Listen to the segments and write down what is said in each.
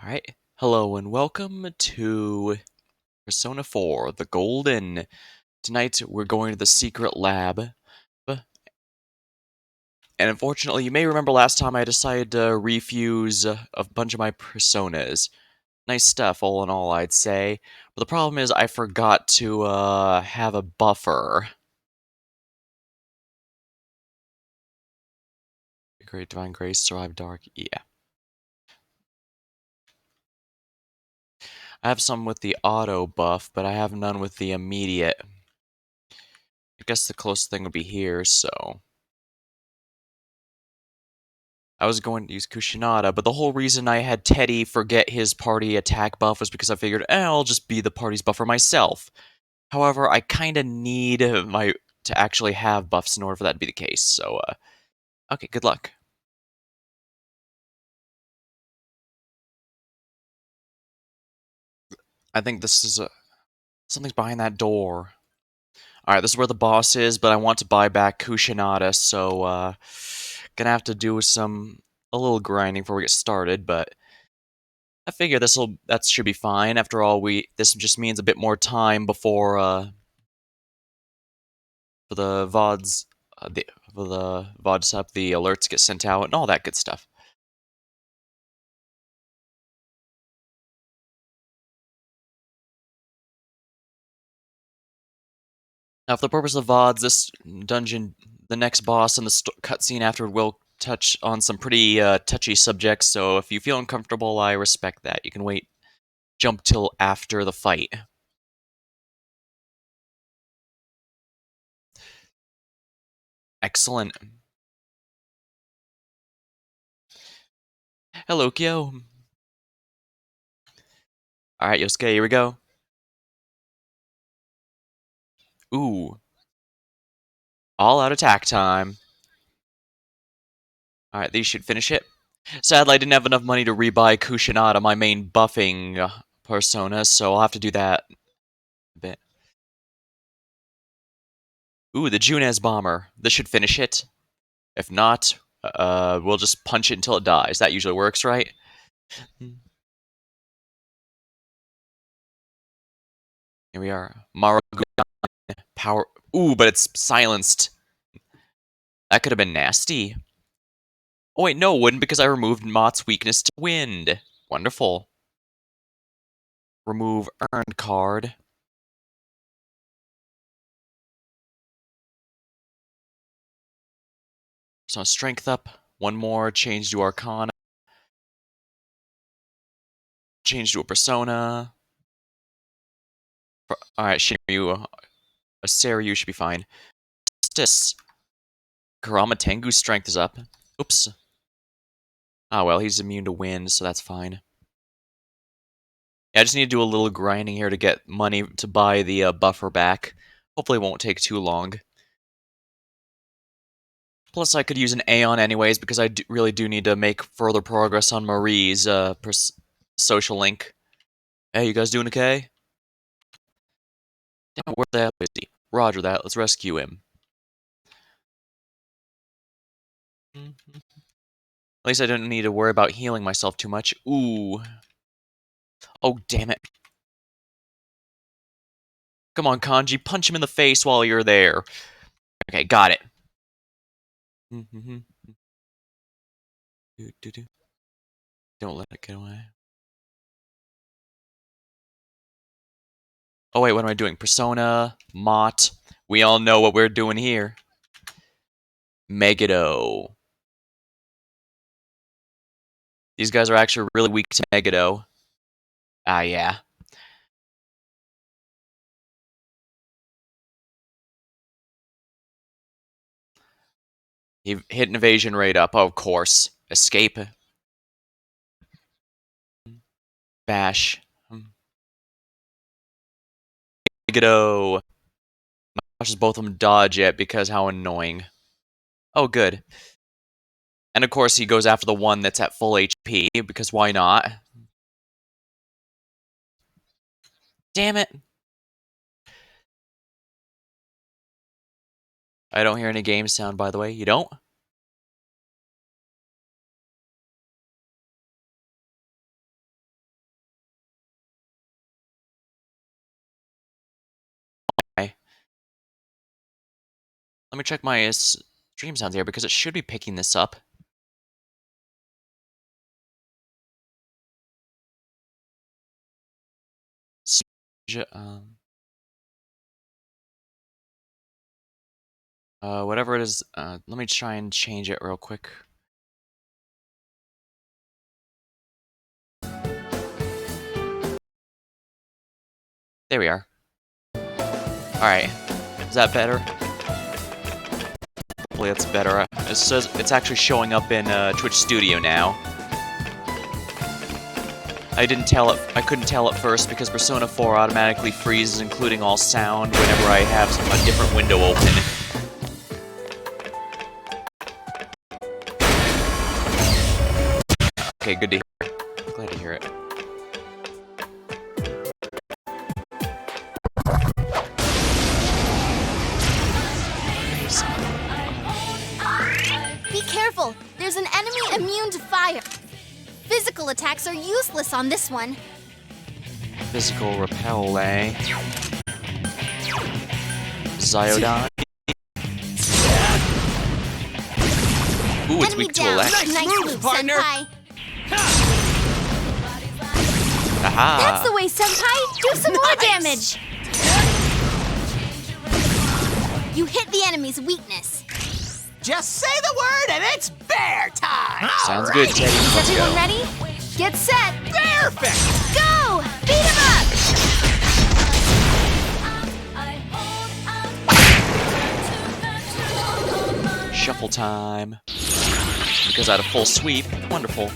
Alright, hello and welcome to Persona 4, The Golden. Tonight we're going to the secret lab. And unfortunately, you may remember last time I decided to refuse a bunch of my personas. Nice stuff, all in all, I'd say. But the problem is I forgot to have a buffer. Great Divine Grace, Survive Dark, yeah. I have some with the auto buff, but I have none with the immediate. I guess the closest thing would be here, so... I was going to use Kushinada, but the whole reason I had Teddy forget his party attack buff was because I figured, I'll just be the party's buffer myself. However, I kind of need to actually have buffs in order for that to be the case, so, okay, good luck. I think this is, something's behind that door. Alright, this is where the boss is, but I want to buy back Kushinada, so, gonna have to do a little grinding before we get started, but I figure that should be fine. After all, this just means a bit more time before, for the VODs, for the VODs up, the alerts get sent out, and all that good stuff. Now, for the purpose of VODs, this dungeon, the next boss, and the cutscene afterward will touch on some pretty touchy subjects, so if you feel uncomfortable, I respect that. You can jump till after the fight. Excellent. Hello, Kyo. Alright, Yosuke, here we go. Ooh. All out attack time. Alright, these should finish it. Sadly, I didn't have enough money to rebuy Kushinada, my main buffing persona, so I'll have to do that a bit. Ooh, the Junez Bomber. This should finish it. If not, we'll just punch it until it dies. That usually works, right? Here we are. Maragudan power. Ooh, but it's silenced. That could have been nasty. Oh wait, no, it wouldn't because I removed Mott's weakness to wind. Wonderful. Remove earned card. So strength up. One more. Change to Arcana. Change to a persona. Alright, Shiryu. Saryu should be fine. Justice. Kurama Tengu's strength is up. Oops. Ah, well, he's immune to wind, so that's fine. Yeah, I just need to do a little grinding here to get money to buy the buffer back. Hopefully it won't take too long. Plus, I could use an Aeon anyways, because I really do need to make further progress on Marie's social link. Hey, you guys doing okay? Damn, where the hell is he? Roger that, let's rescue him. At least I don't need to worry about healing myself too much. Ooh. Oh, damn it. Come on, Kanji, punch him in the face while you're there. Okay, got it. Don't let it get away. Oh wait, what am I doing? Persona, Mott. We all know what we're doing here. Megado. These guys are actually really weak to Megado. Ah, yeah. He hit an evasion rate up, oh, of course. Escape. Bash. Megado. Watches both of them dodge it because how annoying. Oh, good. And of course, he goes after the one that's at full HP, because why not? Damn it. I don't hear any game sound, by the way. You don't? Let me check my stream sounds here because it should be picking this up. Whatever it is, let me try and change it real quick. There we are. Alright. Is that better? Hopefully that's better. It says it's actually showing up in Twitch Studio now. I couldn't tell at first because Persona 4 automatically freezes, including all sound, whenever I have a different window open. Okay, good to hear. Glad to hear it. Be careful! There's an enemy immune to fire. Physical attacks are useless on this one. Physical repel, eh? Zyodon. Ooh, it's Enemy weak to down. elect. Nice move, partner. Senpai. Aha! That's the way, Senpai! Do some more damage! You hit the enemy's weakness. Just say the word and it's bear time! Sounds good, Teddy. Is Let's everyone go. ready? Get set! Perfect! Go! Beat him up! Shuffle time. Because I had a full sweep. Wonderful.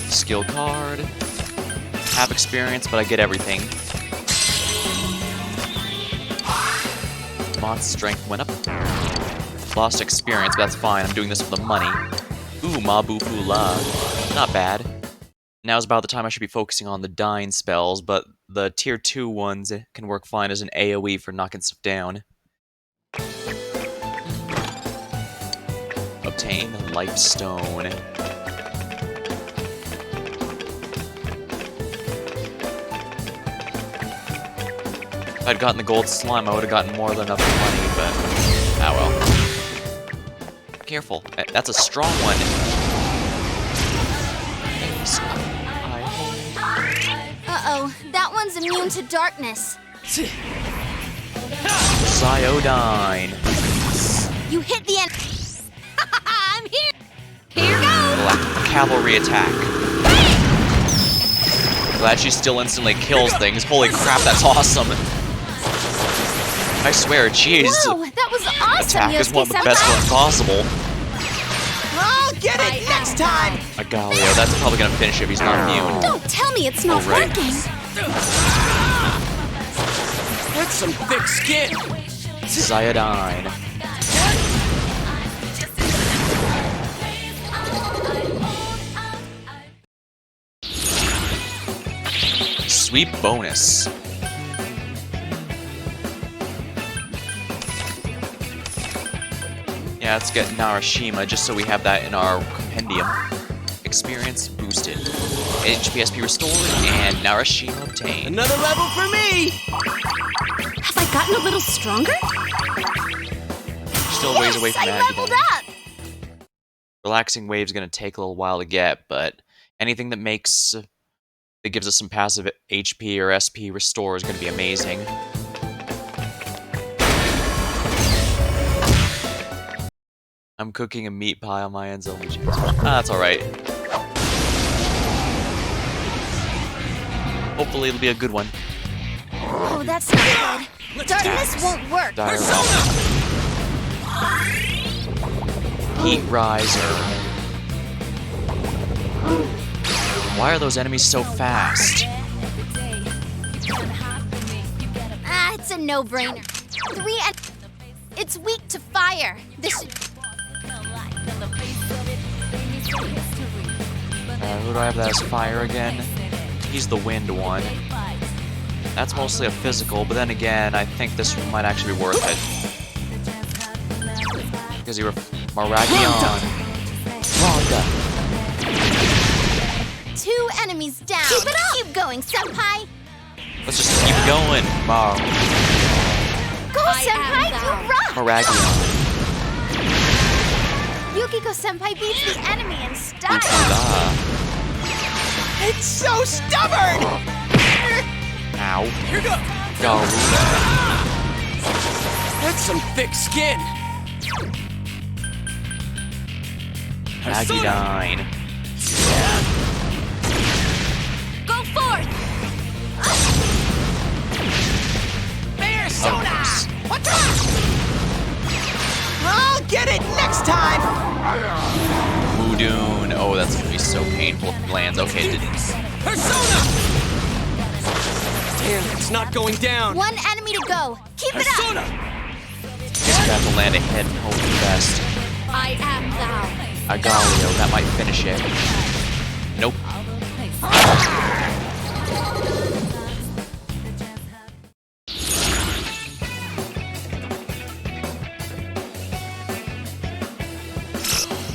Skill card. Have experience, but I get everything. Bot's strength went up. Lost experience, but that's fine. I'm doing this for the money. Ooh, Mabu Fula. Not bad. Now's about the time I should be focusing on the dying spells, but the tier 2 ones can work fine as an AoE for knocking stuff down. Obtain Life Stone. If I'd gotten the gold slime, I would have gotten more than enough money, but ah well. Careful, that's a strong one. Uh-oh, that one's immune to darkness. Zyodine. You hit the enemy. I'm here! Here goes! Black cavalry attack. Glad she still instantly kills things. Holy crap, that's awesome. I swear, jeez. Whoa, that was awesome, Attack is one of the Yosuke-senpai. best ones possible. I'll get it next time! A Galio, that's probably gonna finish if he's not immune. Don't tell me it's not Alright. working. That's some thick skin! Zyodine. Sweep bonus. Yeah, let's get Narashima just so we have that in our compendium. Experience boosted. HPSP restored and Narashima obtained. Another level for me! Have I gotten a little stronger? Still ways away from I that. leveled up! Relaxing Wave's gonna take a little while to get, but anything that gives us some passive HP or SP restore is gonna be amazing. I'm cooking a meat pie on my ends only. That's alright. Hopefully it'll be a good one. Oh, that's not good. Darkness won't work. Heat Riser. Why are those enemies so fast? Ah, it's a no-brainer. It's weak to fire. This should... Who do I have that as fire again? He's the wind one. That's mostly a physical, but then again, I think this one might actually be worth it. Because you were Maragion. Rhonda. 2 enemies down. Keep it up! Keep going, Senpai! Let's just keep going, Mar. Senpai, you rock! Miragion. Yukiko Senpai beats the enemy in style. Ukula. It's so stubborn! Ow. Here goes. Garuda. That's some thick skin. Magidine. Go forth! Persona! What's up? I'll get it next time! Mudoon. Oh, that's gonna be so painful if it lands. Okay, it didn't. Persona! Damn, it's not going down. One enemy to go. Keep it up! Persona! Just gonna have to land a hit and hope for the best. I am thou. Agalio, that might finish it. Nope.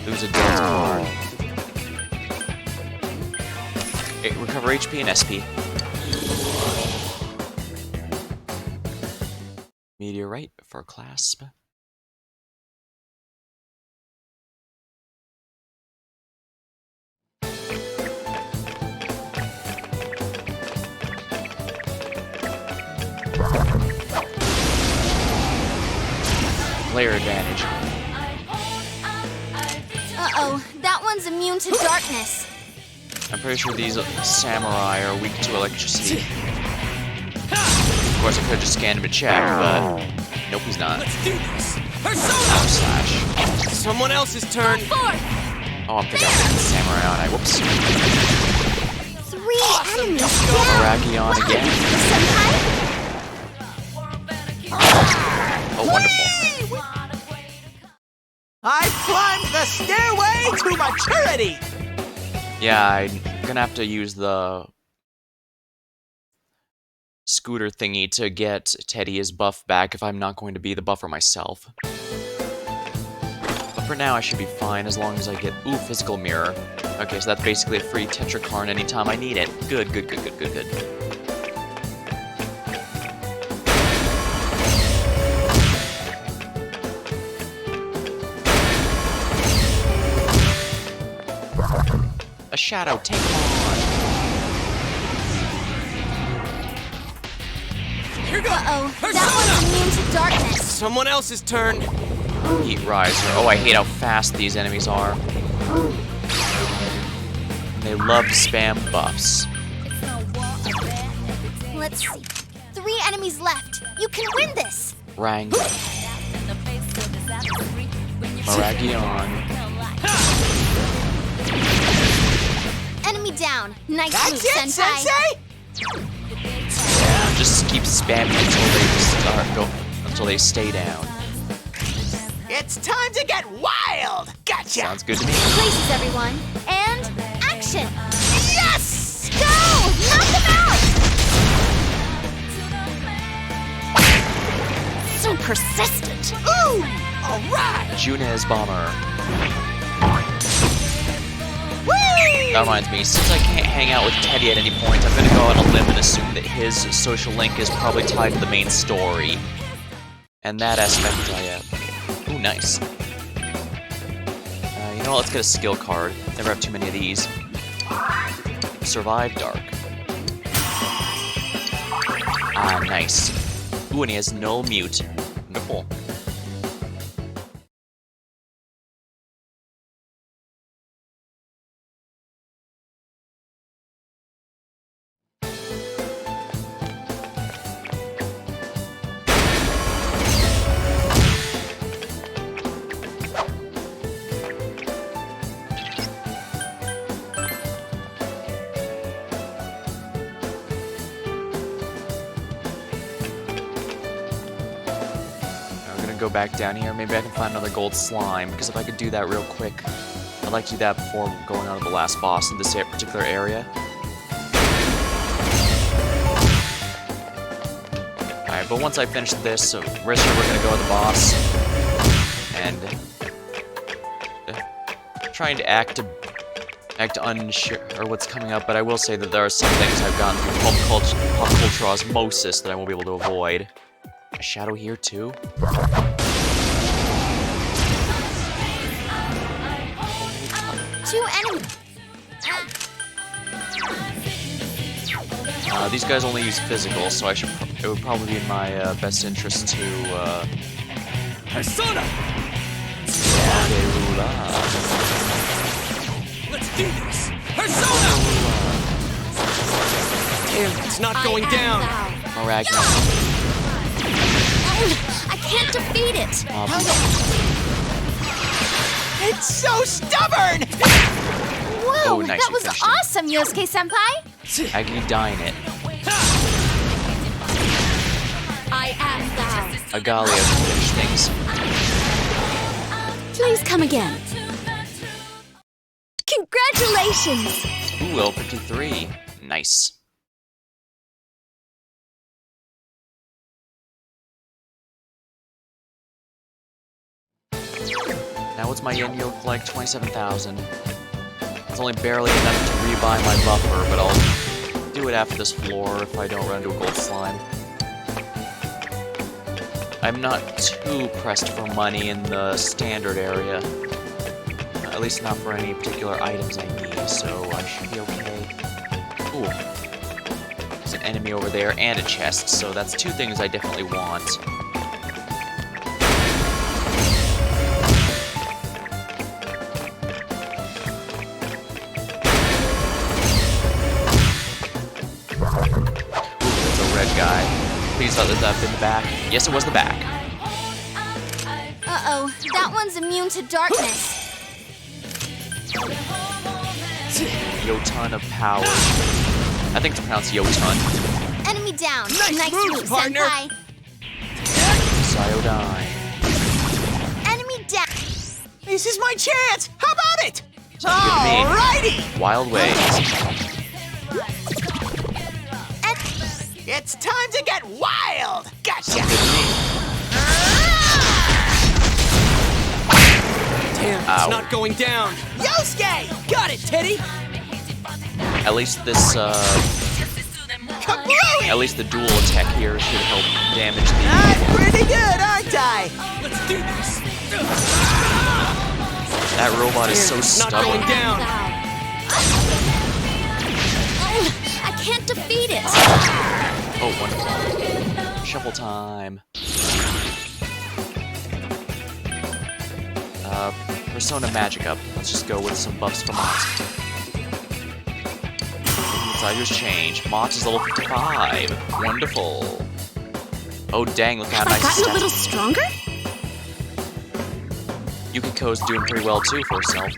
Lose a dance card. Recover HP and SP. Meteorite for clasp. Player advantage. Uh-oh, that one's immune to darkness. I'm pretty sure these samurai are weak to electricity. Of course, I could have just scanned him to check, but nope, he's not. Let's do this. Ow, Persona! slash. Someone else's turn. Forth! Oh, I'm thinking I'm the samurai, aren't I? Whoops. 3 enemies down. Miragion again. Yukiko Senpai? Oh, wonderful. I climbed the stairway to maturity! Yeah, I'm gonna have to use the scooter thingy to get Teddy his buff back if I'm not going to be the buffer myself. But for now, I should be fine as long as I get... Ooh, physical mirror. Okay, so that's basically a free Tetrakarn anytime I need it. Good, good, good, good, good, good. A shadow, take him on! Here goes. Uh-oh, that Persona! one's immune to darkness. Someone else's turn. Heat Riser. Oh, I hate how fast these enemies are. They love to spam buffs. Let's see. 3 enemies left. You can win this. Rang. Miragion. Enemy down. Nice That's move, it, Senpai. Sensei? Yeah, just keep spamming until they stay down. It's time to get wild! Gotcha! Sounds good to me. Places, everyone. And action. Yes! Go! Knock them out! So persistent. Ooh! Alright! Junes Bomber. Whee! That reminds me, since I can't hang out with Teddy at any point, I'm gonna go out on a limb and assume that his social link is probably tied to the main story. And that aspect ooh, nice. You know what, let's get a skill card. Never have too many of these. Survive Dark. Ah, nice. Ooh, and he has no mute. Wonderful. Go back down here. Maybe I can find another gold slime, because if I could do that real quick, I'd like to do that before going on to the last boss in this particular area. Alright, but once I finish this, rest of we're gonna go to the boss, and trying to act unsure what's coming up, but I will say that there are some things I've gone through pop culture osmosis that I won't be able to avoid. A shadow here too? Two enemies. These guys only use physical, so it would probably be in my best interest to Persona! Let's do this! Persona! Damn, it's not going down! Maragna. I can't defeat it. It's so stubborn! Whoa, Oh, nice, that you was finished it. awesome, Yosuke-senpai. Agony dying it. I am thou. Agalia can finish things. Please come again. Congratulations! Ooh, L53. Nice. Now what's my yen look like? 27,000. It's only barely enough to rebuy my buffer, but I'll do it after this floor if I don't run into a gold slime. I'm not too pressed for money in the standard area. At least not for any particular items I need, so I should be okay. Ooh. There's an enemy over there and a chest, so that's two things I definitely want. Guy. Please let that have been the back. Yes, it was the back. Uh-oh, that one's immune to darkness. Yoton of power. I think it's pronounced Yoton. Enemy down. Nice move, move, partner. senpai. Psyodine. Enemy down. This is my chance! How about it? Sounds good to me. Alrighty! Wild Ways. It's time to get wild! Gotcha! Good to me. Damn, Ow. it's not going down! Yosuke! Got it, Teddy! At least this, Kablooey! at least the dual attack here should help damage the... I'm pretty good, aren't I? Let's do this! That robot is so Damn, it's not stubborn. going down! Oh, I can't defeat it. Oh, wonderful. Shuffle time. Persona Magic up. Let's just go with some buffs for Mott. Tiger's change. Mott is level 55. Wonderful. Oh dang, look how Have nice I gotten a stat- little stronger? Yukiko's doing pretty well too for herself.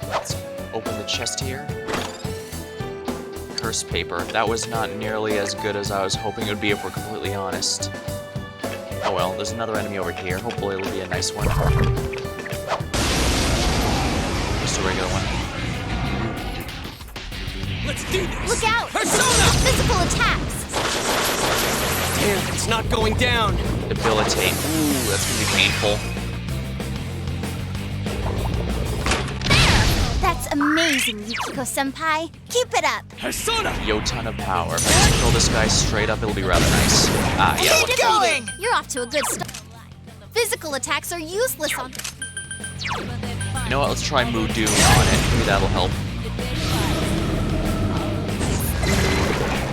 Let's open the chest here. Curse paper. That was not nearly as good as I was hoping it would be if we're completely honest. Oh well, there's another enemy over here. Hopefully it'll be a nice one. Just a regular one. Let's do this! Look out! Persona! Physical attacks. Damn, it's not going down! Debilitate. Ooh, that's gonna be painful. That's amazing, Yukiko-senpai. Keep it up. Persona! Yoton of power. If I just kill this guy straight up, it'll be rather nice. Ah, yeah. Keep going! You're off to a good start. Physical attacks are useless on... You know what? Let's try Mood Doom on it. Maybe that'll help.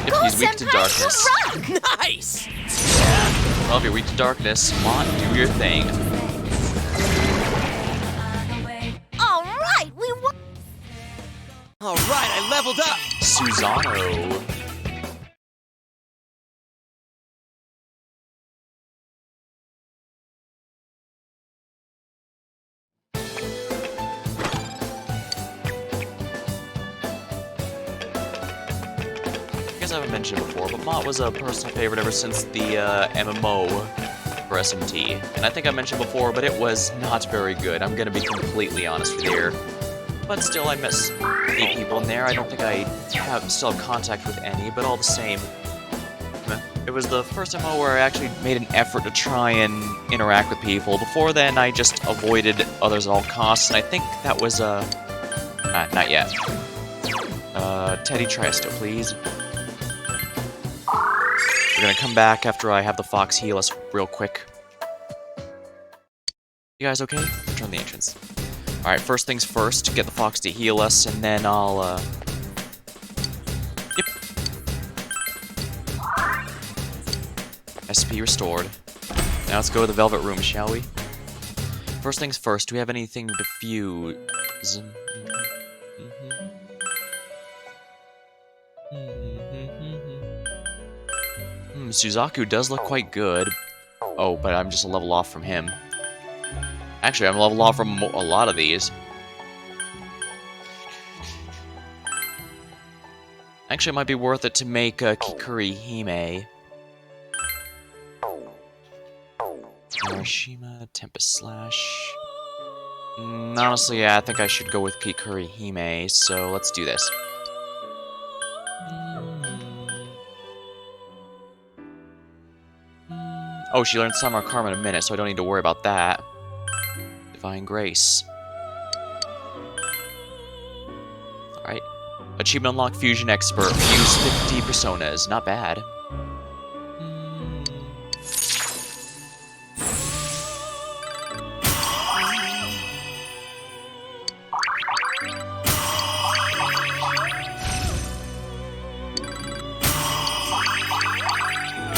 If Go, he's weak to senpai, darkness. you rock! Nice! Well, if you're weak to darkness, Mott, do your thing. All right, we won. Alright, I leveled up! Susano. I guess I haven't mentioned it before, but Mott was a personal favorite ever since the MMO for SMT. And I think I mentioned before, but it was not very good. I'm gonna be completely honest with you here. But still, I miss the people in there. I don't think I still have contact with any, but all the same. Meh. It was the first MMO where I actually made an effort to try and interact with people. Before then, I just avoided others at all costs, and I think that was, not yet. Teddy Tristo, please. We're gonna come back after I have the fox heal us real quick. You guys okay? Return the entrance. Alright, first things first, get the fox to heal us, and then I'll, Yep. SP restored. Now let's go to the Velvet Room, shall we? First things first, do we have anything to fuse? Suzaku does look quite good. Oh, but I'm just a level off from him. Actually, I'm a level off from a lot of these. Actually, it might be worth it to make Kikuri Hime. Hiroshima, Tempest Slash. Honestly, yeah, I think I should go with Kikuri Hime, so let's do this. Oh, she learned Summer Karma in a minute, so I don't need to worry about that. Divine Grace. Alright. Achievement unlocked Fusion Expert. Fuse 50 personas. Not bad.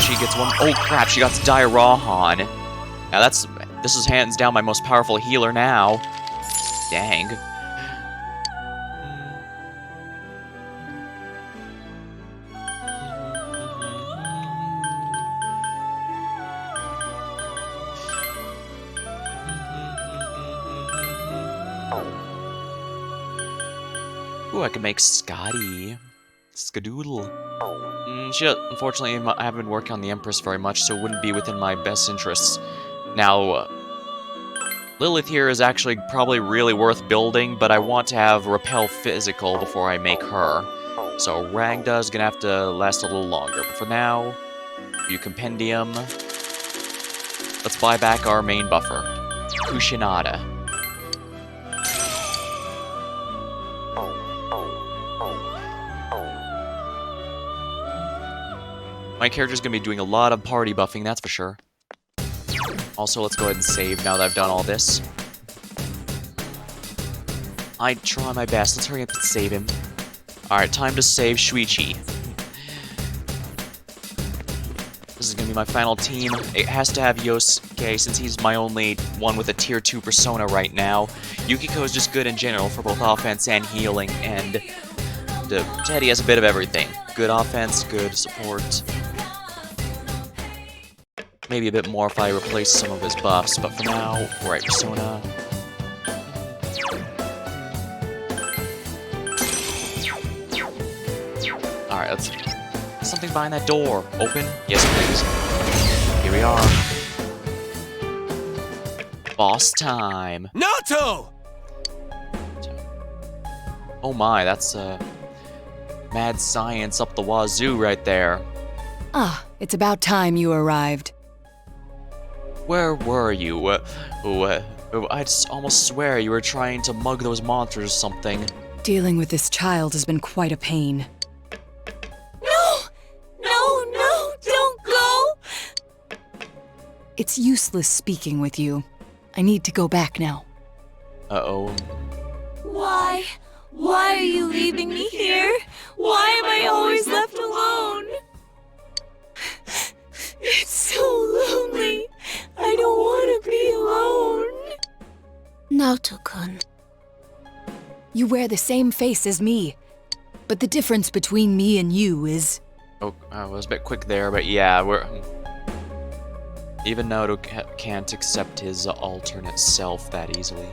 She gets one. Oh crap, she got Dairahan. Now this is hands down my most powerful healer now. Dang. Ooh, I can make Scotty. Skadoodle. She unfortunately, I haven't been working on the Empress very much, so it wouldn't be within my best interests. Now, Lilith here is actually probably really worth building, but I want to have Repel Physical before I make her. So Ragda is gonna have to last a little longer. But for now, view Compendium. Let's buy back our main buffer. Kushinada. My character's gonna be doing a lot of party buffing, that's for sure. Also, let's go ahead and save now that I've done all this. I try my best. Let's hurry up and save him. Alright, time to save Shuichi. This is gonna be my final team. It has to have Yosuke, since he's my only one with a tier 2 persona right now. Yukiko is just good in general for both offense and healing, and Teddy has a bit of everything. Good offense, good support. Maybe a bit more if I replace some of his buffs, but for now, right persona. Alright, let's... Something behind that door. Open? Yes, please. Here we are. Boss time. Nato! Oh my, that's mad science up the wazoo right there. Ah, it's about time you arrived. Where were you? I'd almost swear you were trying to mug those monsters or something. Dealing with this child has been quite a pain. No, don't go! It's useless speaking with you. I need to go back now. Uh-oh. Why? Why are you leaving me here? Why am I always left alone? It's so lonely. I don't want to be alone. Naoto-kun. You wear the same face as me, but the difference between me and you is... Oh, I was a bit quick there, but yeah, we're... Even Naruto can't accept his alternate self that easily.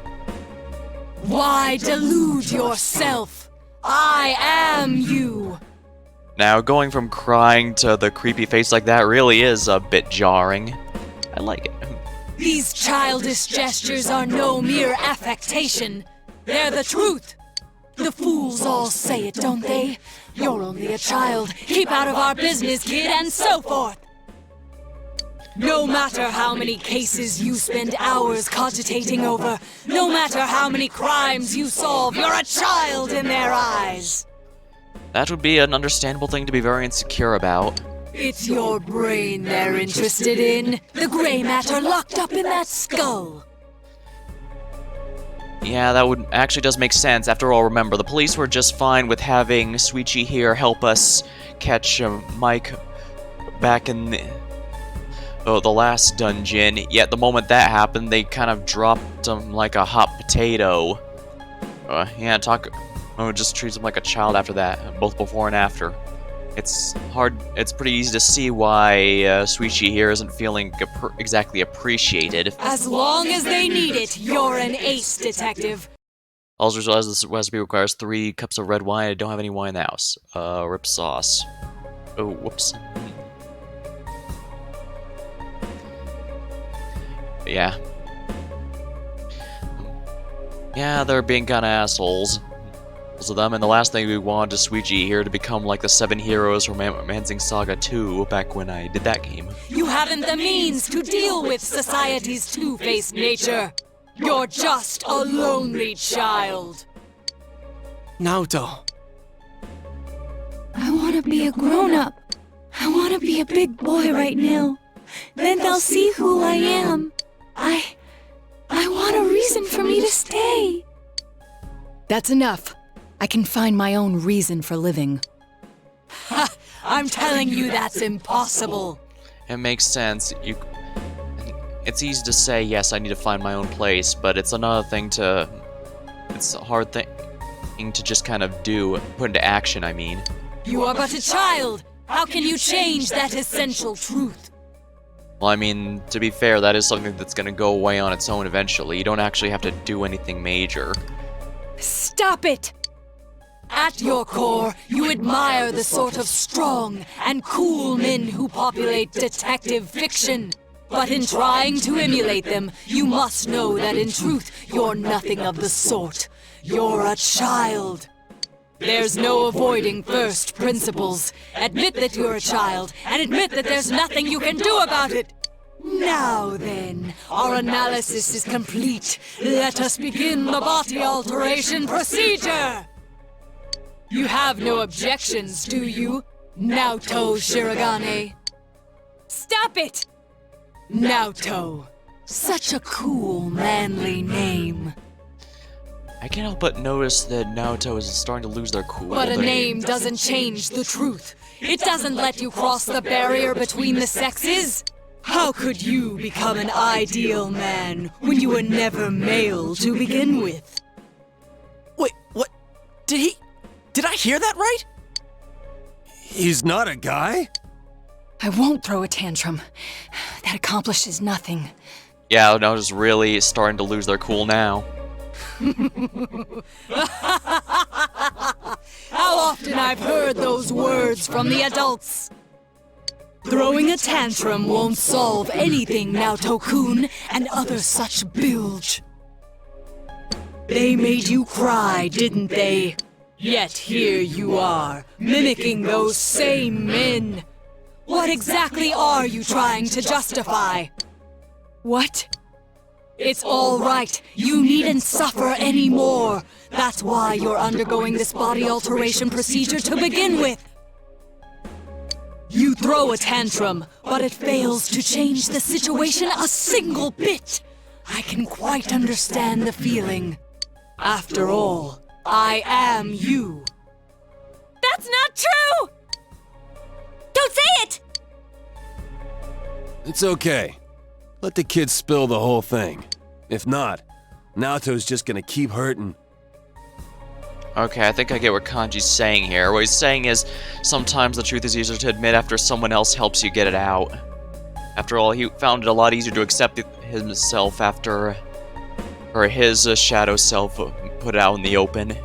Why delude yourself? I am you! Now, going from crying to the creepy face like that really is a bit jarring. I like it. These childish gestures are no mere affectation. They're the truth. The fools all say it, don't they? You're only a child. Keep out of our business, kid, and so forth. No matter how many cases you spend hours cogitating over, no matter how many crimes you solve, you're a child in their eyes. That would be an understandable thing to be very insecure about. It's your brain they're interested in. The gray matter locked up in that skull. Yeah, that would actually does make sense. After all, remember, the police were just fine with having Suichi here help us catch Mike back in the last dungeon. Yet the moment that happened, they kind of dropped him like a hot potato. Just treats him like a child after that, both before and after. It's pretty easy to see why Suichi here isn't feeling exactly appreciated. As long as they need it, you're an ace detective. Also realize this recipe requires 3 cups of red wine. I don't have any wine in the house. Rip sauce. Oh, whoops. Yeah. Yeah, they're being kinda assholes. Of them, and the last thing we wanted is Suichi here to become like the 7 Heroes from Romancing Saga 2 back when I did that game. You haven't the means to deal with society's two-faced nature. You're just a lonely child. Naoto. I want to be a grown-up. I want to be a big boy right now. Then they'll see who I am. I want a reason for me to stay. That's enough. I can find my own reason for living. Ha! I'm telling you that's impossible. It makes sense. It's easy to say, yes, I need to find my own place, but it's another thing to... It's a hard thing to just kind of do, put into action, I mean. You are but a child. How can you change that essential truth? Well, I mean, to be fair, that is something that's gonna go away on its own eventually. You don't actually have to do anything major. Stop it! At your core, you admire the sort of strong and cool men who populate detective fiction. But in trying to emulate them, you must know that in truth, you're nothing of the sort. You're a child. There's no avoiding first principles. Admit that you're a child, and admit that there's nothing you can do about it. Now then, our analysis is complete. Let us begin the body alteration procedure! You have no objections, do you? Naoto Shirogane. Stop it! Naoto. Such a cool, manly name. I can't help but notice that Naoto is starting to lose their cool. But a name doesn't change the truth. It doesn't let you cross the barrier between the sexes. How could you become an ideal man when you were never male to begin with? Wait, what? Did I hear that right? He's not a guy? I won't throw a tantrum. That accomplishes nothing. Yeah, Naoto's really starting to lose their cool now. How often I've heard those words from the adults. Throwing a tantrum won't solve anything, Naoto-kun, and other such bilge. They made you cry, didn't they? Yet here you are, mimicking those same men. What exactly are you trying to justify? What? It's all right. You needn't suffer anymore. That's why you're undergoing this body alteration procedure to begin with. You throw a tantrum, but it fails to change the situation a single bit. I can quite understand the feeling. After all, I am you. That's not true! Don't say it! It's okay. Let the kid spill the whole thing. If not, Naoto's just gonna keep hurting. Okay, I think I get what Kanji's saying here. What he's saying is, sometimes the truth is easier to admit after someone else helps you get it out. After all, he found it a lot easier to accept it himself after... or his shadow self put it out in the open.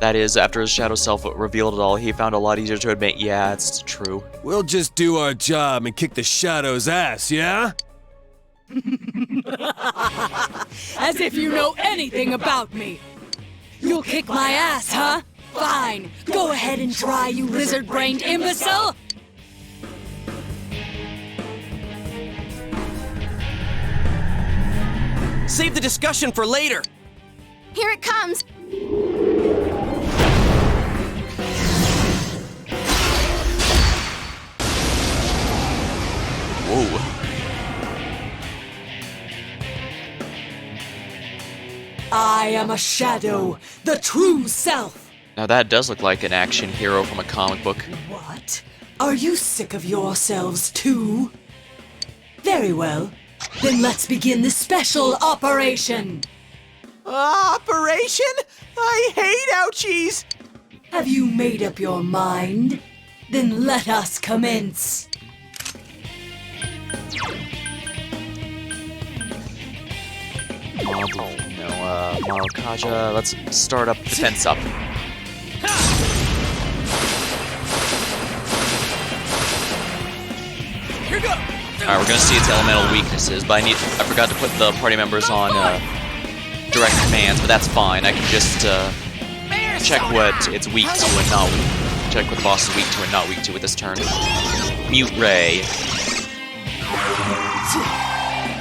That is, after his shadow self revealed it all, he found it a lot easier to admit, yeah, it's true. We'll just do our job and kick the shadow's ass, yeah? As if you know anything about me. You'll kick my ass, huh? Fine. Go ahead and try, you lizard-brained imbecile! Save the discussion for later. Here it comes. Whoa. I am a shadow, the true self. Now that does look like an action hero from a comic book. What? Are you sick of yourselves too? Very well. Then let's begin the special operation. Operation? I hate ouchies! Have you made up your mind? Then let us commence. Marukaja, let's start up defense up. Here go. Alright, we're gonna see its elemental weaknesses, but I forgot to put the party members on direct commands, but that's fine. I can just check what it's weak to and not weak. Check what the boss is weak to and not weak to with this turn. Mute Ray.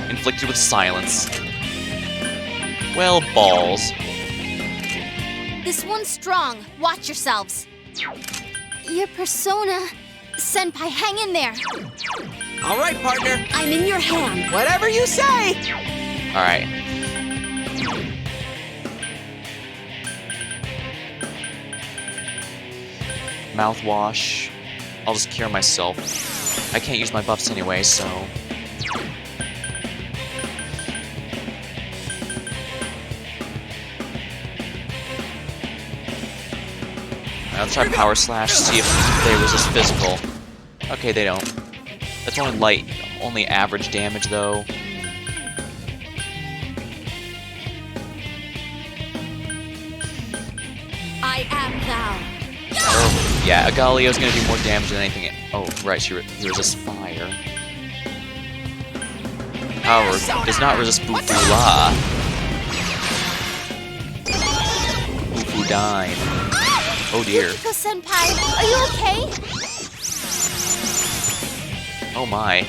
Inflicted with silence. Well, balls. This one's strong. Watch yourselves. Your persona. Senpai, hang in there. All right, partner. I'm in your hand. Whatever you say. Alright. Mouthwash. I'll just cure myself. I can't use my buffs anyway, so... Let's try Power Slash, see if they resist physical. Okay, they don't. That's only light, only average damage though. I am thou. Oh, yeah, Agalio's gonna do more damage than anything. Oh, right, he resists fire. However, does not resist Bufu-La. Bufu-Dine. Oh dear. Yukiko Senpai, are you okay? Oh my.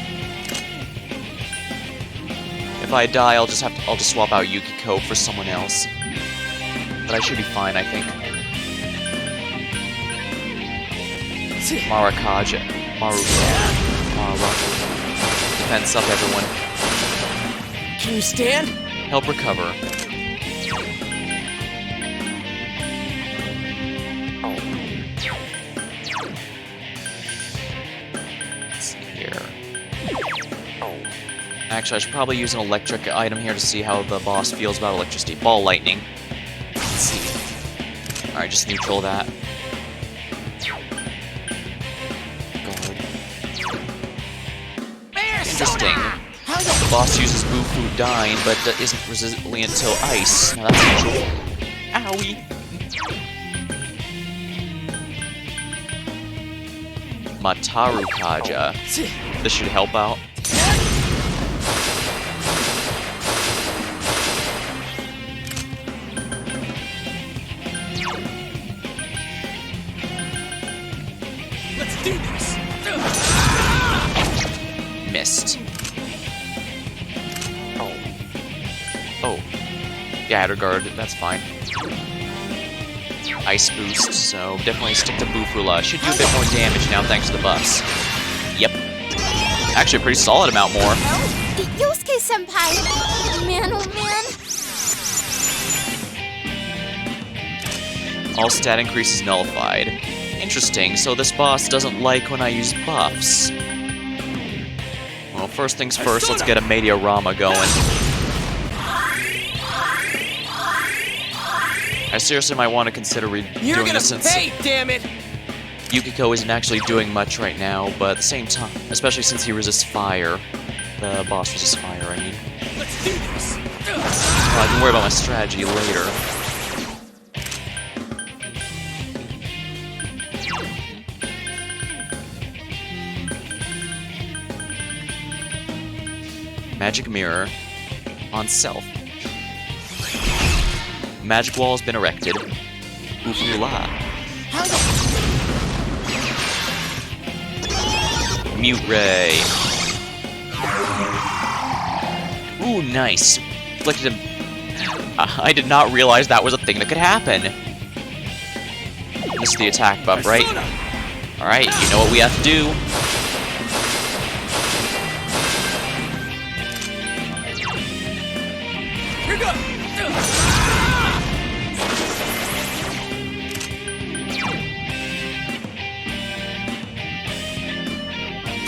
If I die, I'll just swap out Yukiko for someone else. But I should be fine, I think. Marukaja. Defense up, everyone. Can you stand? Help recover. Let's see here. Actually, I should probably use an electric item here to see how the boss feels about electricity. Ball lightning. Let's see. Alright, just neutral that. Interesting. The boss uses Bufu-Dine, but isn't resilient until ice. Now that's unusual. Owie! Matarukaja. This should help out. Let's do this. Missed. Oh. Yeah, Guard, that's fine. Ice boost, so definitely stick to Bufu-La. Should do a bit more damage now thanks to the buffs. Yep. Actually, a pretty solid amount more. Yosuke Senpai. Man, oh man. All stat increases nullified. Interesting, so this boss doesn't like when I use buffs. Well, first things first, let's get a Meteorama going. I seriously might want to consider doing this since damn it! Yukiko isn't actually doing much right now, but at the same time, especially since he resists fire. The boss resists fire, I mean. Let's do this. Well, I can worry about my strategy later. Magic Mirror on self. Magic wall has been erected. Oof-la. Mute ray. Ooh, nice. Inflicted him. I did not realize that was a thing that could happen. This is the attack buff, right? Alright, you know what we have to do. Here goes.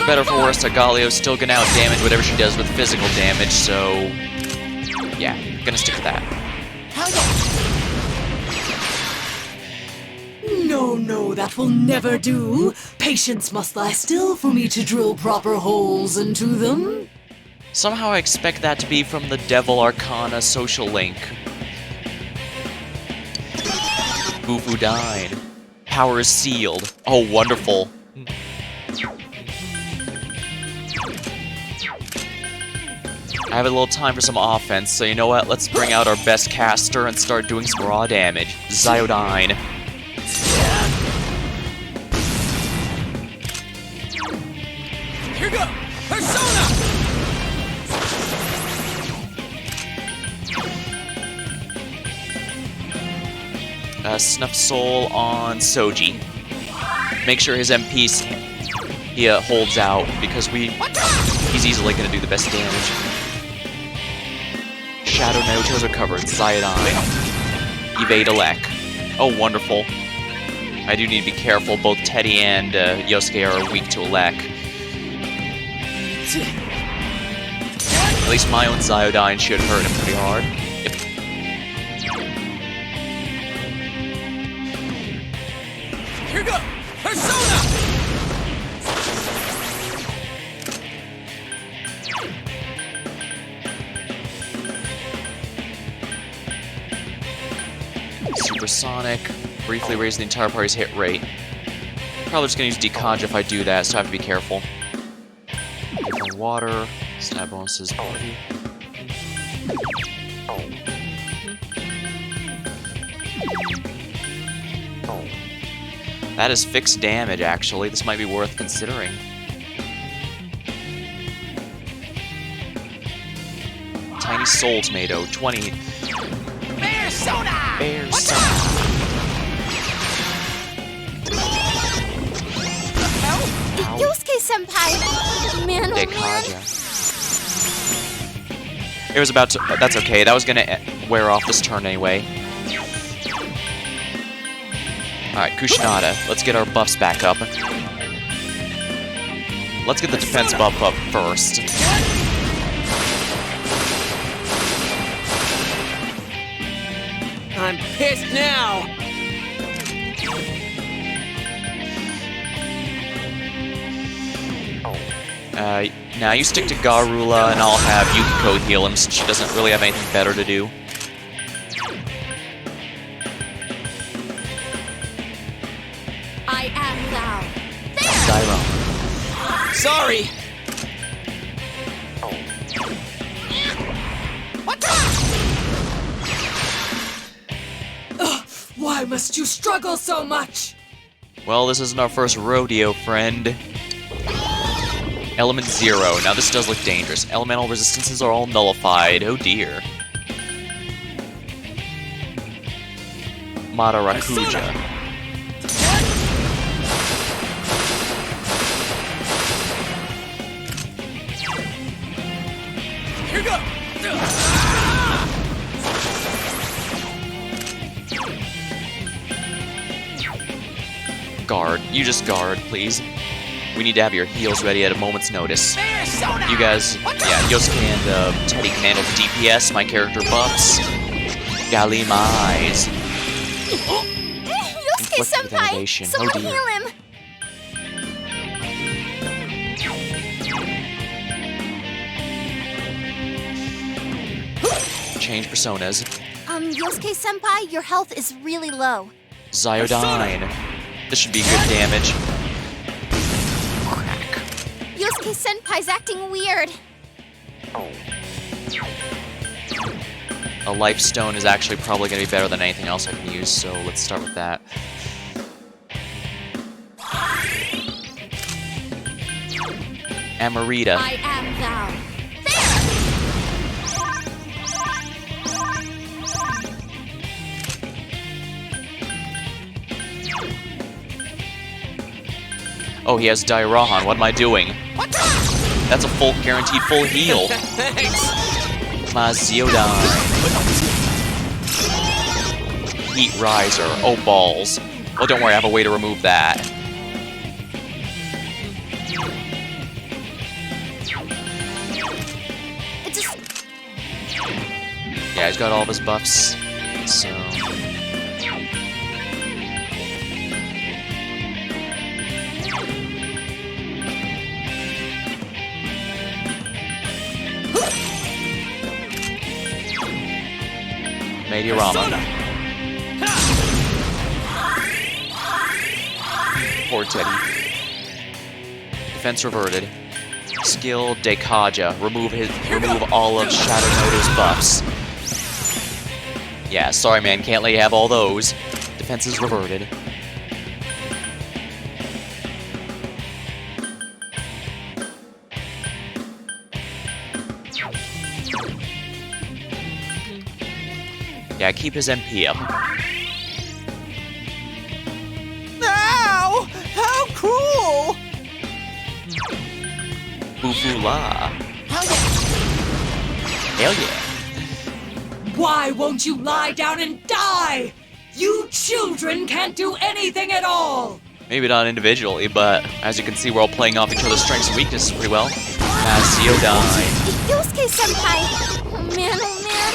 Better for worse, Galio's still gonna out-damage whatever she does with physical damage, so... yeah, gonna stick with that. No, that will never do. Patience must lie still for me to drill proper holes into them. Somehow I expect that to be from the Devil Arcana social link. Bufu died. Power is sealed. Oh, wonderful. I have a little time for some offense, so you know what? Let's bring out our best caster and start doing some raw damage. Zyodyne. Here go. Persona. Snuff Soul on Soji. Make sure his MP holds out, because he's easily going to do the best damage. Shadow Naruto's recovered. Zyodyne. Evade Elec. Oh, wonderful. I do need to be careful. Both Teddy and Yosuke are weak to Elec. At least my own Zyodyne should hurt him pretty hard. Yep. Here go. Persona. Supersonic. Briefly raise the entire party's hit rate. Probably just gonna use Decodge if I do that, so I have to be careful. Water. Stab bonuses. Party. That is fixed damage, actually. This might be worth considering. Tiny Soul Tomato. 20. Bear soda! Bear soda. Yosuke-senpai! Man, oh man. Dekaja. It was about to... that's okay. That was gonna wear off this turn anyway. Alright, Kushinada. Let's get our buffs back up. Let's get the defense buff up first. I'm pissed now. Now you stick to Garula, and I'll have Yukiko heal him since she doesn't really have anything better to do. I am thou. Dairon. Sorry. Why must you struggle so much? Well, this isn't our first rodeo, friend. Element 0. Now this does look dangerous. Elemental resistances are all nullified. Oh dear. Madarakuja. Here go. Guard. You just guard, please. We need to have your heals ready at a moment's notice. Bear soda! You guys, yeah, Yosuke and Teddy can handle the DPS, my character buffs. Golly my eyes. Yosuke-senpai! Innovation. Someone Oh dear. heal him! Change personas. Yosuke-senpai, your health is really low. Zyodyne. This should be good damage. Crack. Yosuke-senpai's acting weird. a life stone is actually probably going to be better than anything else I can use, so let's start with that. Amarita. I am thou. Oh, he has Dairahan. What am I doing? That's a full, guaranteed full heal. Thanks. My Zeodine. Heat Riser. Oh, balls. Well, don't worry, I have a way to remove that. Yeah, he's got all of his buffs, so... Meteorama. Poor Teddy. Defense reverted. Skill Dekaja. Remove all of Shadow Nodo's buffs. Yeah, sorry man, can't let you have all those. Defense is reverted. Yeah, keep his MP up. Ow! How cruel! Boo-foo-la. Hell yeah. Why won't you lie down and die? You children can't do anything at all! Maybe not individually, but as you can see, we're all playing off each other's strengths and weaknesses pretty well. Zeodine. Yosuke-senpai! Oh man, oh man!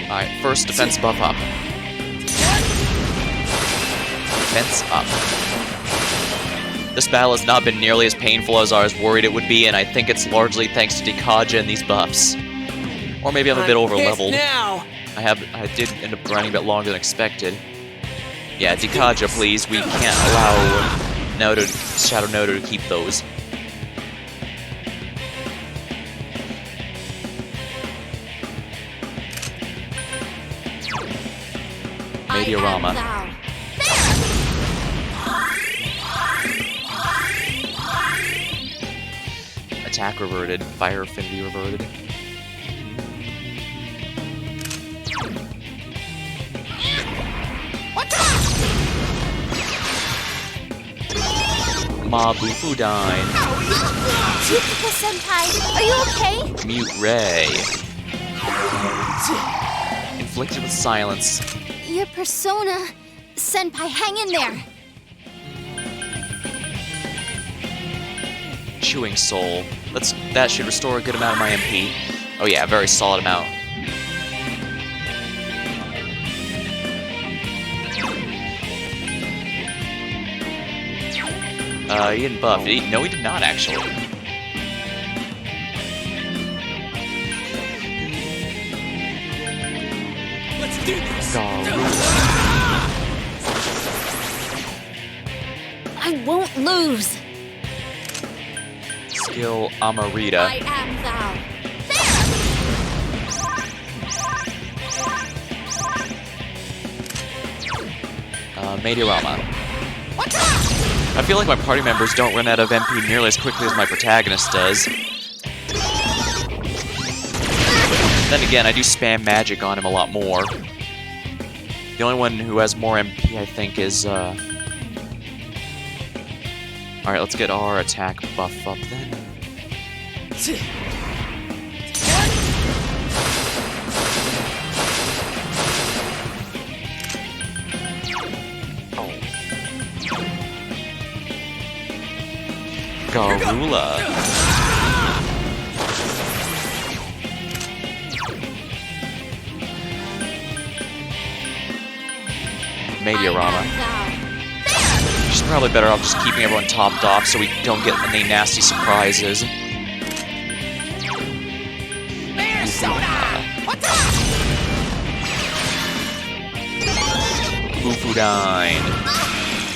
Alright, first defense buff up. Defense up. This battle has not been nearly as painful as I was worried it would be, and I think it's largely thanks to Dekaja and these buffs. Or maybe I'm a bit over-leveled. Now. I did end up grinding a bit longer than expected. Yeah, Dekaja, please. We can't allow Shadow Nodo to keep those. Meteorama. Attack reverted. Fire affinity reverted. Mabufudine. Chikako-senpai, are you okay? Mute Ray. Inflicted with silence. Your persona... Senpai, hang in there! Chewing Soul. That should restore a good amount of my MP. Oh yeah, a very solid amount. He didn't buff. No, he did not actually. Let's do this. I won't lose! Skill Amarita. I am thou. Meteorama. I feel like my party members don't run out of MP nearly as quickly as my protagonist does. Then again, I do spam magic on him a lot more. The only one who has more MP, I think, is, Alright, let's get our attack buff up then. Garula. Meteorama. She's probably better off just keeping everyone topped off so we don't get any nasty surprises. Bufudine.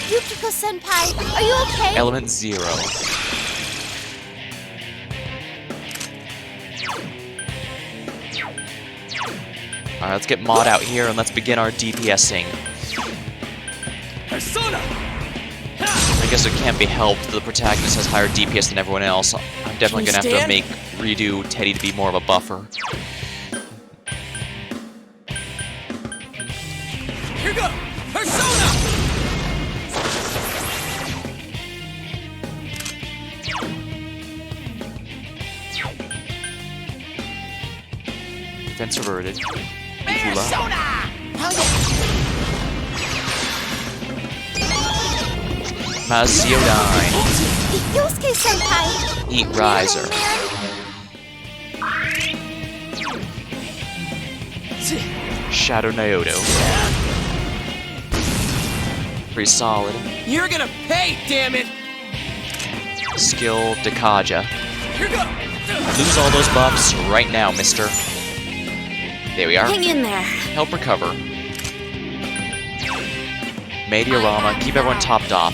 Yukiko-senpai, are you okay? Element 0. Alright, let's get Maud out here and let's begin our DPSing. Persona! I guess it can't be helped that the protagonist has higher DPS than everyone else. I'm definitely gonna have to stand? redo Teddy to be more of a buffer. Here go! Persona! Defense reverted. Persona! Maziodyne. Yosuke-senpai! Heat Riser. Shadow Naoto. Pretty solid. You're gonna pay, damn it! Skill Dekaja. Here go! Lose all those buffs right now, mister. There we are. Hang in there. Help recover. Meteorama, keep everyone topped off.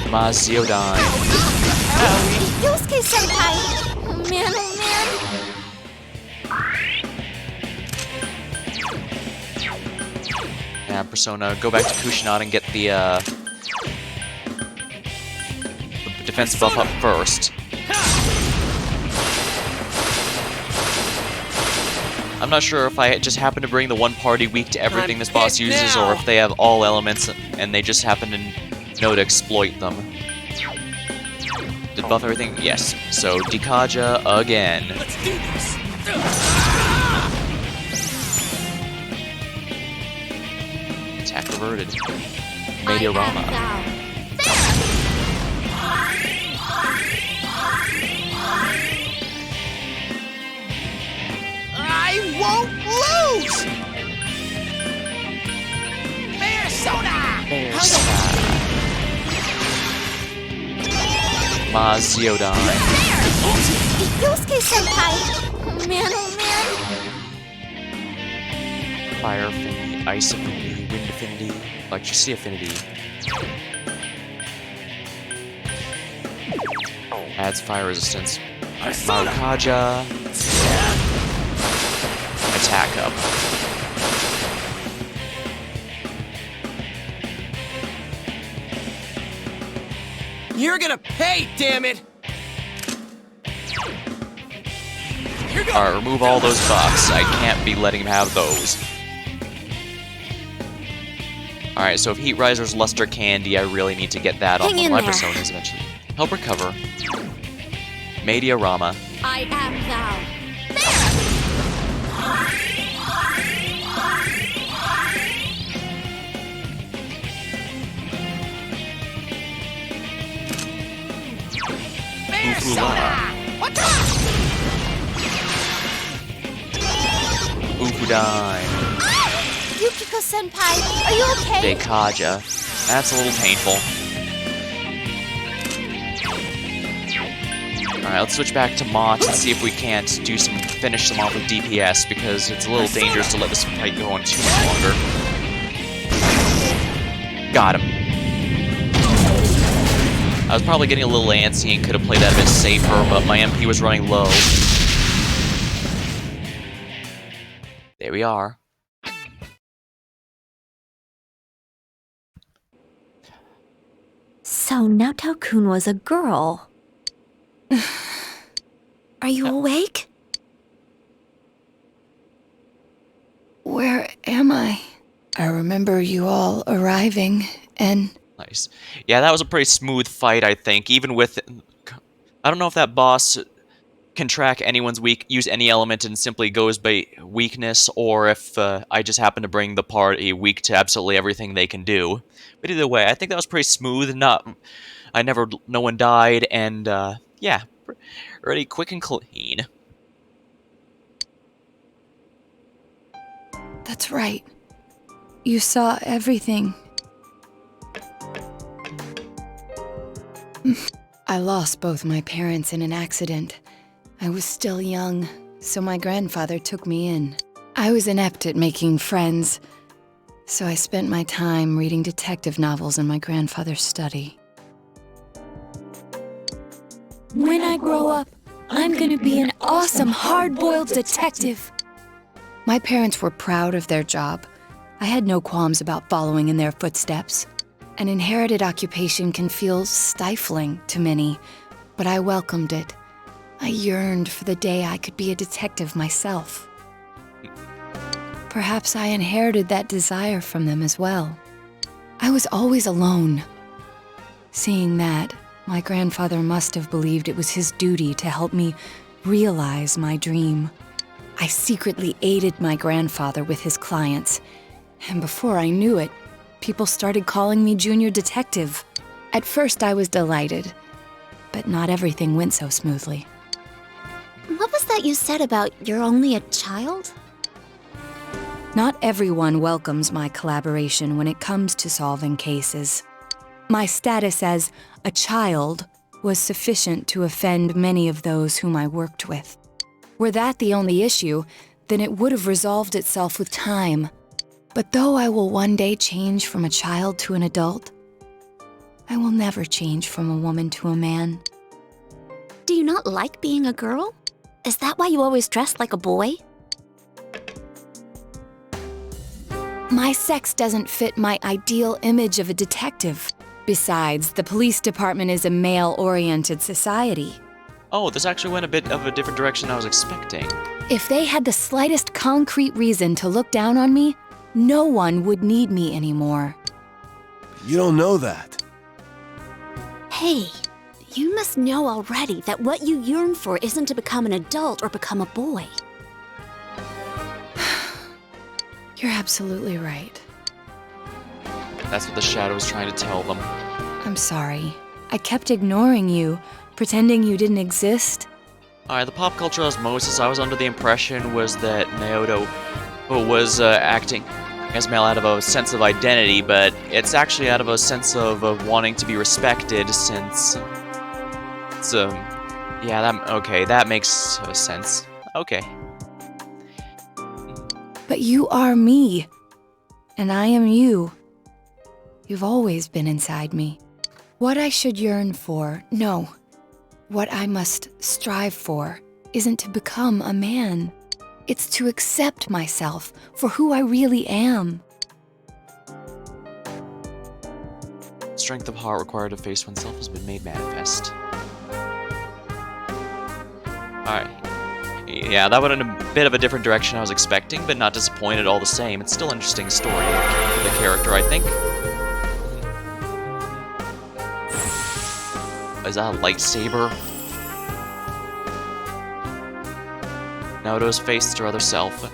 Maziodyne. Yosuke-senpai! Oh man, oh man. Yeah, Persona, go back to Kushinada and get the defense buff up first. I'm not sure if I just happen to bring the one party weak to everything this boss uses, or if they have all elements and they just happen to know to exploit them. Did buff everything? Yes. So, Dekaja again. Let's do this! Attack reverted. Meteorama. I won't lose! Persona! Maziodyne. Yosuke-senpai! Oh man, oh man. Fire Affinity, Ice Affinity, Wind Affinity, Electricity Affinity. Adds fire resistance. Marukaja. Attack up. You're gonna pay, damn it! Here go! Alright, remove all those buffs. I can't be letting him have those. Alright, so if Heat Riser's Luster Candy, I really need to get that on Hang one of in my there. personas eventually. Help recover. Meteorama. I am thou. Ufudine. Yukiko-senpai, are you okay? Dekaja. That's a little painful. Alright, let's switch back to Mott and see if we can't finish them off with DPS, because it's a little dangerous to let this fight go on too much longer. Got him. I was probably getting a little antsy and could have played that a bit safer, but my MP was running low. There we are. So Naoto-kun was a girl. Are you awake? Where am I? I remember you all arriving, and Nice. Yeah, that was a pretty smooth fight, I think. Even with... I don't know if that boss can track anyone's use any element and simply goes by weakness, or if I just happen to bring the party weak to absolutely everything they can do. But either way, I think that was pretty smooth. No one died, and yeah, pretty quick and clean. that's right. You saw everything. I lost both my parents in an accident. I was still young, so my grandfather took me in. I was inept at making friends, so I spent my time reading detective novels in my grandfather's study. When I grow up, I'm gonna be an awesome hard-boiled detective. My parents were proud of their job. I had no qualms about following in their footsteps. An inherited occupation can feel stifling to many, but I welcomed it. I yearned for the day I could be a detective myself. Perhaps I inherited that desire from them as well. I was always alone. Seeing that, my grandfather must have believed it was his duty to help me realize my dream. I secretly aided my grandfather with his clients, and before I knew it, people started calling me Junior Detective. At first I was delighted, but not everything went so smoothly. What was that you said about you're only a child? Not everyone welcomes my collaboration when it comes to solving cases. My status as a child was sufficient to offend many of those whom I worked with. Were that the only issue, then it would have resolved itself with time. But though I will one day change from a child to an adult, I will never change from a woman to a man. Do you not like being a girl? Is that why you always dress like a boy? My sex doesn't fit my ideal image of a detective. Besides, the police department is a male-oriented society. Oh, this actually went a bit of a different direction than I was expecting. If they had the slightest concrete reason to look down on me, no one would need me anymore. You don't know that. Hey, you must know already that what you yearn for isn't to become an adult or become a boy. You're absolutely right. That's what the shadow was trying to tell them. I'm sorry. I kept ignoring you, pretending you didn't exist. Alright, the pop culture osmosis I was under the impression was that Naoto was acting as male out of a sense of identity, but it's actually out of a sense of wanting to be respected, since it's, yeah, that makes sense. Okay. But you are me, and I am you. You've always been inside me. What I should yearn for, no. What I must strive for isn't to become a man. It's to accept myself for who I really am. Strength of heart required to face oneself has been made manifest. Alright. Yeah, that went in a bit of a different direction I was expecting, but not disappointed all the same. It's still an interesting story for the character, I think. Is that a lightsaber? Naoto's faced her other self.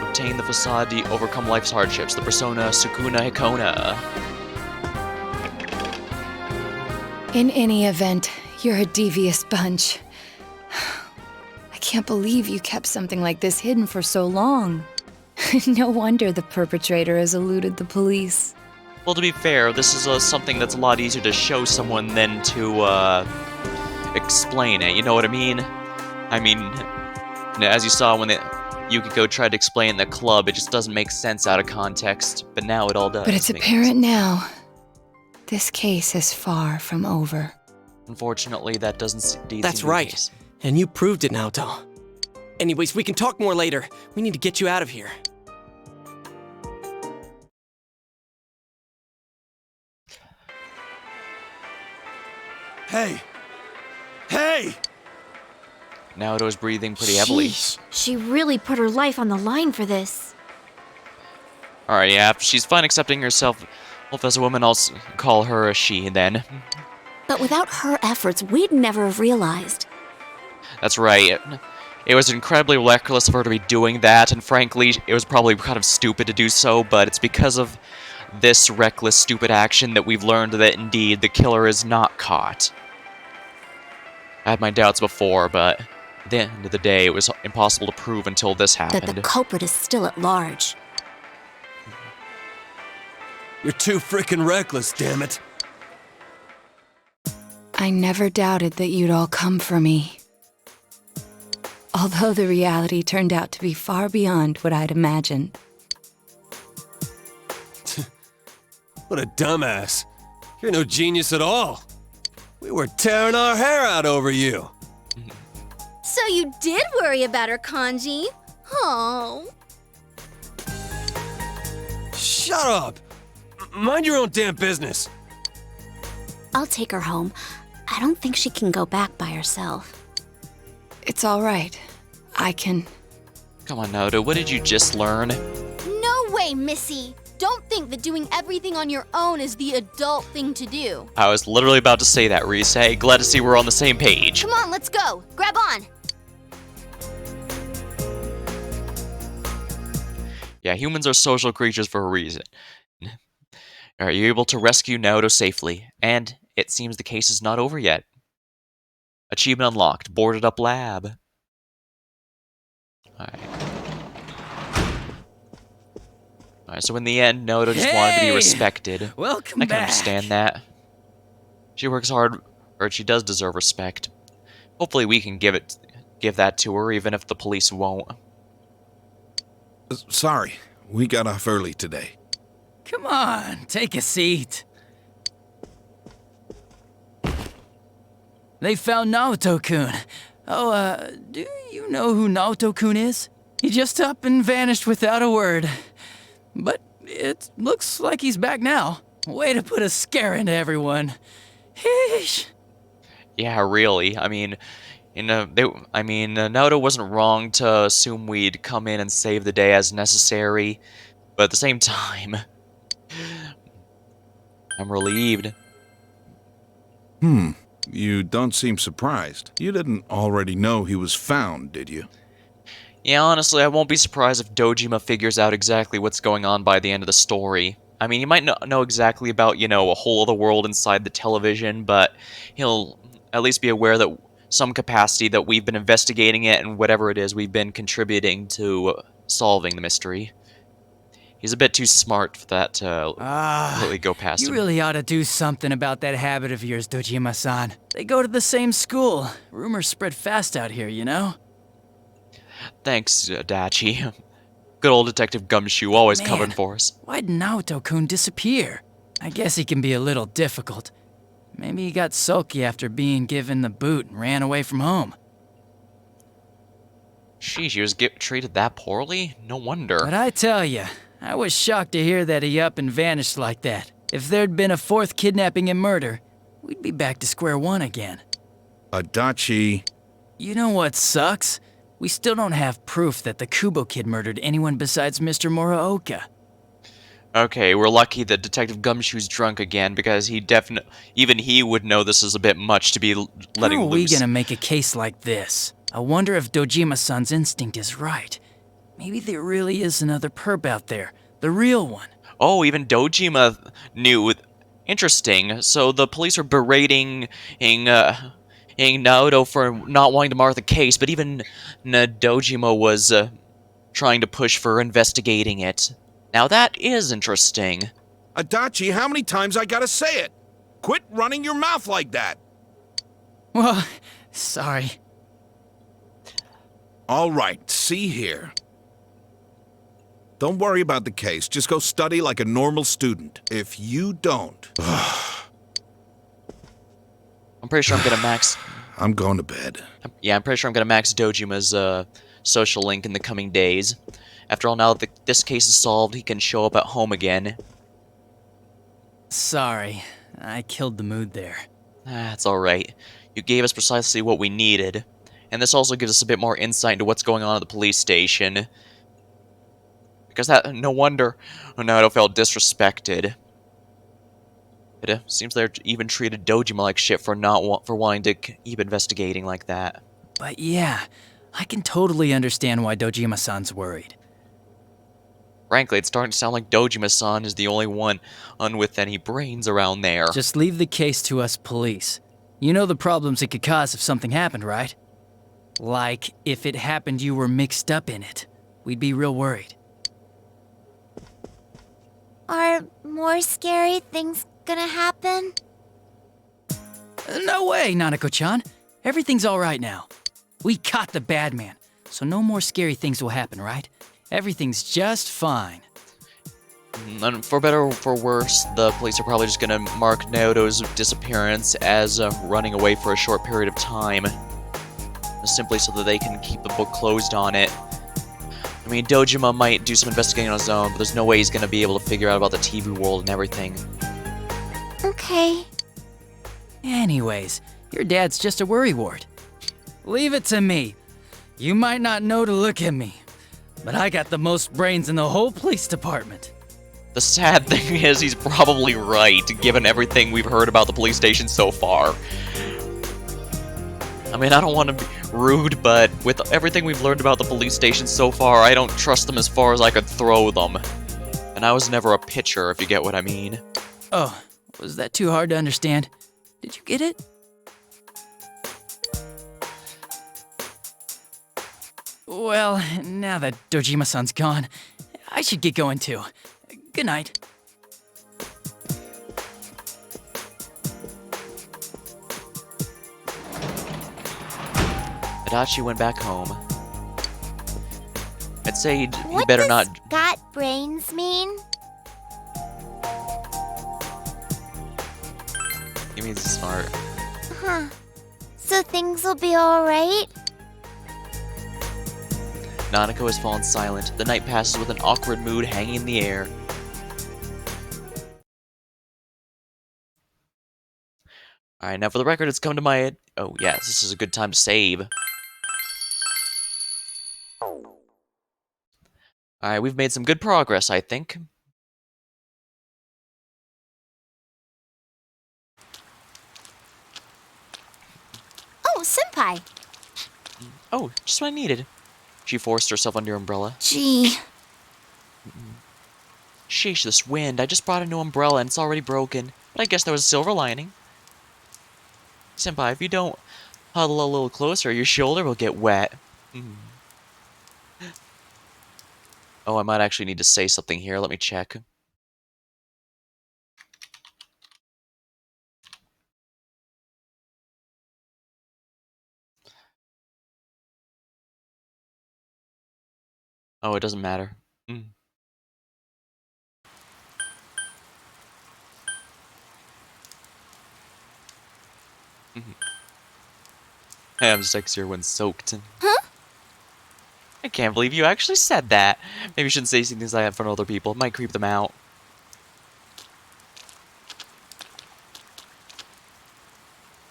Obtain the facade to overcome life's hardships. The persona Sukuna Hikona. In any event, you're a devious bunch. I can't believe you kept something like this hidden for so long. No wonder the perpetrator has eluded the police. Well, to be fair, this is something that's a lot easier to show someone than to explain it. You know what I mean? I mean, as you saw when Yukiko tried to explain the club, it just doesn't make sense out of context. But now it all does. But it's apparent now. This case is far from over. Unfortunately, that doesn't indeed That's seem to be the right. case. And you proved it, Naoto. Anyways, we can talk more later. We need to get you out of here. Hey! Hey! Naoto's breathing pretty heavily. Sheesh, she really put her life on the line for this. Alright, yeah, if she's fine accepting herself as a woman, I'll call her a she then. But without her efforts, we'd never have realized. That's right. It was incredibly reckless of her to be doing that, and frankly, it was probably kind of stupid to do so, but it's because of this reckless, stupid action that we've learned that indeed the killer is not caught. I had my doubts before, but at the end of the day, it was impossible to prove until this happened. That the culprit is still at large. You're too frickin' reckless, damn it. I never doubted that you'd all come for me. Although the reality turned out to be far beyond what I'd imagined. What a dumbass. You're no genius at all. We were tearing our hair out over you. So you did worry about her, Kanji? Oh. Shut up. Mind your own damn business. I'll take her home. I don't think she can go back by herself. It's all right. I can... Come on, Naoto, what did you just learn? No way, Missy! Don't think that doing everything on your own is the adult thing to do. I was literally about to say that, Reese. Hey, glad to see we're on the same page. Come on, let's go! Grab on! Yeah, humans are social creatures for a reason. Are you able to rescue Naoto safely? And it seems the case is not over yet. Achievement unlocked. Boarded up lab. Alright, so in the end, Naoto just wanted to be respected. Welcome I can back. understand that. She works hard, or she does deserve respect. Hopefully we can give that to her, even if the police won't. Sorry, we got off early today. Come on, take a seat. They found Naoto-kun. Oh, do you know who Naoto-kun is? He just up and vanished without a word. But it looks like he's back now. Way to put a scare into everyone. Heesh. Yeah, really. I mean, Naoto wasn't wrong to assume we'd come in and save the day as necessary, but at the same time, I'm relieved. You don't seem surprised. You didn't already know he was found, did you? Yeah, honestly, I won't be surprised if Dojima figures out exactly what's going on by the end of the story. I mean, he might not know exactly about, a whole other world inside the television, but he'll at least be aware that some capacity that we've been investigating it, and whatever it is, we've been contributing to solving the mystery. He's a bit too smart for that to really go past You him. really ought to do something about that habit of yours, Dojima-san. They go to the same school. Rumors spread fast out here, you know? Thanks, Dachi. Good old Detective Gumshoe, always Man, covering for us. Why'd Naoto-kun disappear? I guess he can be a little difficult. Maybe he got sulky after being given the boot and ran away from home. Sheesh, he was treated that poorly? No wonder. But I tell ya, I was shocked to hear that he up and vanished like that. If there'd been a fourth kidnapping and murder, we'd be back to square one again. Adachi. You know what sucks? We still don't have proof that the Kubo kid murdered anyone besides Mr. Muraoka. Okay, we're lucky that Detective Gumshoe's drunk again, because even he would know this is a bit much to be letting How are we loose. gonna make a case like this? I wonder if Dojima-san's instinct is right. Maybe there really is another perp out there, the real one. Oh, even Dojima knew. Interesting. So the police are berating Naoto for not wanting to mar the case, but even Dojima was trying to push for investigating it. Now that is interesting. Adachi, how many times I gotta say it? Quit running your mouth like that. Well, sorry. All right, see here. Don't worry about the case. Just go study like a normal student. If you don't... I'm pretty sure I'm gonna max... I'm going to bed. Yeah, I'm pretty sure I'm gonna max Dojima's social link in the coming days. After all, now that this case is solved, he can show up at home again. Sorry, I killed the mood there. That's alright. You gave us precisely what we needed. And this also gives us a bit more insight into what's going on at the police station. Because no wonder Naoto felt disrespected. It seems they even treated Dojima like shit for wanting to keep investigating like that. But yeah, I can totally understand why Dojima-san's worried. Frankly, it's starting to sound like Dojima-san is the only one with any brains around there. Just leave the case to us police. You know the problems it could cause if something happened, right? Like, if it happened you were mixed up in it. We'd be real worried. Are more scary things gonna happen? No way, Nanako-chan. Everything's all right now. We caught the bad man, so no more scary things will happen, right? Everything's just fine. And for better or for worse, the police are probably just gonna mark Naoto's disappearance as running away for a short period of time. Simply so that they can keep the book closed on it. I mean, Dojima might do some investigating on his own, but there's no way he's gonna be able to figure out about the TV world and everything. Okay. Anyways, your dad's just a worrywart. Leave it to me. You might not know to look at me, but I got the most brains in the whole police department. The sad thing is he's probably right, given everything we've heard about the police station so far. I mean, I don't want to be rude, but with everything we've learned about the police station so far, I don't trust them as far as I could throw them. And I was never a pitcher, if you get what I mean. Oh, was that too hard to understand? Did you get it? Well, now that Dojima-san's gone, I should get going too. Good night. Adachi went back home. I'd say he What better does not... got brains mean? He means he's smart. Huh. So things will be alright? Nanako has fallen silent. The night passes with an awkward mood hanging in the air. Alright, now for the record, it's come to my... Oh, yes, this is a good time to save. Alright, we've made some good progress, I think. Oh, Senpai! Oh, just what I needed. She forced herself under your umbrella. Gee. Sheesh, this wind. I just brought a new umbrella and it's already broken. But I guess there was a silver lining. Senpai, if you don't huddle a little closer, your shoulder will get wet. Oh, I might actually need to say something here. Let me check. Oh, it doesn't matter. Hey, I'm sexier when soaked. Huh? I can't believe you actually said that. Maybe you shouldn't say things like that in front of other people. It might creep them out.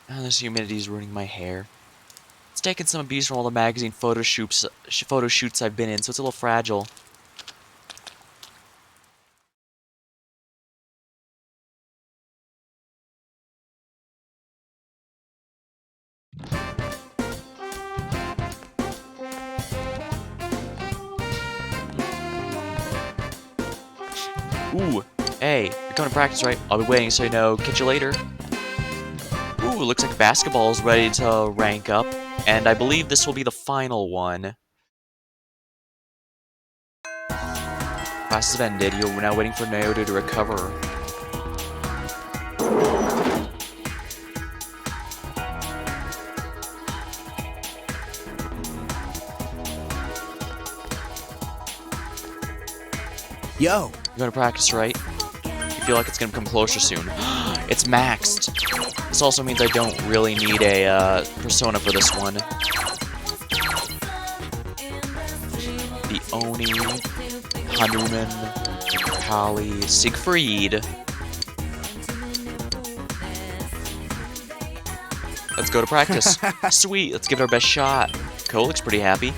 Oh, this humidity is ruining my hair. It's taken some abuse from all the magazine photo shoots I've been in, so it's a little fragile. Ooh, hey, you're coming to practice, right? I'll be waiting so you know. Catch you later. Ooh, looks like basketball is ready to rank up, and I believe this will be the final one. Classes have ended. You're now waiting for Naoto to recover. Yo. You're gonna practice, right? You feel like it's gonna come closer soon. It's maxed. This also means I don't really need a persona for this one. The Oni, Hanuman, Kali, Siegfried. Let's go to practice. Sweet, let's give it our best shot. Ko looks pretty happy.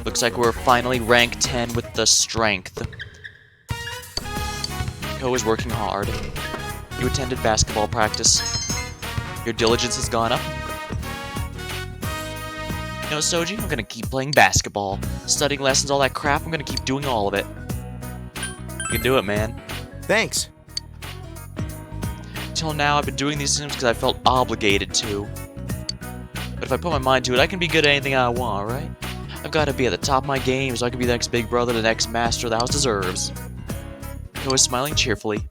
Looks like we're finally rank 10 with the strength. Ko is working hard. You attended basketball practice. Your diligence has gone up. You know, Soji, I'm gonna keep playing basketball. Studying lessons, all that crap, I'm gonna keep doing all of it. You can do it, man. Thanks. Till now, I've been doing these things because I felt obligated to. But if I put my mind to it, I can be good at anything I want, right? I've got to be at the top of my game so I can be the next big brother, the next master the house deserves. Co is smiling cheerfully.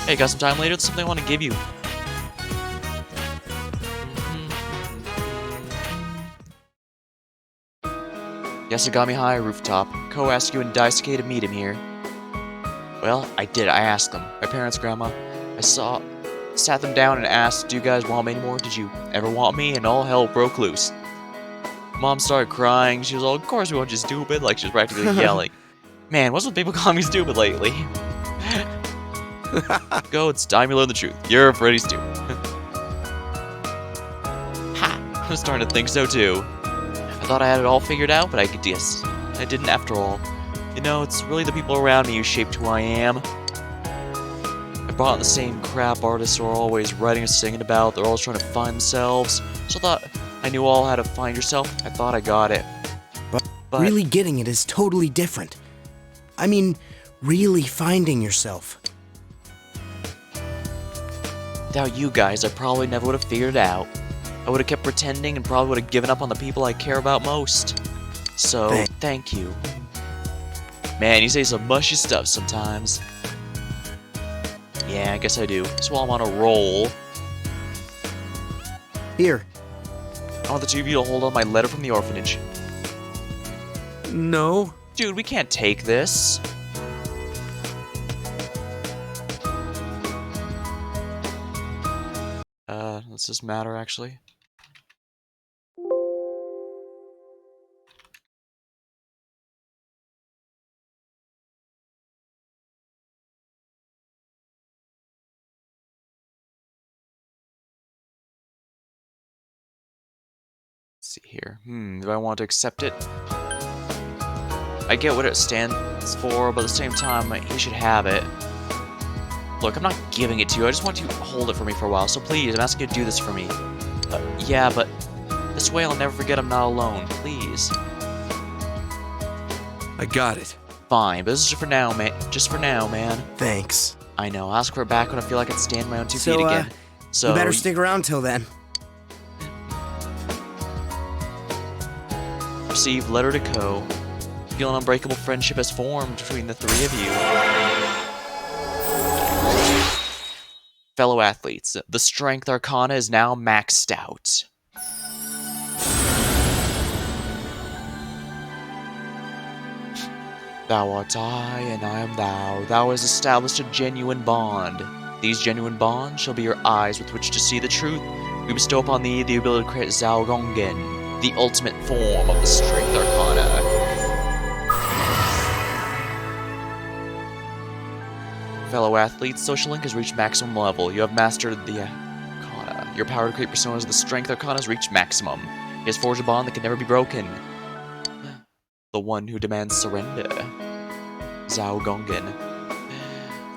Hey, got some time later? There's something I want to give you. Yasugami High rooftop. Ko asked you and Daisuke to meet him here. Well, I did. I asked them. My parents, Grandma. Sat them down and asked, do you guys want me anymore? Did you ever want me? And all hell broke loose. Mom started crying. She was all, of course we want you stupid. Like she was practically yelling. Man, what's with people calling me stupid lately? Go, it's time you learn the truth. You're pretty stupid. Ha! I'm starting to think so too. I thought I had it all figured out, but I didn't after all. You know, it's really the people around me who shaped who I am. I brought in the same crap artists who are always writing and singing about. They're always trying to find themselves. So I thought I knew all how to find yourself. I thought I got it. But really getting it is totally different. I mean, really finding yourself. Without you guys, I probably never would have figured it out. I would have kept pretending and probably would have given up on the people I care about most. So, thank you. Man, you say some mushy stuff sometimes. Yeah, I guess I do. So while I'm on a roll... Here. I want the two of you to hold on my letter from the orphanage. No. Dude, we can't take this. Does this matter, actually? Let's see here. Do I want to accept it? I get what it stands for, but at the same time, he should have it. Look, I'm not giving it to you. I just want you to hold it for me for a while. So please, I'm asking you to do this for me. Yeah, but this way I'll never forget I'm not alone. Please. I got it. Fine, but this is just for now, man. Just for now, man. Thanks. I know. I'll ask for it back when I feel like I can stand on my own 2 feet again. So you better stick around till then. Receive letter to Co. Feel an unbreakable friendship has formed between the three of you. Fellow athletes, the Strength Arcana is now maxed out. Thou art I, and I am thou. Thou hast established a genuine bond. These genuine bonds shall be your eyes with which to see the truth. We bestow upon thee the ability to create Zhaogongen, the ultimate form of the Strength Arcana. Fellow athletes, Social Link has reached maximum level. You have mastered the Arcana. Your power to create personas of the Strength Arcana has reached maximum. He has forged a bond that can never be broken. The one who demands surrender. Zhaogongen.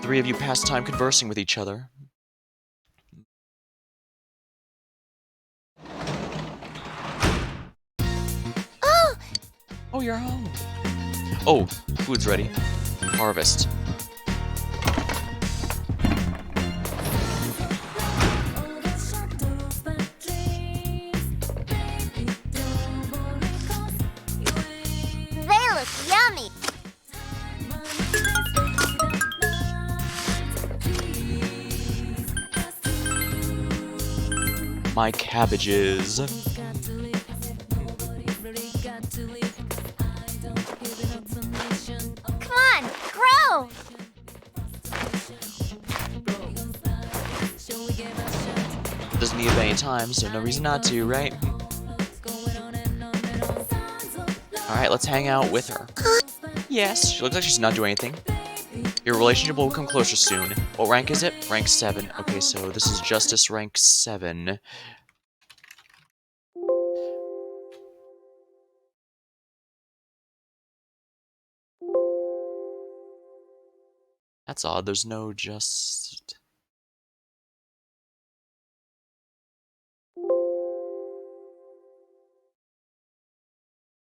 Three of you pass time conversing with each other. Oh, you're home. Oh, food's ready. Harvest. Yummy! My cabbages. Come on, grow! Doesn't need it any time, so no reason not to, right? Alright, let's hang out with her. Yes, she looks like she's not doing anything. Your relationship will come closer soon. What rank is it? Rank 7. Okay, so this is Justice rank 7. That's odd, there's no just...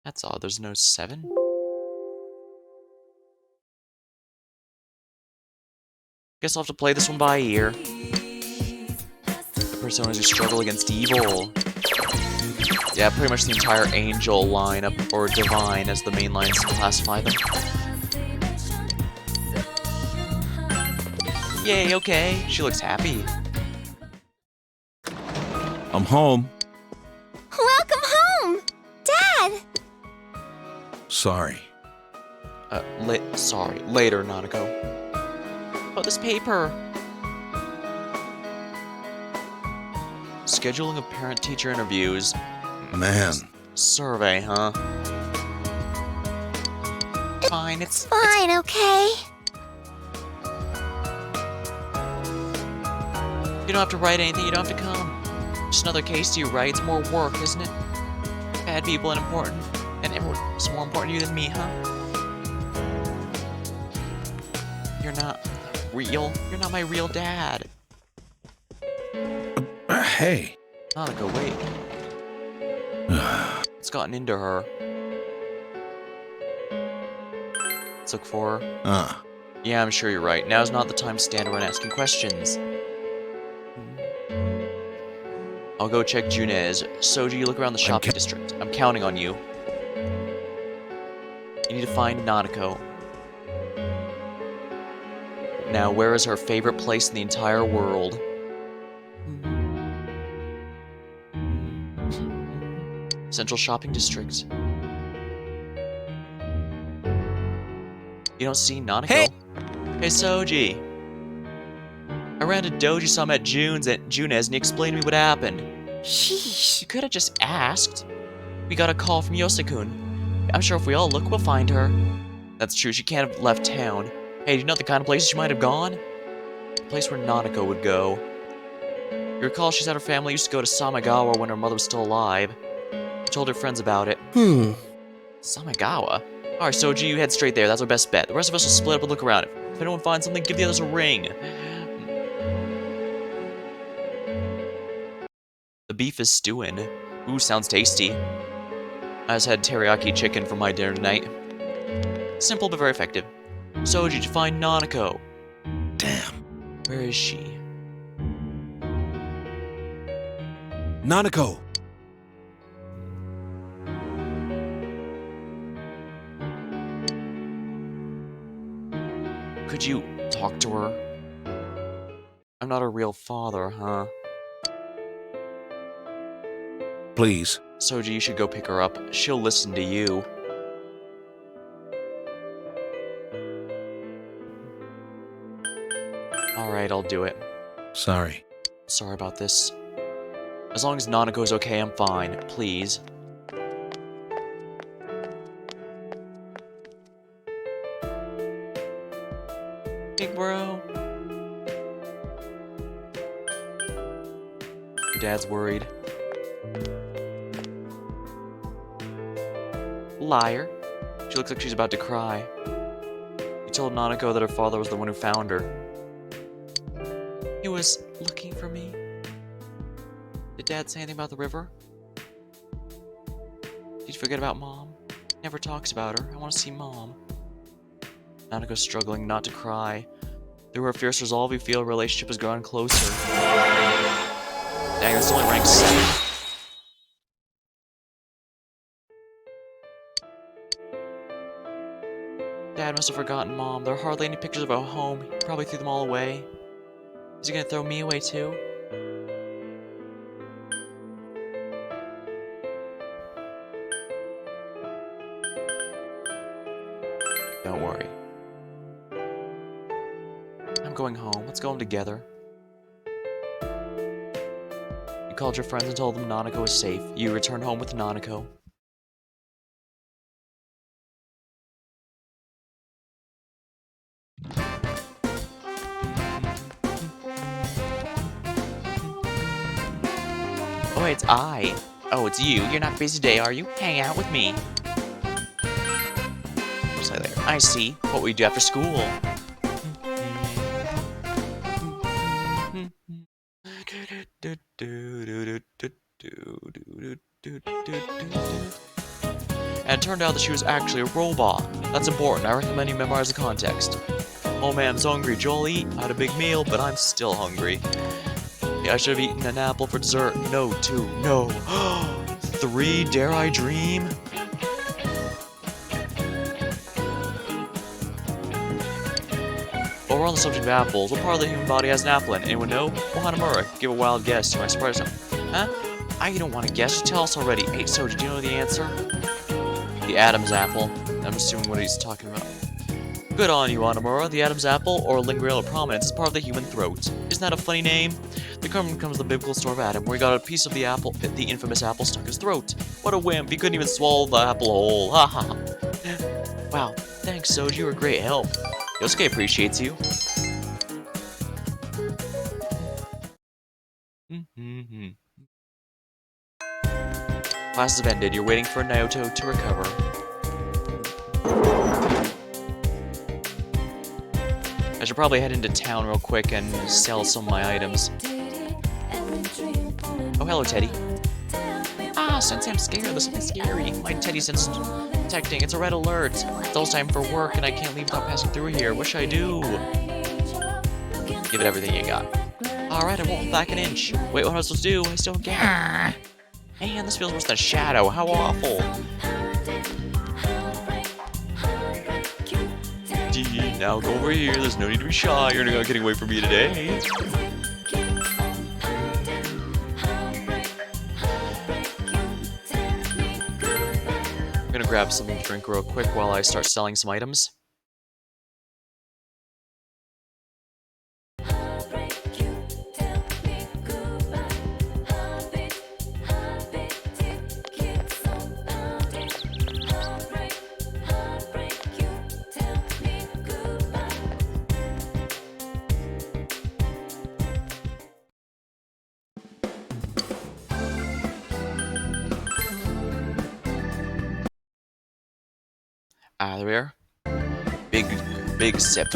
That's odd, there's no 7? Guess I'll have to play this one by ear. The personas who struggle against evil. Yeah, pretty much the entire angel lineup, or divine as the main lines classify them. Yay, okay. She looks happy. I'm home. Welcome home! Dad! Sorry. Sorry. Later, Nanako. Oh, this paper. Scheduling of parent-teacher interviews. Man. Survey, huh? Fine, it's Fine, okay? You don't have to write anything, you don't have to come. Just another case to you, right? It's more work, isn't it? Bad people and important. And everyone's more important to you than me, huh? You're not real. You're not my real dad. Hey. Nanako, wait. It's gotten into her. Let's look for her. Yeah, I'm sure you're right. Now's not the time to stand around asking questions. I'll go check Junez. Soji, you look around the shopping district. I'm counting on you. You need to find Nanako. Now, where is her favorite place in the entire world? Central Shopping District. You don't see Nanako? Hey Soji. I ran to Doji-sama at Junez and he explained to me what happened. Sheesh. You could have just asked. We got a call from Yosakun. I'm sure if we all look, we'll find her. That's true, she can't have left town. Hey, do you know the kind of places she might have gone? The place where Nanako would go. You recall she said her family used to go to Samagawa when her mother was still alive. She told her friends about it. Samagawa? Alright, Soji, you head straight there. That's our best bet. The rest of us will split up and look around. If anyone finds something, give the others a ring. The beef is stewing. Ooh, sounds tasty. I just had teriyaki chicken for my dinner tonight. Simple but very effective. Soji, did you find Nanako? Damn. Where is she? Nanako. Could you talk to her? I'm not a real father, huh? Please. Soji, you should go pick her up. She'll listen to you. Alright, I'll do it. Sorry. Sorry about this. As long as Nanako's okay, I'm fine. Please. Big bro. Your dad's worried. Liar. She looks like she's about to cry. You told Nanako that her father was the one who found her. He was looking for me. Did Dad say anything about the river? Did you forget about Mom? Never talks about her. I want to see Mom. Nanako's struggling not to cry. Through her fierce resolve, you feel a relationship is growing closer. Dang, that's only rank 7. Dad must have forgotten Mom. There are hardly any pictures of our home. He probably threw them all away. Is he gonna throw me away too? Don't worry. I'm going home. Let's go home together. You called your friends and told them Nanako is safe. You return home with Nanako. Oh, it's I. Oh, it's you. You're not busy today, are you? Hang out with me. Say there. I see. What will you do after school? And it turned out that she was actually a robot. That's important. I recommend you memorize the context. Oh man, I'm so hungry. Joel, eat. I had a big meal, but I'm still hungry. Yeah, I should have eaten an apple for dessert. No, 2. No. 3, dare I dream? we're on the subject of apples. What part of the human body has an apple in? Anyone know? Well, Hanamura, give a wild guess to my surprise. Huh? I don't want to guess. Just tell us already. Hey, so did you know the answer? The Adam's apple. I'm assuming what he's talking about. Good on you, Hanamura. The Adam's apple, or lingual prominence, is part of the human throat. Isn't that a funny name? The term comes from the biblical story of Adam, where he got a piece of the apple, the infamous apple, stuck in his throat. What a wimp! He couldn't even swallow the apple whole. Ha ha. Wow. Thanks, Soj. You were a great help. Yosuke appreciates you. Classes have ended. You're waiting for Naoto to recover. I should probably head into town real quick and sell some of my items. Oh, hello, Teddy. Ah, Sensei, I'm scared. There's something scary. My Teddy sense detecting. It's a red alert. It's almost time for work, and I can't leave without passing through here. What should I do? Give it everything you got. Alright, I won't hold back an inch. Wait, what am I supposed to do? I still can't. Man, this feels worse than a shadow. How awful. Gee, now go over here. There's no need to be shy. You're not getting away from me today. I'm gonna grab something to drink real quick while I start selling some items. Ah, there we are. Big sip.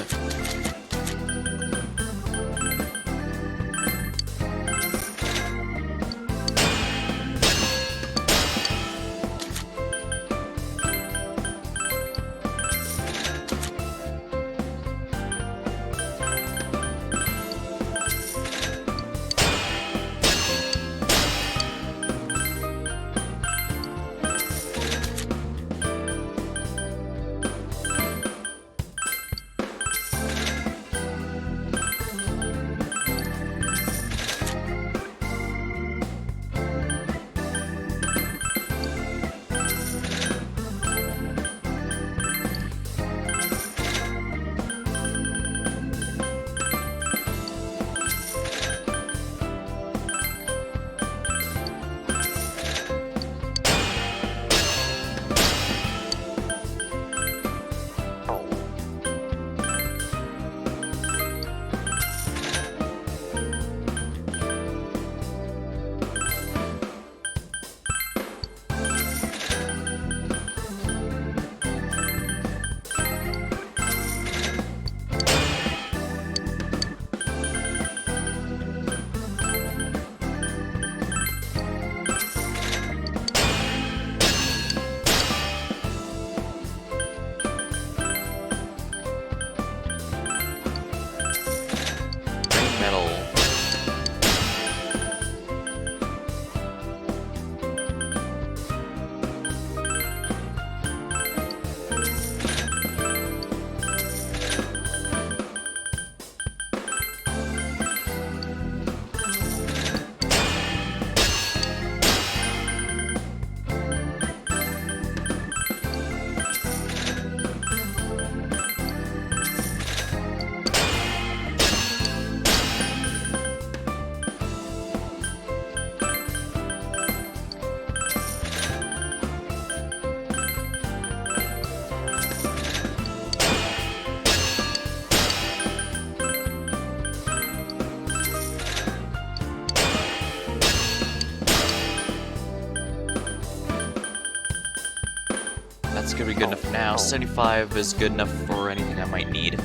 That's gonna be good enough for now. 75 is good enough for anything I might need.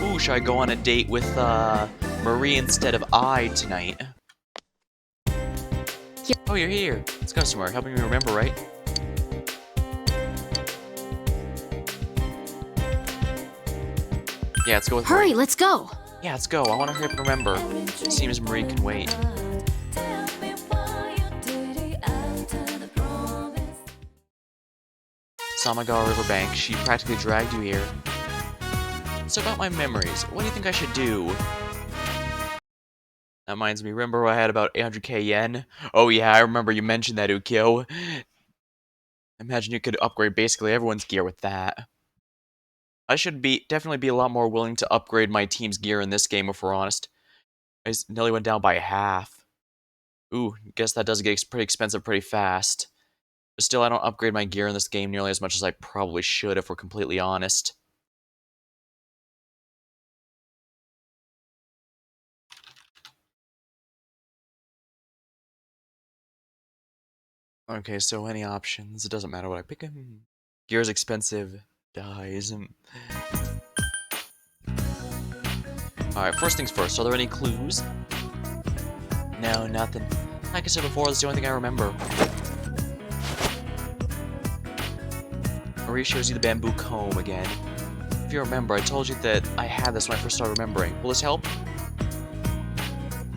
Ooh, should I go on a date with Marie instead of I tonight? Oh, you're here. Let's go somewhere. Helping me remember, right? Yeah, let's go with Hurry, Marie. let's go. Yeah, let's go. I want to hurry up and remember. Seems Marie can wait. Samaga Riverbank. She practically dragged you here. So about my memories, what do you think I should do? That reminds me, remember I had about 800k yen? Oh yeah, I remember you mentioned that, Ukyo. Imagine you could upgrade basically everyone's gear with that. I should definitely be a lot more willing to upgrade my team's gear in this game, if we're honest. I nearly went down by half. Ooh, guess that does get pretty expensive pretty fast. But still, I don't upgrade my gear in this game nearly as much as I probably should, if we're completely honest. Okay, so any options. It doesn't matter what I pick. Gear's expensive. Dies. Alright, first things first. Are there any clues? No, nothing. Like I said before, that's the only thing I remember. Marie shows you the bamboo comb again. If you remember, I told you that I had this when I first started remembering. Will this help?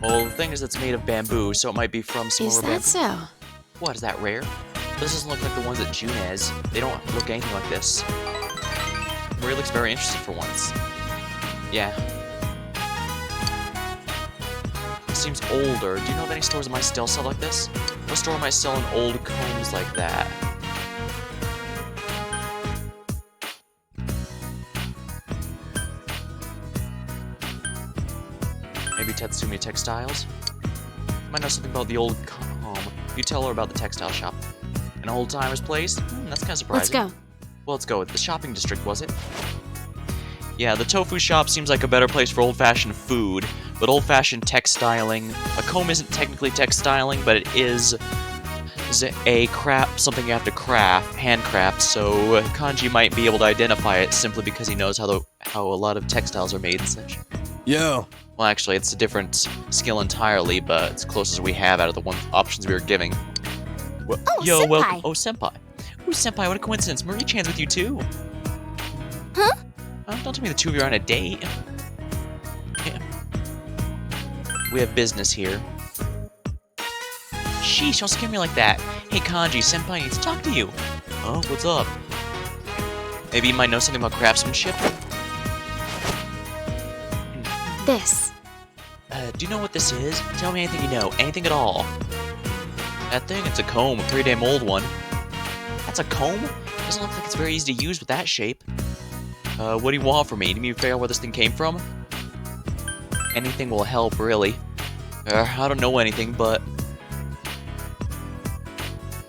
Well, the thing is it's made of bamboo, so it might be from some Is other that bamboo. so? What, is that rare? This doesn't look like the ones that June has. They don't look anything like this. Marie looks very interested for once. Yeah. It seems older. Do you know of any stores that might still sell like this? What store might sell an old combs like that? Maybe Tatsumi Textiles? You might know something about the old comb. You tell her about the textile shop. An old-timer's place? That's kind of surprising. Let's go. Well, let's go with the shopping district, was it? Yeah, the tofu shop seems like a better place for old-fashioned food, but old-fashioned textiling... A comb isn't technically textiling, but it is something you have to craft, handcraft, so Kanji might be able to identify it simply because he knows how a lot of textiles are made and such. Yo. Well, actually, it's a different skill entirely, but it's close as we have out of the options we were giving. Oh, Yo, senpai. welcome. Oh, senpai. Ooh, senpai, what a coincidence. Marie-chan's with you, too. Huh? Don't tell me the two of you are on a date. Yeah. We have business here. Sheesh, don't scare me like that. Hey, Kanji, senpai needs to talk to you. Oh, what's up? Maybe you might know something about craftsmanship? This. Do you know what this is? Tell me anything you know. Anything at all. That thing, it's a comb, a 3-day-old one. That's a comb? Doesn't look like it's very easy to use with that shape. What do you want from me? Do you need to figure out where this thing came from? Anything will help, really. I don't know anything, but...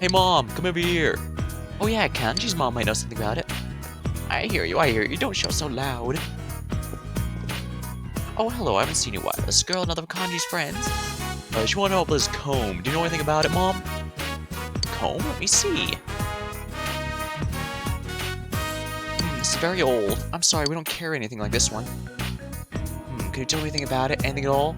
Hey, Mom, come over here. Oh yeah, Kanji's mom might know something about it. I hear you, don't show so loud. Oh, hello, I haven't seen you in a while. This girl, another of Kanji's friends. She wanted to know about this comb. Do you know anything about it, Mom? Comb? Let me see. This is very old. I'm sorry, we don't carry anything like this one. Can you tell me anything about it? Anything at all?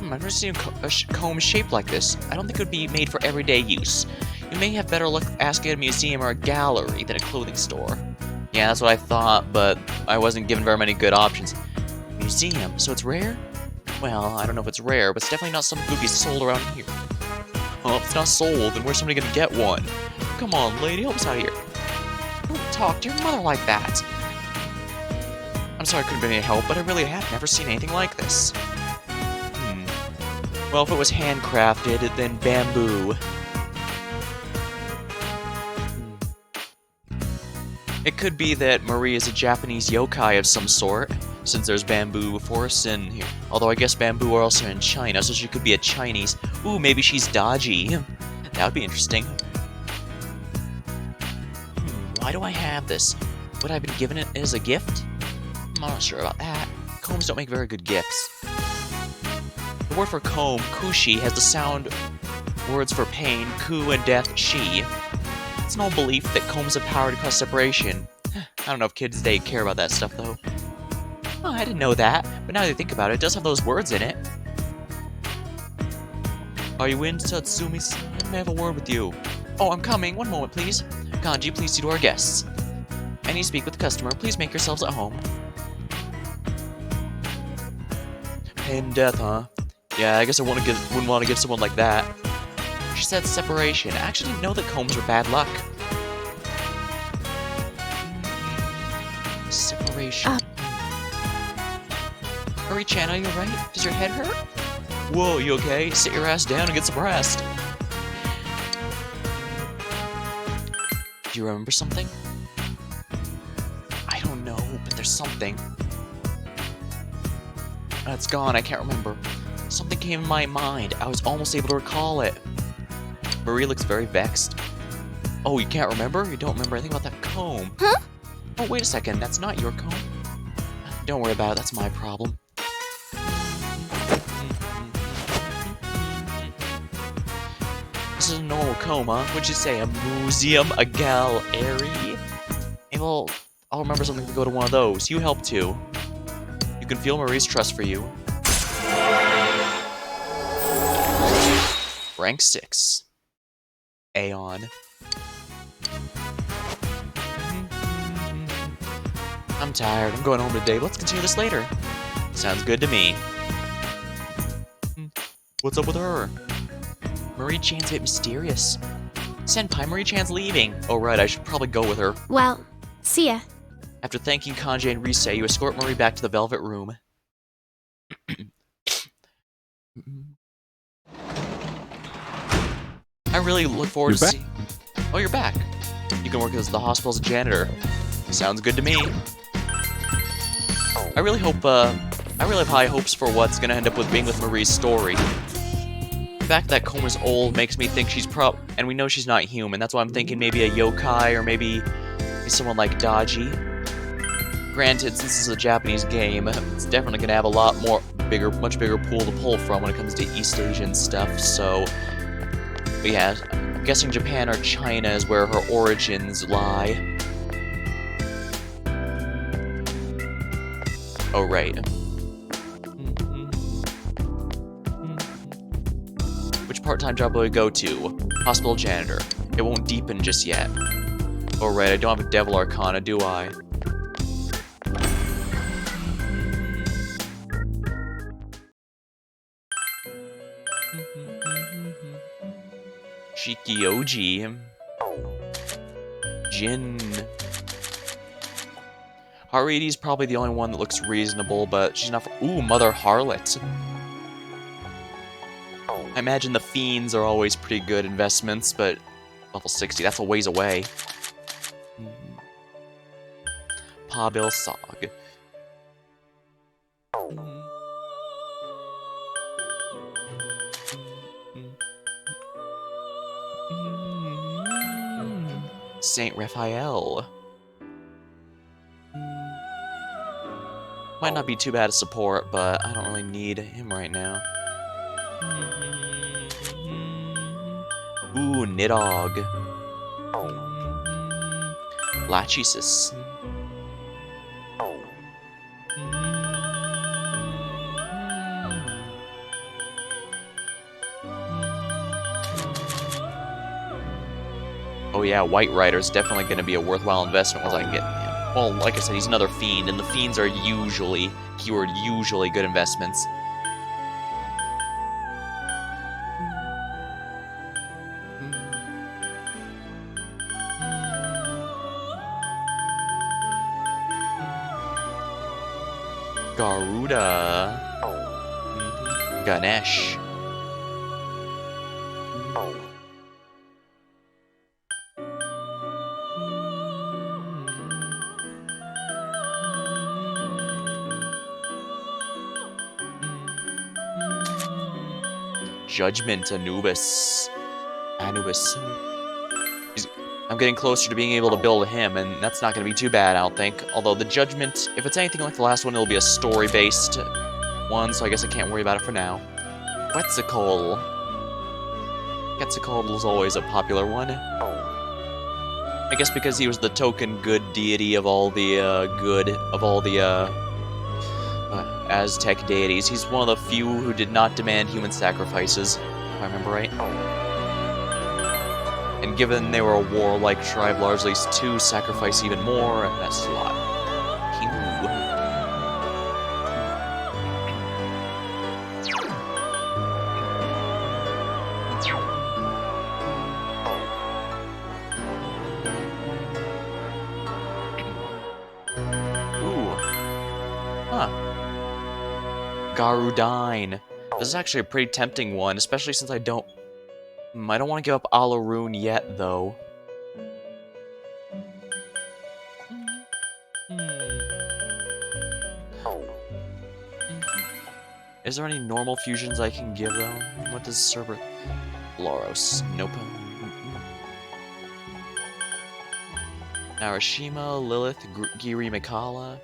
I've never seen a comb shaped like this. I don't think it would be made for everyday use. You may have better luck asking at a museum or a gallery than a clothing store. Yeah, that's what I thought, but I wasn't given very many good options. Museum, so it's rare? Well, I don't know if it's rare, but it's definitely not something that would be sold around here. Oh, if it's not sold, then where's somebody gonna get one? Come on, lady, help us out here. Don't talk to your mother like that. I'm sorry I couldn't be any help, but I really have never seen anything like this. Well, if it was handcrafted, then bamboo. It could be that Marie is a Japanese yokai of some sort, since there's bamboo before us in here. Although I guess bamboo are also in China, so she could be a Chinese. Ooh, maybe she's dodgy. That would be interesting. Why do I have this? Would I have been given it as a gift? I'm not sure about that. Combs don't make very good gifts. The word for comb, kushi, has the sound words for pain, ku, and death, shi. It's an old belief that combs have power to cause separation. I don't know if kids today care about that stuff, though. Oh, I didn't know that, but now that I think about it, it does have those words in it. Are you in, Tatsumi-san? May I have a word with you? Oh, I'm coming. One moment, please. Kanji, please see to our guests. I need to speak with the customer. Please make yourselves at home. Pain and death, huh? Yeah, I guess I wouldn't want to give someone like that. She said separation. I actually didn't know that combs were bad luck. location. Marie-chan, are you alright? Does your head hurt? Whoa, you okay? Sit your ass down and get some rest. Do you remember something? I don't know, but there's something. It's gone, I can't remember. Something came in my mind. I was almost able to recall it. Marie looks very vexed. Oh, you can't remember? You don't remember anything about that comb? Huh? Oh, wait a second. That's not your comb. Don't worry about it. That's my problem. This is a normal comb, huh? What'd you say? A museum? A gallery? Hey, well, I'll remember something to go to one of those. You help too. You can feel Marie's trust for you. Rank 6. Aeon. I'm tired. I'm going home today. Let's continue this later. Sounds good to me. What's up with her? Marie-chan's a bit mysterious. Senpai, Marie-chan's leaving. Oh, right. I should probably go with her. Well, see ya. After thanking Kanji and Rise, you escort Marie back to the Velvet Room. I really look forward to seeing... Oh, you're back. You can work as the hospital's janitor. Sounds good to me. I really hope, I really have high hopes for what's gonna end up with being with Marie's story. The fact that Koma's old makes me think she's and we know she's not human. That's why I'm thinking maybe a yokai or maybe someone like Daji. Granted, since this is a Japanese game, it's definitely gonna have a lot more much bigger pool to pull from when it comes to East Asian stuff, so... But yeah, I'm guessing Japan or China is where her origins lie. Oh, right. Which part-time job will I go to? Hospital janitor. It won't deepen just yet. Oh, right, I don't have a Devil Arcana, do I? Shikioji. Jin. Haridi's probably the only one that looks reasonable, but she's not for— Ooh, Mother Harlot. I imagine the Fiends are always pretty good investments, but level 60, that's a ways away. Pabil Sog. Saint Raphael. Might not be too bad a support, but I don't really need him right now. Ooh, Nidog. Lachesis. Oh yeah, White Rider's definitely going to be a worthwhile investment once I can get him. Well, like I said, he's another Fiend, and the Fiends are usually, keyword, usually good investments. Garuda. Ganesh. Judgment, Anubis. I'm getting closer to being able to build him, and that's not going to be too bad, I don't think. Although the Judgment, if it's anything like the last one, it'll be a story-based one, so I guess I can't worry about it for now. Quetzalcoatl. Quetzalcoatl is always a popular one. I guess because he was the token good deity of all the, Aztec deities. He's one of the few who did not demand human sacrifices, if I remember right. And given they were a warlike tribe, largely to sacrifice even more, and that's a lot. Ooh. Garudine. This is actually a pretty tempting one, especially since I don't want to give up Alaroon yet, though. Is there any normal fusions I can give, though? What does Cerberus... Loros. Nope. Narashima, Lilith, Giri Mikala.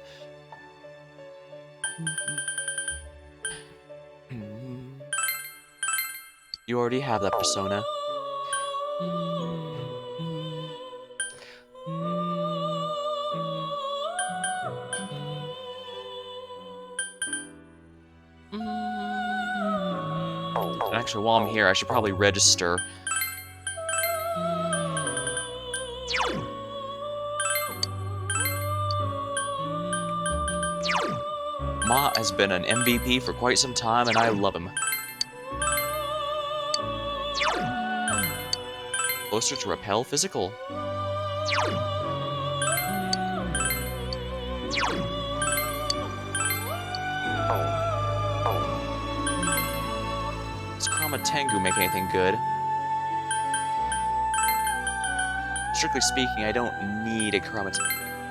You already have that persona. And actually, while I'm here, I should probably register. Ma has been an MVP for quite some time, and I love him. Closer to repel physical. Does Tengu make anything good? Strictly speaking, I don't need a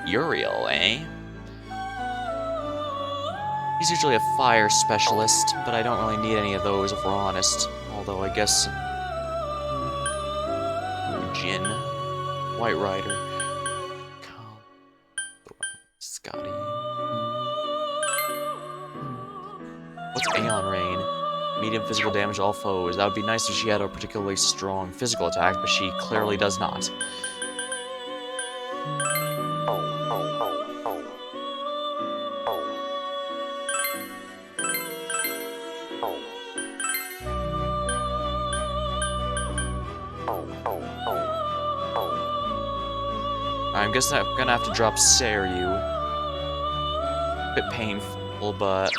Uriel, eh? He's usually a fire specialist, but I don't really need any of those if we're honest. Although I guess... Jin, White Rider, Kyle, Scotty. What's Aeon Rain? Medium physical damage to all foes. That would be nice if she had a particularly strong physical attack, but she clearly does not. I'm guessing I'm gonna have to drop Seiryu. Bit painful, but...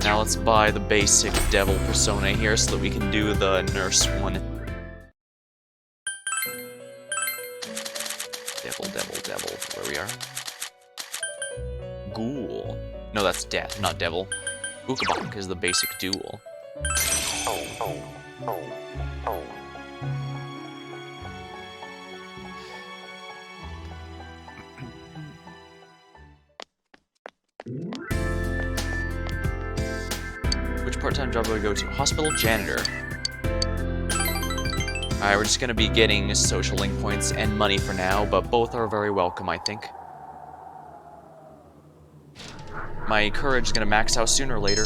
Now let's buy the basic devil persona here so that we can do the nurse one. Devil, where we are. Ghoul. No, that's death, not devil. Ukabak is the basic duel. Which part-time job do I go to? Hospital janitor. Alright, we're just gonna be getting social link points and money for now, but both are very welcome, I think. My courage is gonna max out sooner or later.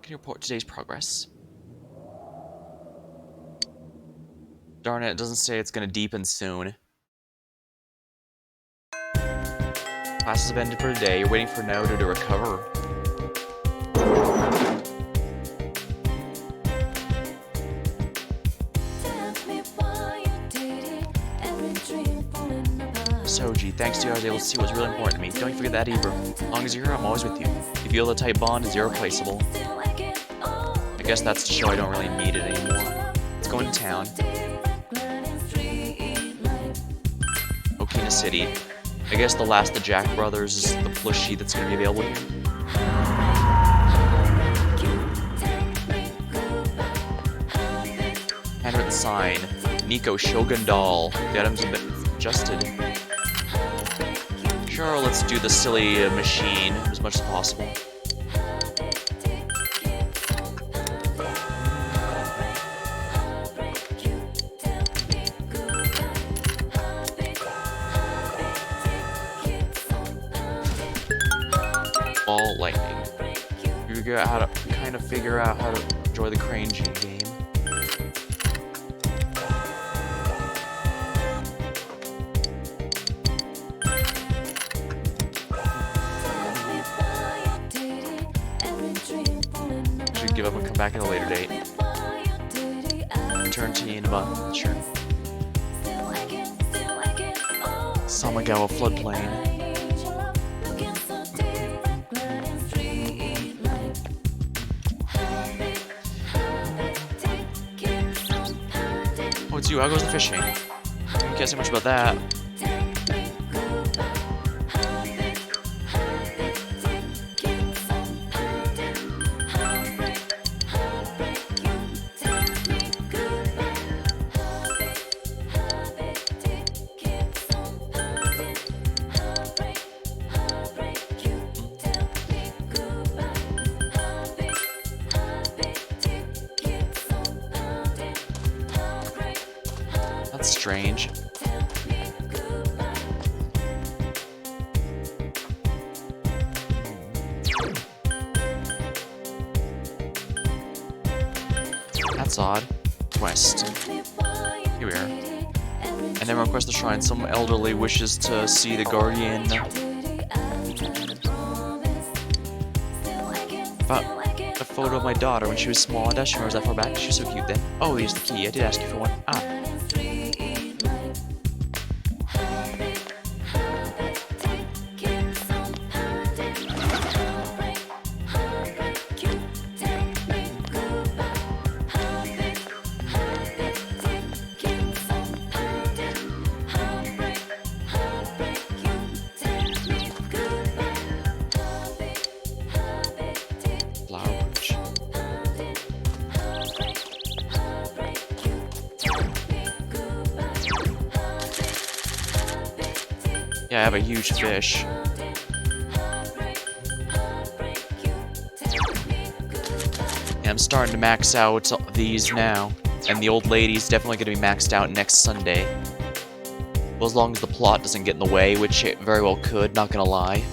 Can you report today's progress? Darn it doesn't say it's gonna deepen soon. Classes have ended for today. You're waiting for Naruto to recover. Soji, thanks to you I was able to see what's really important to me. Don't forget that either. As long as you're here, I'm always with you. You feel the tight bond is irreplaceable. I guess that's to show I don't really need it anymore. Let's go into town. Okina City. I guess the last of the Jack Brothers is the plushie that's going to be available here. Handwritten sign. Nico Shogun doll. The items have been adjusted. Sure, let's do the silly machine as much as possible. Ball lightning. You kind of figure out how to enjoy the Crane Gene game. Should give up and come back at a later date. Turn to you in a month, sure. Samagawa floodplain. it's you. How goes the fishing? I can't say much about that. That's strange. That's odd. Quest. Here we are. And then request the shrine. Some elderly wishes to see the guardian. But a photo of my daughter when she was small. I doubt she remembers that far back. She was so cute then. Oh, here's the key. I did ask you for one. Ah. Yeah, I have a huge fish. Yeah, I'm starting to max out these now. And the old lady's definitely going to be maxed out next Sunday. Well, as long as the plot doesn't get in the way, which it very well could, not gonna lie.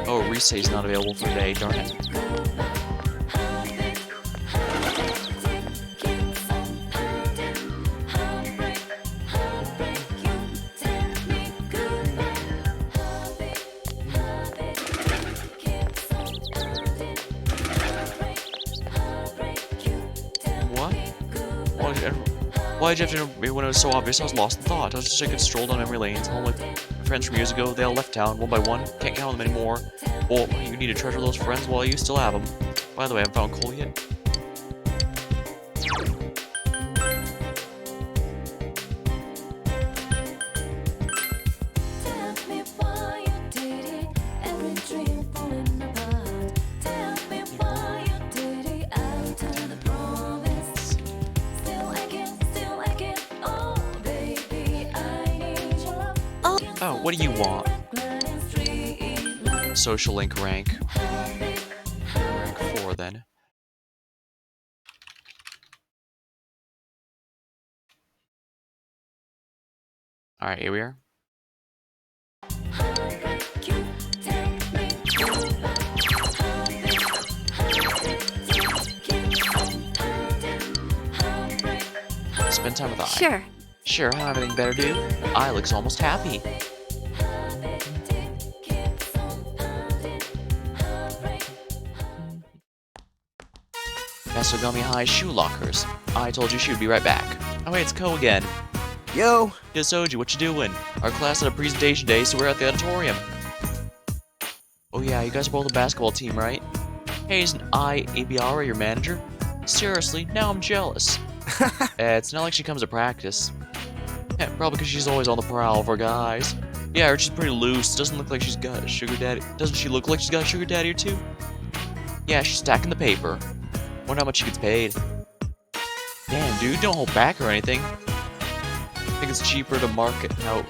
Oh, Resay's not available for today, darn it. What? Why'd you have to when it was so obvious? I was lost in thought. I was just taking a stroll down memory lanes, home with my friends from years ago. They all left town one by one. Can't count them anymore. Well, you need to treasure those friends while you still have them. By the way, I haven't found Cole yet. Oh, what do you want? Social link rank. Rank 4 then. Alright, here we are. Spend time with I. Sure. Sure, I don't have anything better to do. I looks almost happy. Masogami High shoe lockers. I told you she would be right back. Oh wait, it's Ko again. Yo! Yo Soji, what you doing? Our class had a presentation day, so we're at the auditorium. Oh yeah, you guys are both a basketball team, right? Hey, isn't Abiara your manager? Seriously, now I'm jealous. It's not like she comes to practice. Yeah, probably because she's always on the prowl for guys. Yeah, or she's pretty loose. Doesn't look like she's got a sugar daddy. Doesn't she look like she's got a sugar daddy or two? Yeah, she's stacking the paper. Wonder how much she gets paid. Damn, dude, don't hold back or anything. Think it's cheaper to market out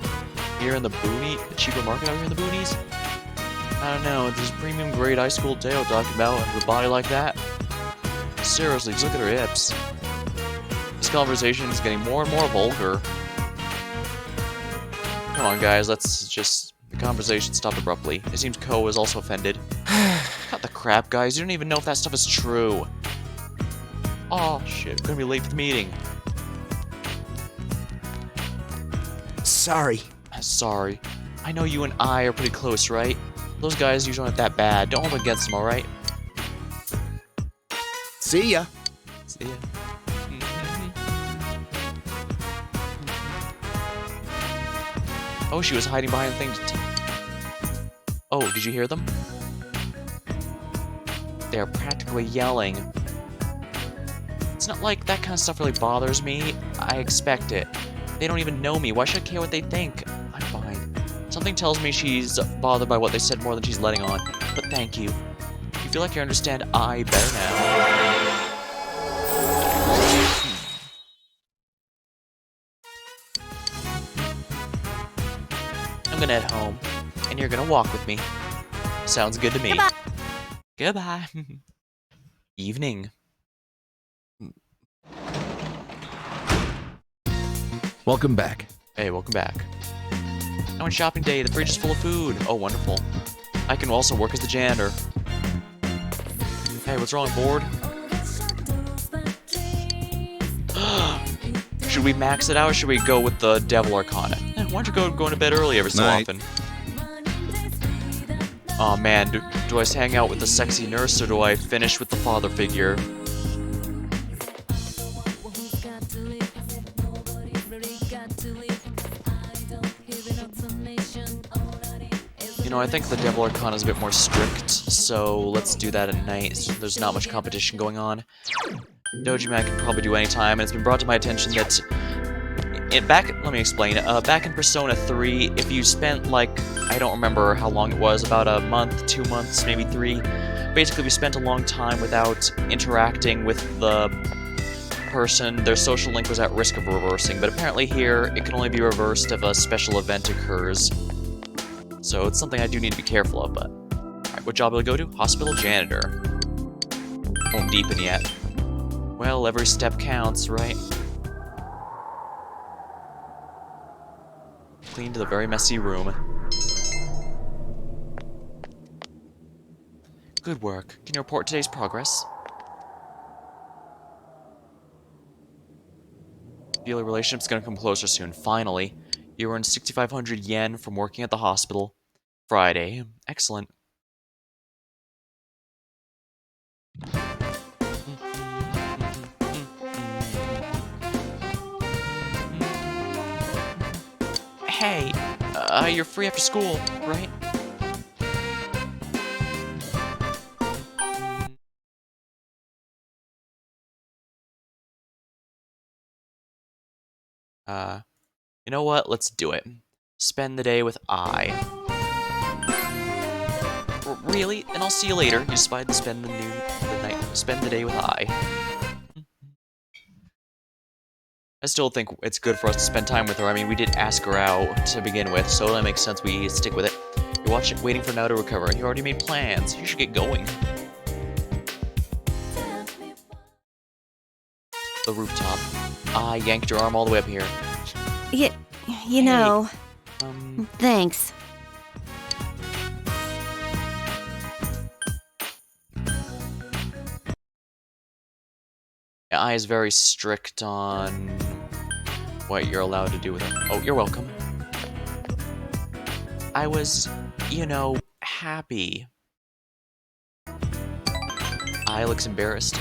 here in the boonies? Cheaper market out here in the boonies? I don't know. There's premium grade high school Dale talking about with a body like that. Seriously, just look at her hips. This conversation is getting more and more vulgar. Come on, guys, let's just... The conversation stopped abruptly. It seems Ko is also offended. Cut the crap, guys. You don't even know if that stuff is true. Aw, shit. Gonna be late for the meeting. Sorry. Sorry. I know you and I are pretty close, right? Those guys usually aren't that bad. Don't hold against them, alright? See ya. See ya. Oh, she was hiding behind the thing. Oh, did you hear them? They're practically yelling. It's not like that kind of stuff really bothers me. I expect it. They don't even know me. Why should I care what they think? I'm fine. Something tells me she's bothered by what they said more than she's letting on. But thank you. You feel like you understand I better now. I'm gonna head home, and you're gonna walk with me. Sounds good to me. Goodbye. Goodbye. Evening. Welcome back. Hey, welcome back. Now on shopping day, the fridge is full of food. Oh, wonderful. I can also work as the janitor. Hey, what's wrong, bored? Should we max it out or should we go with the Devil Arcana? Why don't you go to bed early every so often? Oh man, do I just hang out with the sexy nurse or do I finish with the father figure? You know, I think the Devil Arcana is a bit more strict, so let's do that at night. There's not much competition going on. Doji Man can probably do any time, and it's been brought to my attention that let me explain. Back in Persona 3, if you spent like, I don't remember how long it was, about a month, 2 months, maybe 3. Basically, we spent a long time without interacting with the person, their social link was at risk of reversing, but apparently here, it can only be reversed if a special event occurs. So it's something I do need to be careful of, but... Alright, what job will I go to? Hospital janitor. Won't deepen yet. Well, every step counts, right? Clean to the very messy room. Good work. Can you report today's progress? Feel a relationship's gonna come closer soon. Finally. You earned 6,500 yen from working at the hospital. Friday. Excellent. Hey, you're free after school, right? You know what? Let's do it. Spend the day with I. Really? Then I'll see you later. You decide to spend spend the day with I. I still think it's good for us to spend time with her. I mean, we did ask her out to begin with, so that makes sense we stick with it. You're waiting for now to recover, and you already made plans. You should get going. The rooftop. I yanked your arm all the way up here. You know... Thanks. I is very strict on what you're allowed to do with it. Oh, you're welcome. I was, you know, happy. I looks embarrassed.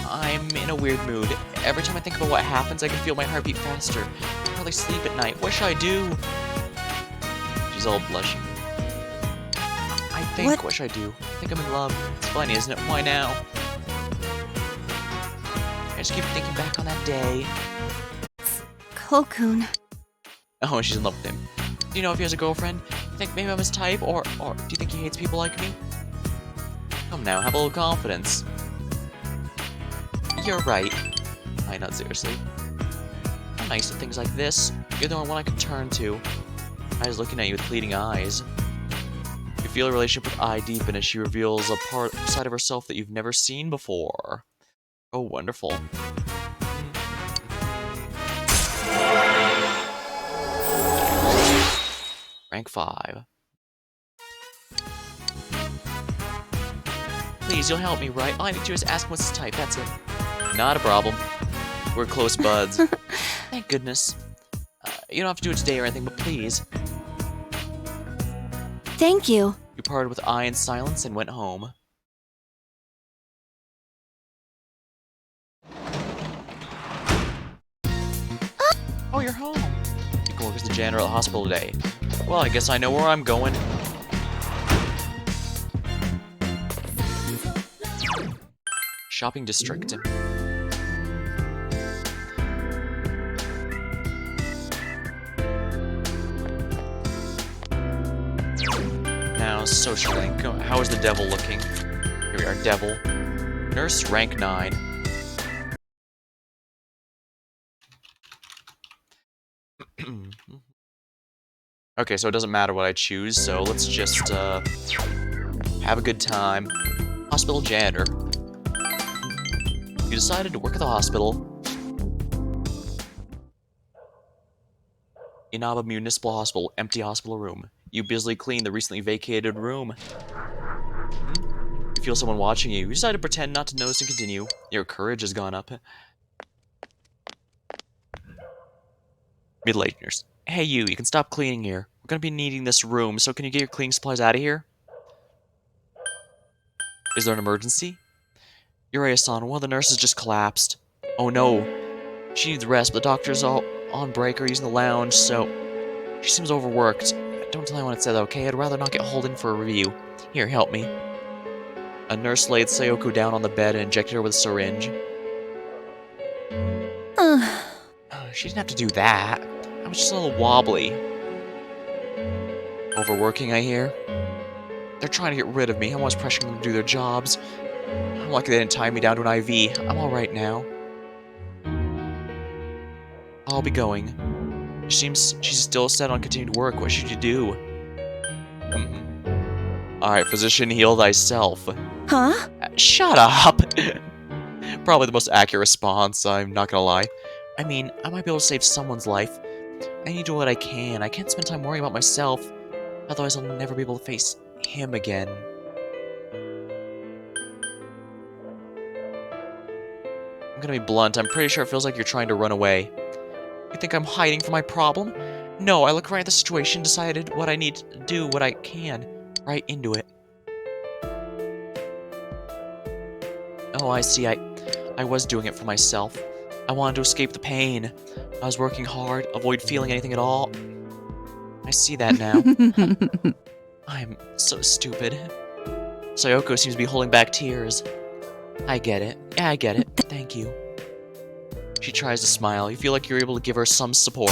I'm in a weird mood. Every time I think about what happens, I can feel my heartbeat faster. I can hardly sleep at night. What should I do? She's all blushing. What should I do? I think I'm in love. It's funny, isn't it? Why now? I just keep thinking back on that day. Kokun. Oh, she's in love with him. Do you know if he has a girlfriend? You think maybe I'm his type, or do you think he hates people like me? Come now, have a little confidence. You're right. Not seriously. I'm nice at things like this. You're the only one I can turn to. I was looking at you with pleading eyes. You feel a relationship with I deepen as she reveals a side of herself that you've never seen before. Oh, wonderful. Rank 5. Please, you'll help me, right? All I need to do is ask what's his type, that's it. Not a problem. We're close buds. Thank goodness. You don't have to do it today or anything, but please. Thank you. You parted with I in silence and went home. Oh, you're home. You can work as the janitor at the hospital today. Well, I guess I know where I'm going. Shopping district. Now, social rank. How is the devil looking? Here we are, devil. Nurse, rank 9. Okay, so it doesn't matter what I choose, so let's just, have a good time. Hospital janitor. You decided to work at the hospital. Inaba Municipal Hospital, empty hospital room. You busily clean the recently vacated room. You feel someone watching you. You decide to pretend not to notice and continue. Your courage has gone up. Middle-aged nurse. Hey you can stop cleaning here. We're gonna be needing this room, so can you get your cleaning supplies out of here? Is there an emergency? Urae-san, one of the nurses just collapsed. Oh no. She needs rest, but the doctor's all on break or using the lounge, so she seems overworked. Don't tell anyone it said that, okay? I'd rather not get hauled in for a review. Here, help me. A nurse laid Sayoko down on the bed and injected her with a syringe. She didn't have to do that. I was just a little wobbly. Overworking, I hear. They're trying to get rid of me. I'm always pressuring them to do their jobs. I'm lucky they didn't tie me down to an IV. I'm alright now. I'll be going. She seems she's still set on continuing to work. What should you do? Alright, physician, heal thyself. Huh? Shut up! Probably the most accurate response, I'm not gonna lie. I mean, I might be able to save someone's life. I need to do what I can. I can't spend time worrying about myself. Otherwise, I'll never be able to face him again. I'm gonna be blunt. I'm pretty sure it feels like you're trying to run away. You think I'm hiding from my problem? No, I looked right at the situation, decided what I need to do, what I can. Right into it. Oh, I see. I was doing it for myself. I wanted to escape the pain. I was working hard, avoid feeling anything at all. I see that now. I'm so stupid. Sayoko seems to be holding back tears. I get it. Yeah, I get it. Thank you. She tries to smile. You feel like you're able to give her some support.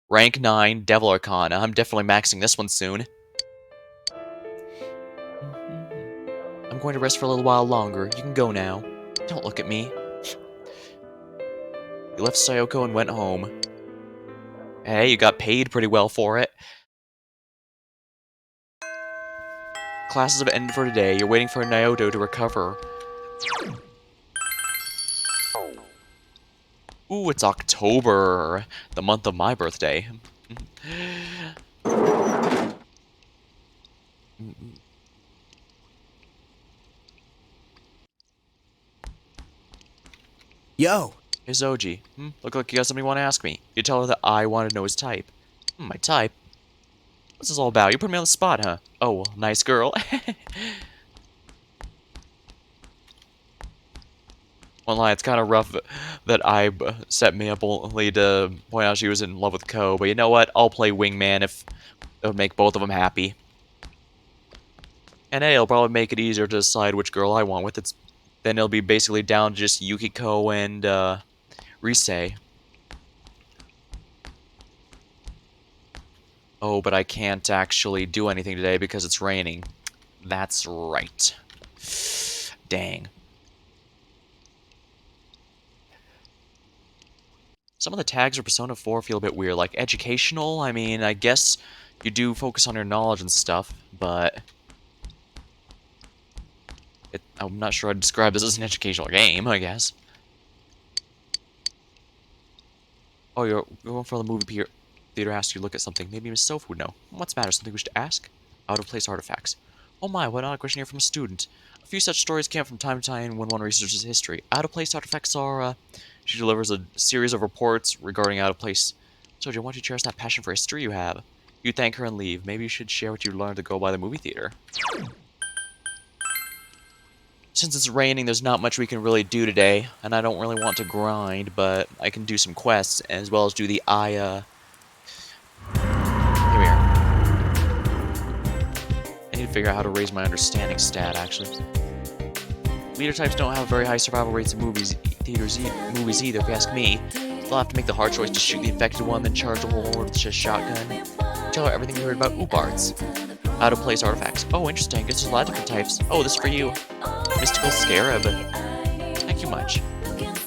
Rank 9, Devil Arcana. I'm definitely maxing this one soon. I'm going to rest for a little while longer. You can go now. Don't look at me. You left Sayoko and went home. Hey, you got paid pretty well for it. Classes have ended for today. You're waiting for Naoto to recover. Ooh, it's October. The month of my birthday. Yo. Hey, Zoji. Look like you got something you want to ask me. You tell her that I want to know his type. My type? What's this all about? You put me on the spot, huh? Oh, well, nice girl. One lie, it's kind of rough that I set me up only to point out she was in love with Ko, but you know what? I'll play wingman if it would make both of them happy. And hey, it'll probably make it easier to decide which girl I want with. Then it'll be basically down to just Yukiko and Rise. Oh, but I can't actually do anything today because it's raining. That's right. Dang. Some of the tags for Persona 4 feel a bit weird, like educational. I mean, I guess you do focus on your knowledge and stuff, but I'm not sure I'd describe this as an educational game, I guess. Oh, you're going for the movie theater asked you to look at something. Maybe Miss Soph would know. What's the matter? Something you wish to ask? Out of place artifacts. Oh my, what an odd question here from a student. A few such stories came from time to time when one researches history. Out-of-place artifacts are, She delivers a series of reports regarding out-of-place. Soja, why don't you cherish that passion for history you have? You thank her and leave. Maybe you should share what you learned to go by the movie theater. Since it's raining, there's not much we can really do today, and I don't really want to grind, but I can do some quests, as well as do the Here we are. I need to figure out how to raise my understanding stat, actually. Leader types don't have very high survival rates in movies either, if you ask me. They'll have to make the hard choice to shoot the infected one, then charge the whole horde with a shotgun. Tell her everything you heard about Oobards. Out-of-place artifacts. Oh, interesting. Guess there's a lot of different types. Oh, this is for you. Mystical Scarab. Thank you much.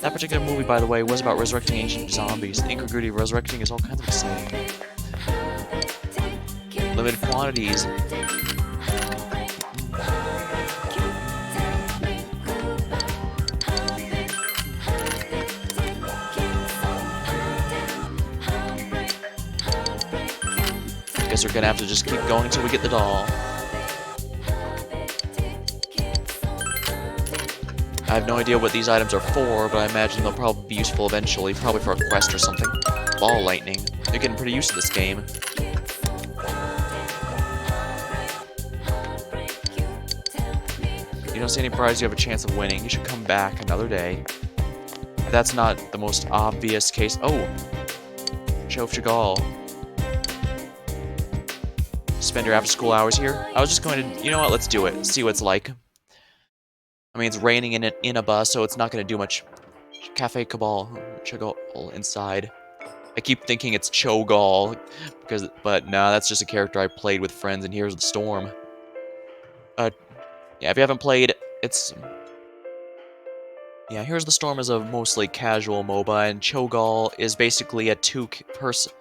That particular movie, by the way, was about resurrecting ancient zombies. The incongruity of resurrecting is all kinds of exciting. Limited quantities. Guess we're gonna have to just keep going until we get the doll. I have no idea what these items are for, but I imagine they'll probably be useful eventually, probably for a quest or something. Ball lightning. They're getting pretty used to this game. You don't see any prize you have a chance of winning. You should come back another day. If that's not the most obvious case. Oh! Show of Chagall. Spend your after-school hours here? I was just going to... You know what? Let's do it. See what it's like. I mean, it's raining in a bus, so it's not going to do much. Cafe Cabal. Chagall inside. I keep thinking it's Cho'Gall, but no, that's just a character I played with friends, and here's the storm. Yeah, if you haven't played, it's... Yeah, Here's the Storm is a mostly casual MOBA, and Cho'Gall is basically a two-person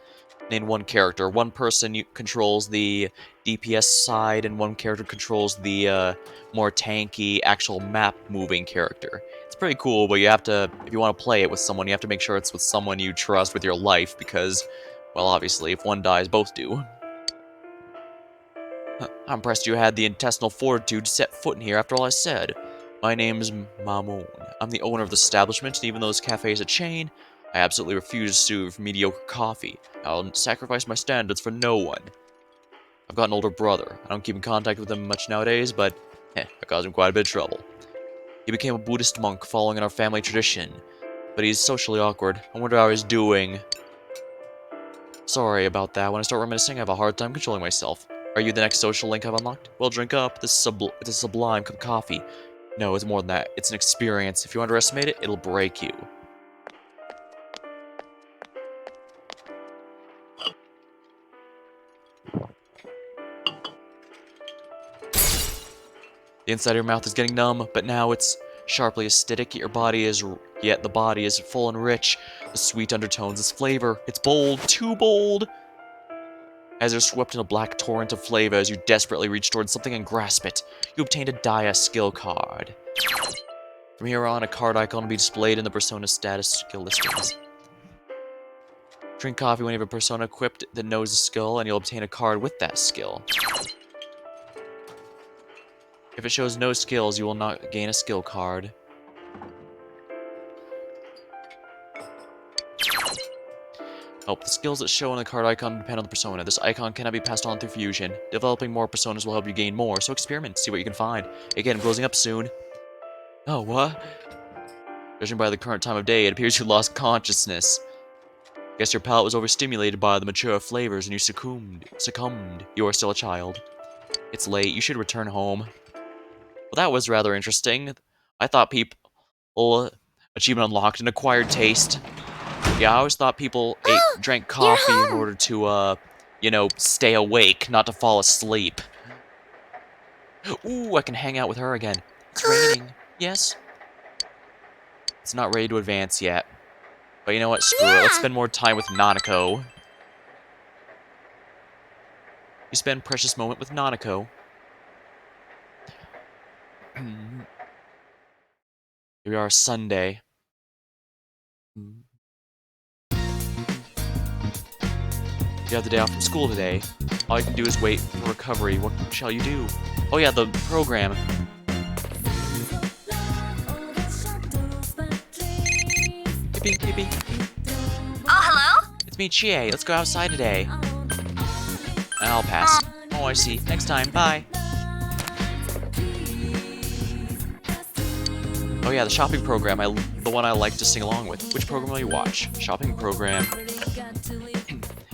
in one character. One person controls the DPS side, and one character controls the more tanky, actual map-moving character. It's pretty cool, but you have to, if you want to play it with someone, you have to make sure it's with someone you trust with your life, because, well, obviously, if one dies, both do. I'm impressed you had the intestinal fortitude to set foot in here after all I said. My name's Mamoon. I'm the owner of the establishment, and even though this cafe is a chain, I absolutely refuse to serve mediocre coffee. I'll sacrifice my standards for no one. I've got an older brother. I don't keep in contact with him much nowadays, but I caused him quite a bit of trouble. He became a Buddhist monk following in our family tradition, but he's socially awkward. I wonder how he's doing. Sorry about that. When I start reminiscing, I have a hard time controlling myself. Are you the next social link I've unlocked? Well, drink up. This is a sublime cup of coffee. No, it's more than that. It's an experience. If you underestimate it, it'll break you. The inside of your mouth is getting numb, but now it's sharply acidic, yet the body is full and rich. The sweet undertones, its flavor, it's bold, too bold. As you're swept in a black torrent of flavor as you desperately reach towards something and grasp it, you obtained a Dia skill card. From here on, a card icon will be displayed in the persona status skill listings. Drink coffee when you have a persona equipped that knows the skill, and you'll obtain a card with that skill. If it shows no skills, you will not gain a skill card. Oh, the skills that show on the card icon depend on the persona. This icon cannot be passed on through fusion. Developing more personas will help you gain more, so experiment, see what you can find. Again, I'm closing up soon. Oh, what? Judging by the current time of day, it appears you lost consciousness. Guess your palate was overstimulated by the mature flavors and you succumbed. You are still a child. It's late, you should return home. Well, that was rather interesting. I thought people... Achievement unlocked, an acquired taste. Yeah, I always thought people drank coffee in order to, you know, stay awake, not to fall asleep. Ooh, I can hang out with her again. It's raining. Yes? It's not ready to advance yet. But you know what? Screw it. Let's spend more time with Nanako. You spend precious moment with Nanako. Here we are, Sunday. You have the day off from school today. All you can do is wait for recovery. What shall you do? Oh yeah, the program. Beep, beep, beep. Oh, hello? It's me, Chie. Let's go outside today. I'll pass. Oh, I see. Next time. Bye. Oh yeah, the shopping program. The one I like to sing along with. Which program will you watch? Shopping program.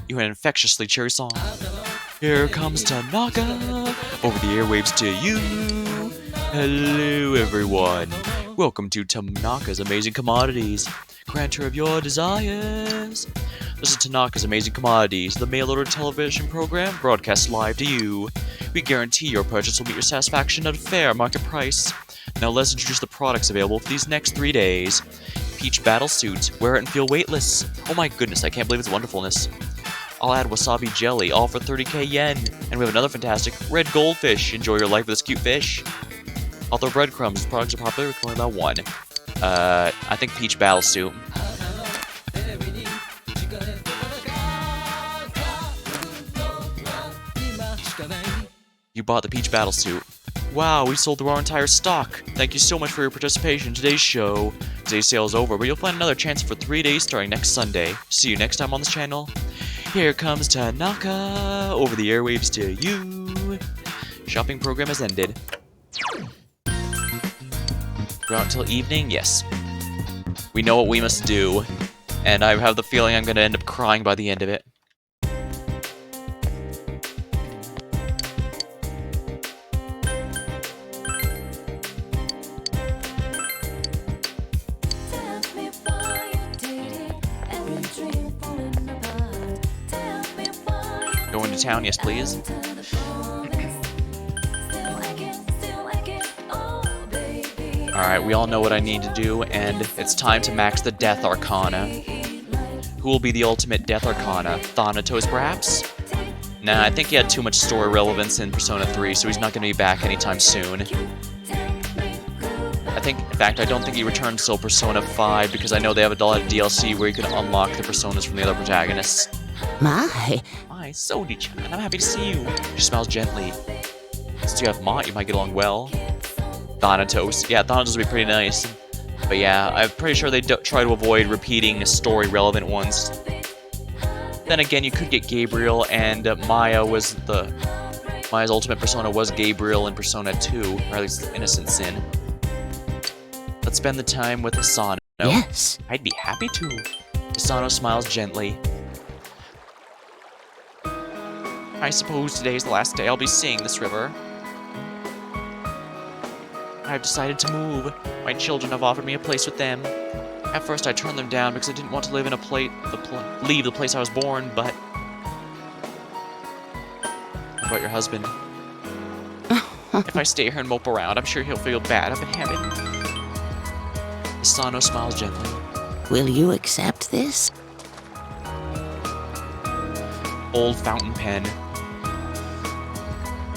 You had an infectiously cheery song. Here comes Tanaka, over the airwaves to you. Hello, everyone. Welcome to Tanaka's Amazing Commodities. Grantor of your desires. This is Tanaka's Amazing Commodities, the mail-order television program broadcast live to you. We guarantee your purchase will meet your satisfaction at a fair market price. Now let's introduce the products available for these next 3 days. Peach Battle Suit. Wear it and feel weightless. Oh my goodness, I can't believe its wonderfulness. I'll add wasabi jelly, all for 30k yen. And we have another fantastic red goldfish. Enjoy your life with this cute fish. I'll throw breadcrumbs. These products are popular. We're going about one. I think Peach Battle Suit. You bought the Peach Battle Suit. Wow, we sold through our entire stock. Thank you so much for your participation in today's show. Today's sale is over, but you'll find another chance for 3 days starting next Sunday. See you next time on this channel. Here comes Tanaka, over the airwaves to you. Shopping program has ended. Go out until evening? Yes. We know what we must do, and I have the feeling I'm going to end up crying by the end of it. Going to town, yes please. Alright, we all know what I need to do, and it's time to max the Death Arcana. Who will be the ultimate Death Arcana? Thanatos, perhaps? Nah, I think he had too much story relevance in Persona 3, so he's not going to be back anytime soon. In fact, I don't think he returned until Persona 5, because I know they have a lot of DLC where you can unlock the personas from the other protagonists. My. Hi, Sodi-chan, I'm happy to see you. She smiles gently. Since you have Mott, you might get along well. Thanatos. Yeah, Thanatos would be pretty nice. But yeah, I'm pretty sure they try to avoid repeating story-relevant ones. Then again, you could get Gabriel, and Maya's ultimate persona was Gabriel in Persona 2, or at least Innocent Sin. Let's spend the time with Asano. Yes. I'd be happy to. Asano smiles gently. I suppose today's the last day I'll be seeing this river. I've decided to move. My children have offered me a place with them. At first I turned them down because I didn't want to live in leave the place I was born, but... What about your husband? If I stay here and mope around, I'm sure he'll feel bad. I've been having... Asano smiles gently. Will you accept this? Old fountain pen.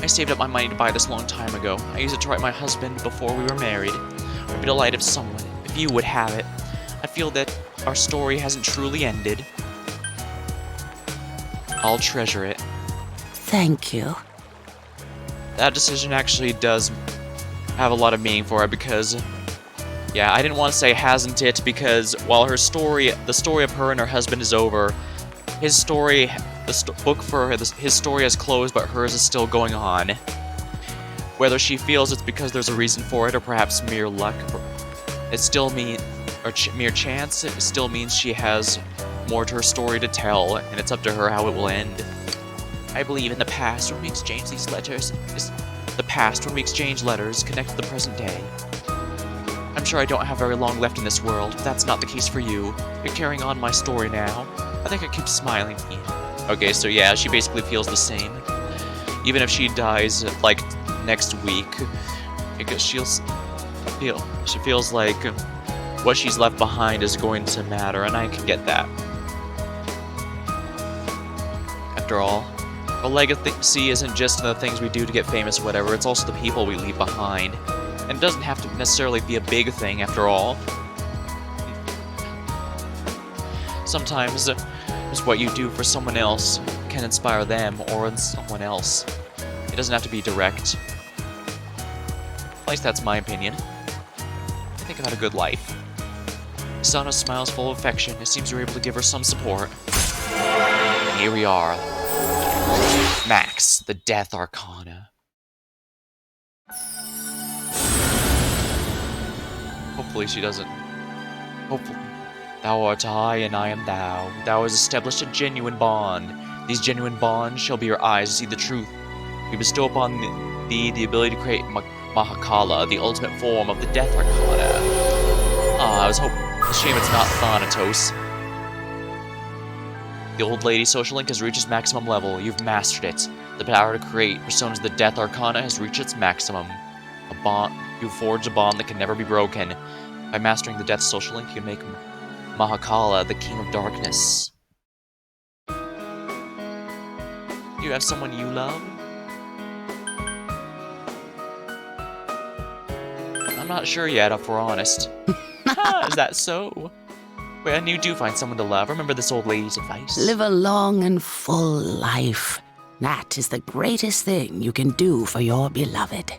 I saved up my money to buy this a long time ago. I used it to write my husband before we were married. I'd be delighted if you would have it. I feel that our story hasn't truly ended. I'll treasure it. Thank you. That decision actually does have a lot of meaning for her because... Yeah, I didn't want to say hasn't it because while the story of her and her husband is over, his story... book for his story has closed, but hers is still going on. Whether she feels it's because there's a reason for it, or perhaps mere luck, it still mere chance. It still means she has more to her story to tell, and it's up to her how it will end. I believe in the past when we exchange these letters. The past when we exchange letters connect to the present day. I'm sure I don't have very long left in this world. If that's not the case for you, you're carrying on my story now. I think I keep smiling. Okay, so yeah, she basically feels the same. Even if she dies, like, next week, because she feels like what she's left behind is going to matter, and I can get that. After all, a legacy isn't just the things we do to get famous or whatever, it's also the people we leave behind. And it doesn't have to necessarily be a big thing, after all. Sometimes, just what you do for someone else can inspire them or someone else. It doesn't have to be direct. At least that's my opinion. I think I've had a good life. Sana smiles full of affection. It seems you're able to give her some support. And here we are. Max, the Death Arcana. Hopefully she doesn't. Hopefully. Thou art I, and I am thou. Thou hast established a genuine bond. These genuine bonds shall be your eyes to see the truth. We bestow upon thee the ability to create Mahakala, the ultimate form of the Death Arcana. Ah, I was hoping. It's a shame it's not Thanatos. The old lady social link has reached its maximum level. You've mastered it. The power to create personas of the Death Arcana has reached its maximum. A bond. You've forged a bond that can never be broken. By mastering the Death social link, you can make Mahakala the King of Darkness. Do you have someone you love? I'm not sure yet, if we're honest. Is that so? When you do find someone to love, remember this old lady's advice. Live a long and full life. That is the greatest thing you can do for your beloved.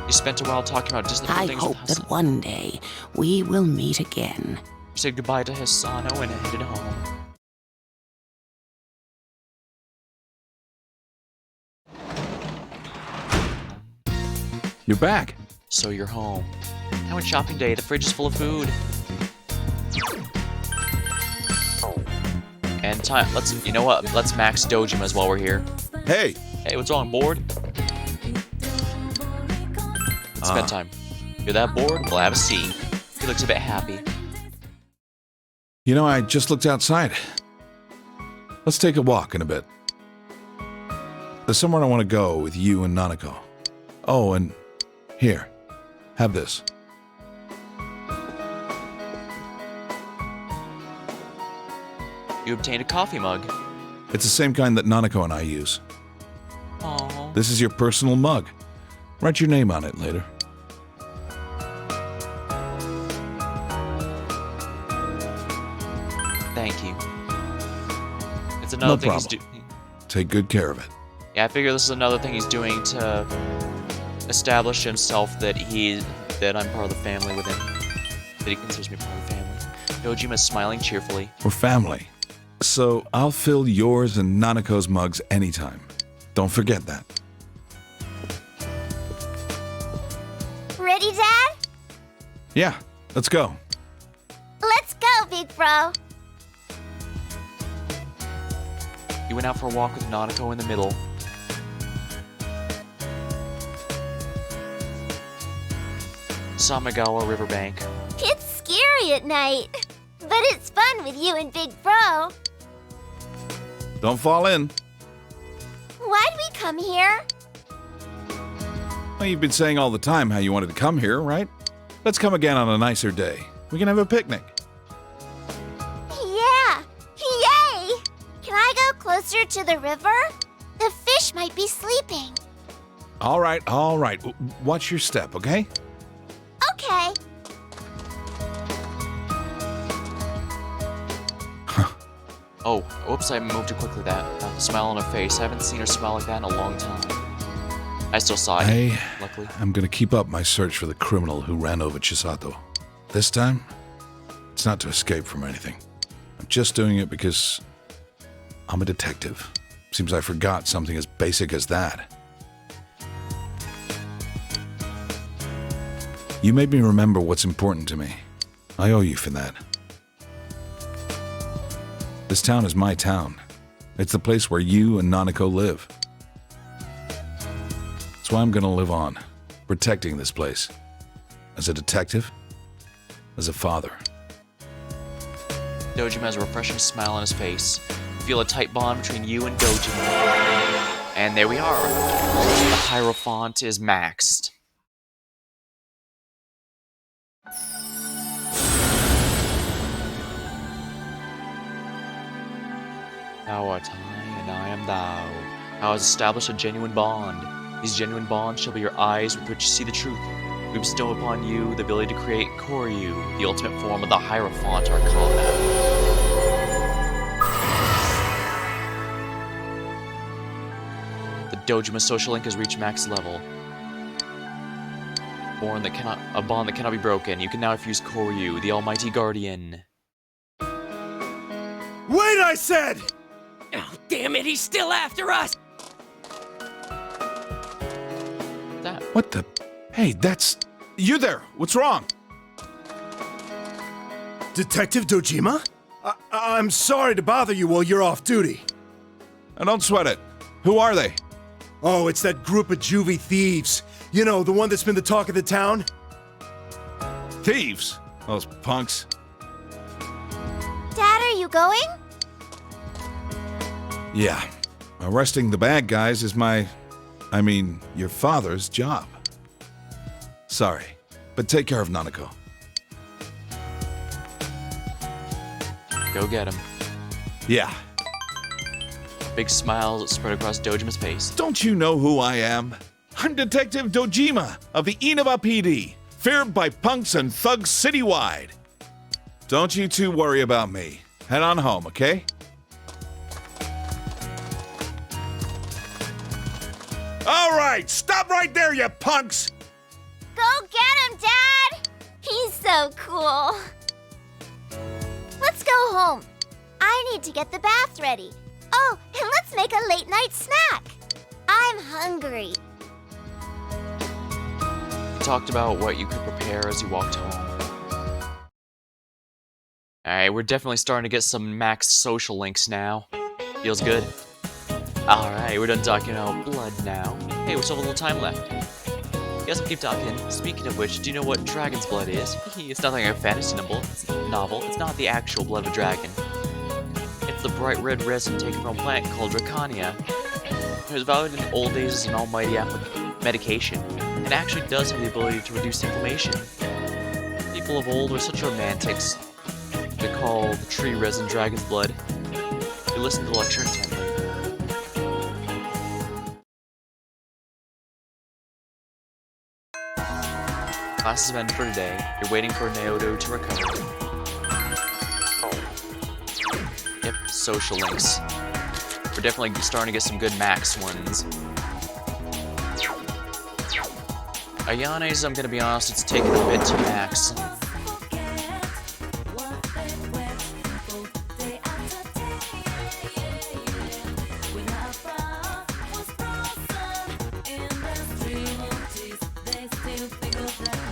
You spent a while talking about distant I things hope with Hassan. that one day we will meet again. You said goodbye to Hisano and headed home. You're back. So you're home. Now it's shopping day. The fridge is full of food. And time. You know what? Let's max Dojimas while we're here. Hey! Hey, what's wrong? Bored? It's bedtime. You're that bored? We'll have a seat. He looks a bit happy. You know, I just looked outside. Let's take a walk in a bit. There's somewhere I want to go with you and Nanako. Oh, and here. Have this. You obtained a coffee mug. It's the same kind that Nanako and I use. Aww. This is your personal mug. Write your name on it later. Thank you. It's another thing he's doing. Take good care of it. Yeah, I figure this is another thing he's doing to establish himself that I'm part of the family with him. That he considers me part of the family. Dojima's smiling cheerfully. We're family. So I'll fill yours and Nanako's mugs anytime. Don't forget that. Ready, Dad? Yeah, let's go. Let's go, big bro. He went out for a walk with Nanako in the middle. Samagawa Riverbank. It's scary at night, but it's fun with you and Big Bro. Don't fall in. Why'd we come here? Well, you've been saying all the time how you wanted to come here, right? Let's come again on a nicer day. We can have a picnic. Yeah! Yay! Can I go closer to the river? The fish might be sleeping. All right, all right. Watch your step, okay? Okay. Oh, whoops, I moved too quickly the smile on her face. I haven't seen her smile like that in a long time. I still saw it, luckily. I'm gonna keep up my search for the criminal who ran over Chisato. This time, it's not to escape from anything. I'm just doing it because I'm a detective. Seems I forgot something as basic as that. You made me remember what's important to me. I owe you for that. This town is my town. It's the place where you and Nanako live. That's why I'm gonna live on, protecting this place. As a detective, as a father. Dojima has a refreshing smile on his face. Feel a tight bond between you and Dojima. And there we are. The Hierophant is maxed. Thou art I, and I am thou. Thou hast established a genuine bond. These genuine bonds shall be your eyes with which you see the truth. We bestow upon you the ability to create Koryu, the ultimate form of the Hierophant Arcana. The Dojima social link has reached max level. A bond that cannot be broken. You can now fuse Koryu, the Almighty Guardian. Wait, I said! Oh, damn it, he's still after us! That. What the? Hey, that's... You there! What's wrong? Detective Dojima? I'm sorry to bother you while you're off duty. Now don't sweat it. Who are they? Oh, it's that group of juvie thieves. You know, the one that's been the talk of the town? Thieves? Those punks. Dad, are you going? Yeah. Arresting the bad guys is your father's job. Sorry, but take care of Nanako. Go get him. Yeah. Big smile spread across Dojima's face. Don't you know who I am? I'm Detective Dojima of the Inaba PD, feared by punks and thugs citywide. Don't you two worry about me. Head on home, okay? All right, stop right there, you punks! Go get him, Dad! He's so cool. Let's go home. I need to get the bath ready. Oh, and let's make a late-night snack. I'm hungry. Talked about what you could prepare as you walked home. Alright, we're definitely starting to get some max social links now. Feels good. Alright, we're done talking about blood now. Hey, we still have a little time left. Guess we'll keep talking. Speaking of which, do you know what dragon's blood is? It's nothing like a fantasy novel. It's not the actual blood of a dragon. It's the bright red resin taken from a plant called Dracania. It was valued in old days as an almighty medication, and actually does have the ability to reduce inflammation. People of old were such romantics. They call the tree resin dragon's blood. You listen to the lecture intently. Classes have ended for today. You're waiting for Naoto to recover. Yep, social links. We're definitely starting to get some good max ones. Ayane's, I'm gonna be honest, it's taken a bit to max.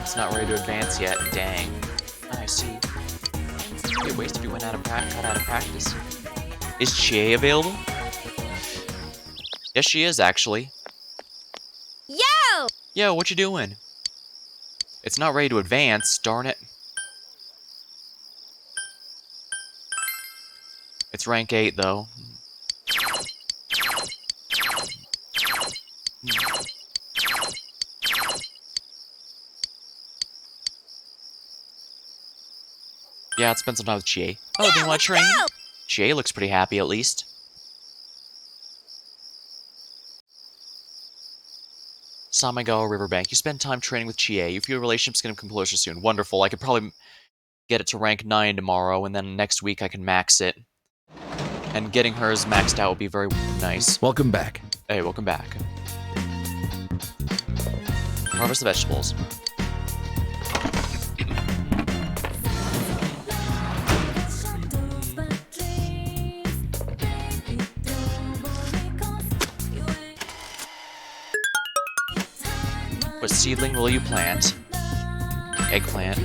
It's not ready to advance yet. Dang. I see. It'd be a waste if you went cut out of practice. Is Chie available? Yes, she is, actually. Yo! Yo, what you doing? It's not ready to advance, darn it. It's rank 8, though. Yeah, it's spent some time with Chie. Oh, do you want to train? Chie looks pretty happy, at least. Samigawa Riverbank. You spend time training with Chie. You feel your relationship's going to come closer soon. Wonderful. I could probably get it to rank 9 tomorrow, and then next week I can max it. And getting hers maxed out will be very nice. Welcome back. Hey, welcome back. Harvest the vegetables. What seedling will you plant? Eggplant.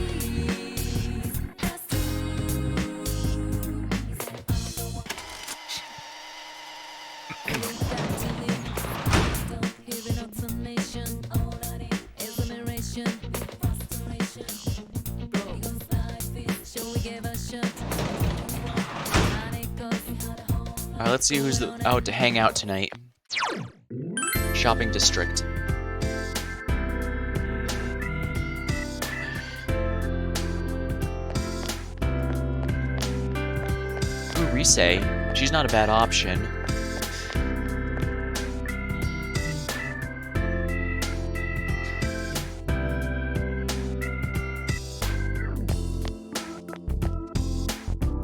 Alright, let's see who's out to hang out tonight. Shopping district. Rise, she's not a bad option.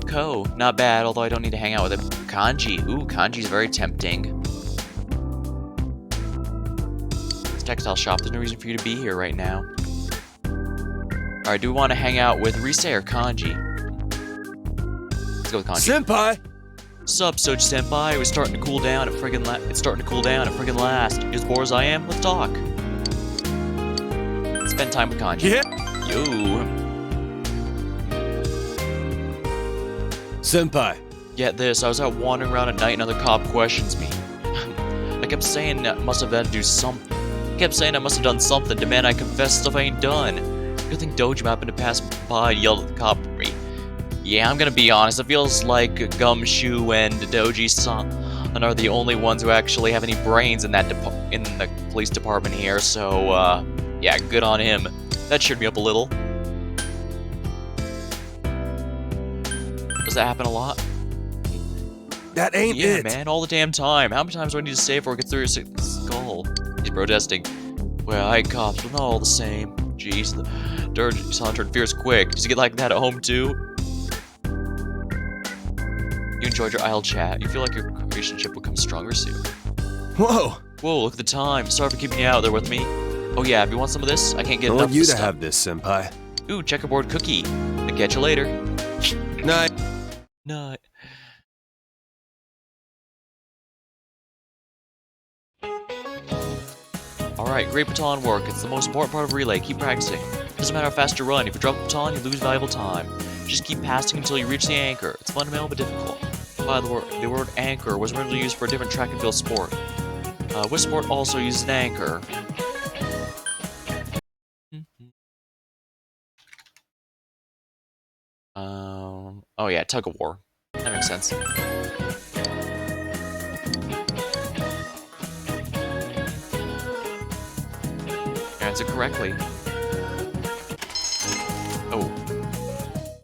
Ko, not bad, although I don't need to hang out with him. Kanji, ooh, Kanji's very tempting. This textile shop, there's no reason for you to be here right now. Alright, do we want to hang out with Risei or Kanji? Let's go with Kanji. Senpai! Sup, Soji Senpai? It was starting to cool down. It's starting to cool down at friggin' last. You as bored as I am? Let's talk. Spend time with Kanji. Yeah. Yo. Senpai. Get this, I was out wandering around at night and another cop questions me. I kept saying I must have had to do something. Kept saying I must have done something. Demand I confess stuff I ain't done. Good thing Dojima happened to pass by and yelled at the cop at me. Yeah, I'm gonna be honest, it feels like Gumshoe and Doji-san are the only ones who actually have any brains in that in the police department here, so, yeah, good on him. That cheered me up a little. Does that happen a lot? That ain't yeah, it. Man, all the damn time. How many times do I need to say before it gets through your skull? He's protesting. Well, I hate cops, but not all the same. Jeez, the Doji-san turned fierce quick. Does he get like that at home, too? You enjoyed your idle chat. You feel like your relationship will become stronger soon. Whoa! Whoa, look at the time. Sorry for keeping you out there with me. Oh yeah, if you want some of this, I can't get I enough want you of to stuff. have this, Senpai. Ooh, checkerboard cookie. I'll catch you later. Night. Night. Alright, great baton work. It's the most important part of relay. Keep practicing. Doesn't matter how fast you run. If you drop the baton, you lose valuable time. Just keep passing until you reach the anchor. It's fundamental but difficult. By the word anchor was originally used for a different track and field sport. Which sport also uses an anchor? Oh yeah, tug of war. That makes sense. Answer correctly. Oh.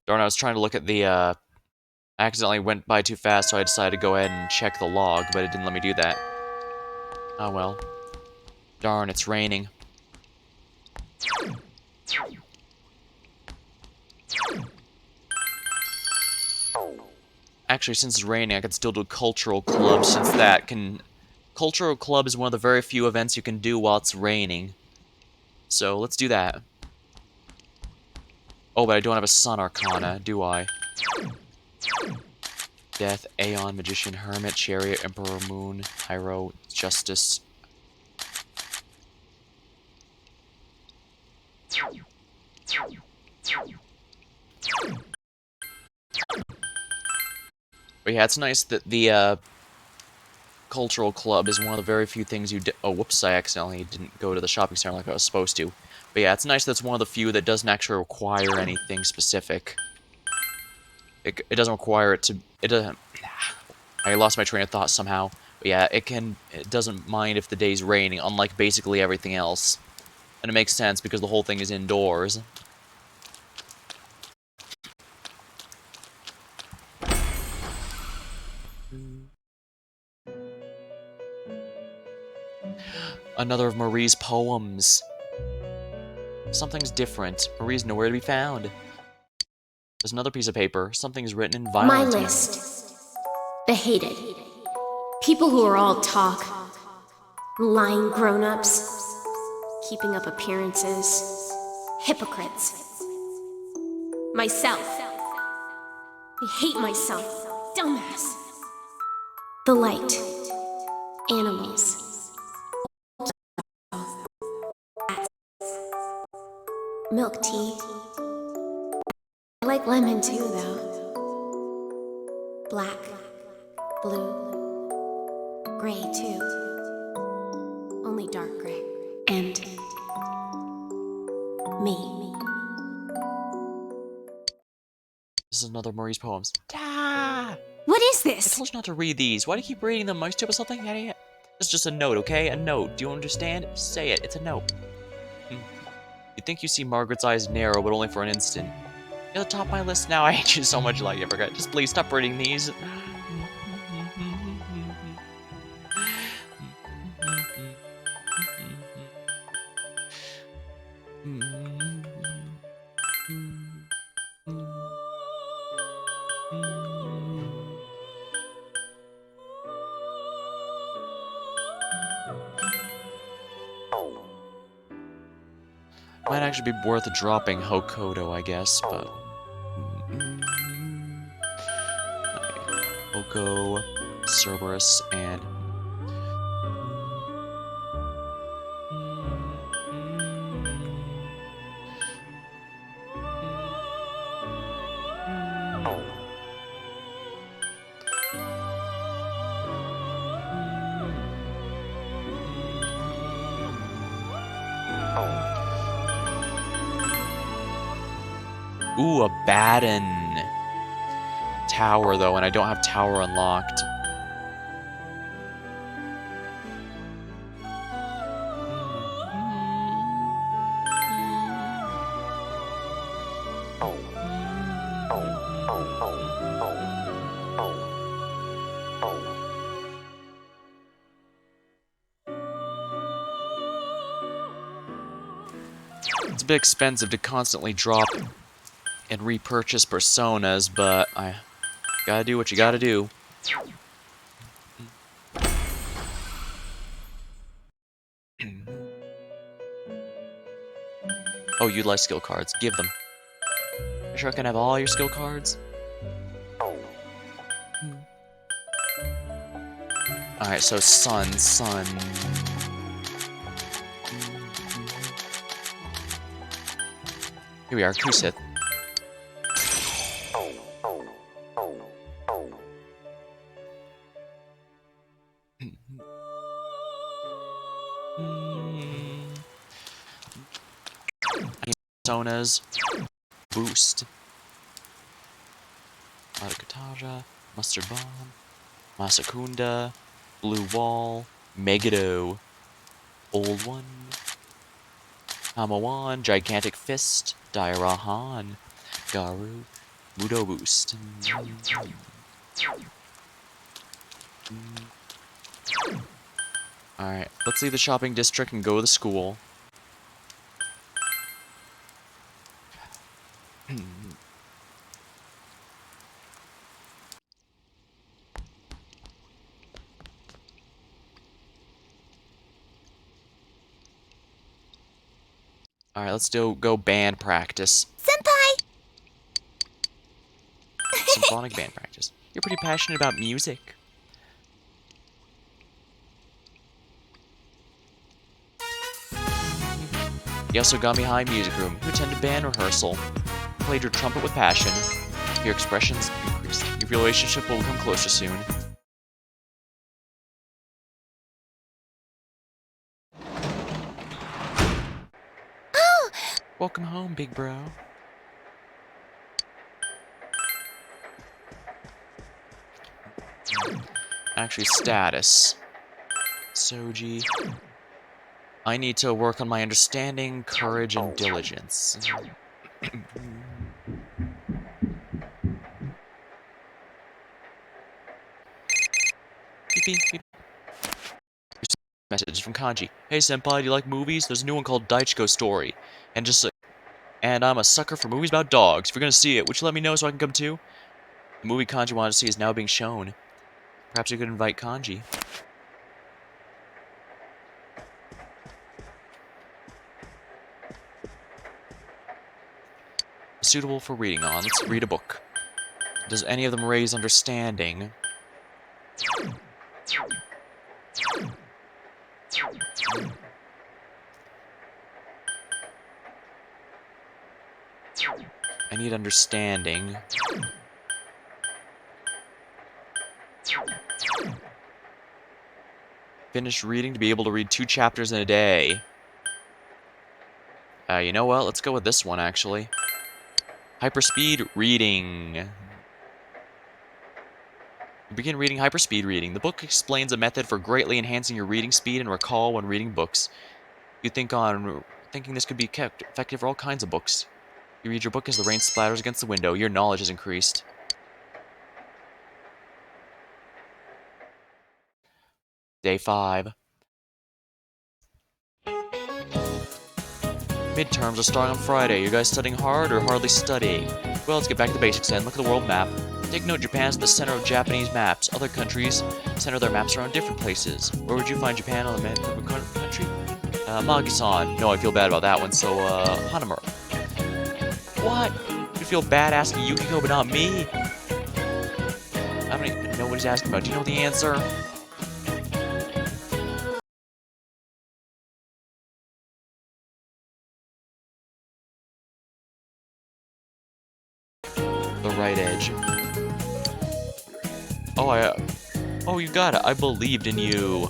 Darn, I was trying to look at the, I accidentally went by too fast, so I decided to go ahead and check the log, but it didn't let me do that. Oh well. Darn, it's raining. Actually, since it's raining, I could still do cultural club, since that can... Cultural club is one of the very few events you can do while it's raining. So, let's do that. Oh, but I don't have a Sun Arcana, do I? Death, Aeon, Magician, Hermit, Chariot, Emperor, Moon, Hyro, Justice. But yeah, it's nice that the, cultural club is one of the very few things you oh, whoops, I accidentally didn't go to the shopping center like I was supposed to. But yeah, it's nice that it's one of the few that doesn't actually require anything specific. It doesn't require it to... It doesn't... I lost my train of thought somehow. But yeah, it doesn't mind if the day's raining, unlike basically everything else. And it makes sense because the whole thing is indoors. Another of Marie's poems. Something's different. Marie's nowhere to be found. There's another piece of paper. Something's written in violent. My list. The hated. People who are all talk. Lying grown-ups. Keeping up appearances. Hypocrites. Myself. I hate myself. Dumbass. The light. Animals. Milk tea. I like lemon too, though. Black, blue, gray too. Only dark gray. And me. This is another Marie's poems. What is this? I told you not to read these. Why do you keep reading them? Am I stupid or something? It's just a note, okay? A note. Do you understand? Say it. It's a note. You think you see Margaret's eyes narrow, but only for an instant. You're at the top of my list now. I hate you so much, like I forgot. Just please stop reading these. Might actually be worth dropping Hokoto, I guess, but... Hoko, Cerberus, and... Ooh, a Baden tower, though, and I don't have tower unlocked. It's a bit expensive to constantly drop and repurchase personas, but I gotta do what you gotta do. Oh, utilize skill cards. Give them. You sure I can have all your skill cards? Alright, so sun. Here we are, Kusith. Personas. Boost. Adakataja. Mustard Bomb. Masakunda. Blue Wall. Megado. Old One. Hamawan. Gigantic Fist. Dairahan. Garu. Mudo Boost. Alright, let's leave the shopping district and go to the school. Alright, let's go band practice. Senpai! Symphonic band practice. You're pretty passionate about music. You also got me high music room. You attended band rehearsal. You played your trumpet with passion. Your expressions increased. Your relationship will come closer soon. Oh! Welcome home, big bro. Actually, status. Soji. I need to work on my understanding, courage, and diligence. Beep, beep. Message from Kanji. Hey senpai, do you like movies? There's a new one called Daichiko Story. And I'm a sucker for movies about dogs. If you're gonna see it, would you let me know so I can come too? The movie Kanji wanted to see is now being shown. Perhaps you could invite Kanji. Suitable for reading on. Let's read a book. Does any of them raise understanding? I need understanding. Finish reading to be able to read 2 chapters in a day. You know what? Let's go with this one, actually. Hyperspeed reading. Begin reading hyperspeed reading. The book explains a method for greatly enhancing your reading speed and recall when reading books. You thinking this could be kept effective for all kinds of books. You read your book as the rain splatters against the window. Your knowledge is increased. Day 5. Midterms are starting on Friday. You guys studying hard or hardly studying? Well, let's get back to the basics then. Look at the world map. Take note, Japan is the center of Japanese maps. Other countries center their maps around different places. Where would you find Japan on the map of a country? Magi-san. No, I feel bad about that one, so, Hanamura. What? You feel bad asking Yukiko, but not me? I don't even know what he's asking about. Do you know the answer? The right edge. Oh, you got it. I believed in you.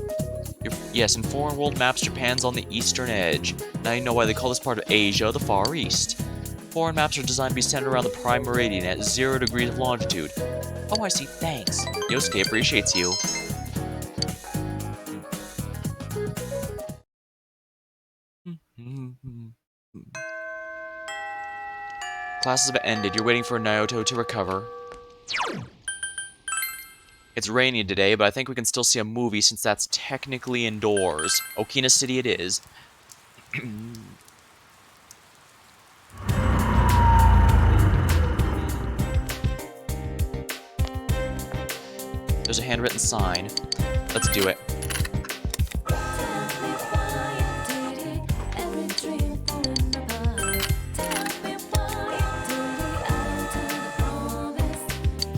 Yes, in foreign world maps, Japan's on the eastern edge. Now you know why they call this part of Asia the Far East. Foreign maps are designed to be centered around the prime meridian at 0 degrees of longitude. Oh, I see. Thanks. Yosuke appreciates you. Classes have ended. You're waiting for Naoto to recover. It's raining today, but I think we can still see a movie since that's technically indoors. Okina City it is. There's a handwritten sign. Let's do it.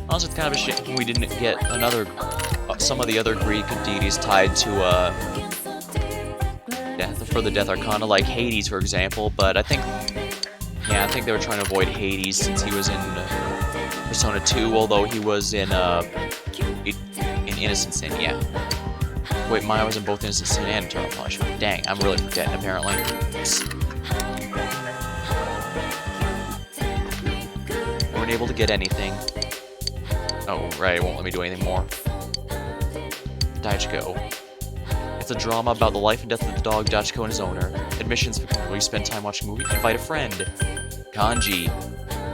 Honestly, it's kind of a shame we didn't get some of the other Greek deities tied to, the Death Arcana, like Hades, for example, but I think they were trying to avoid Hades since he was in Persona 2, although he was in Innocent Sin, yeah. Wait, Maya was in both Innocent Sin and Eternal Punishment. Dang, I'm really forgetting, apparently. We weren't able to get anything. Oh, right, it won't let me do anything more. Daichiko. It's a drama about the life and death of the dog Daichiko and his owner. Admissions for will you spend time watching a movie? Invite a friend. Kanji.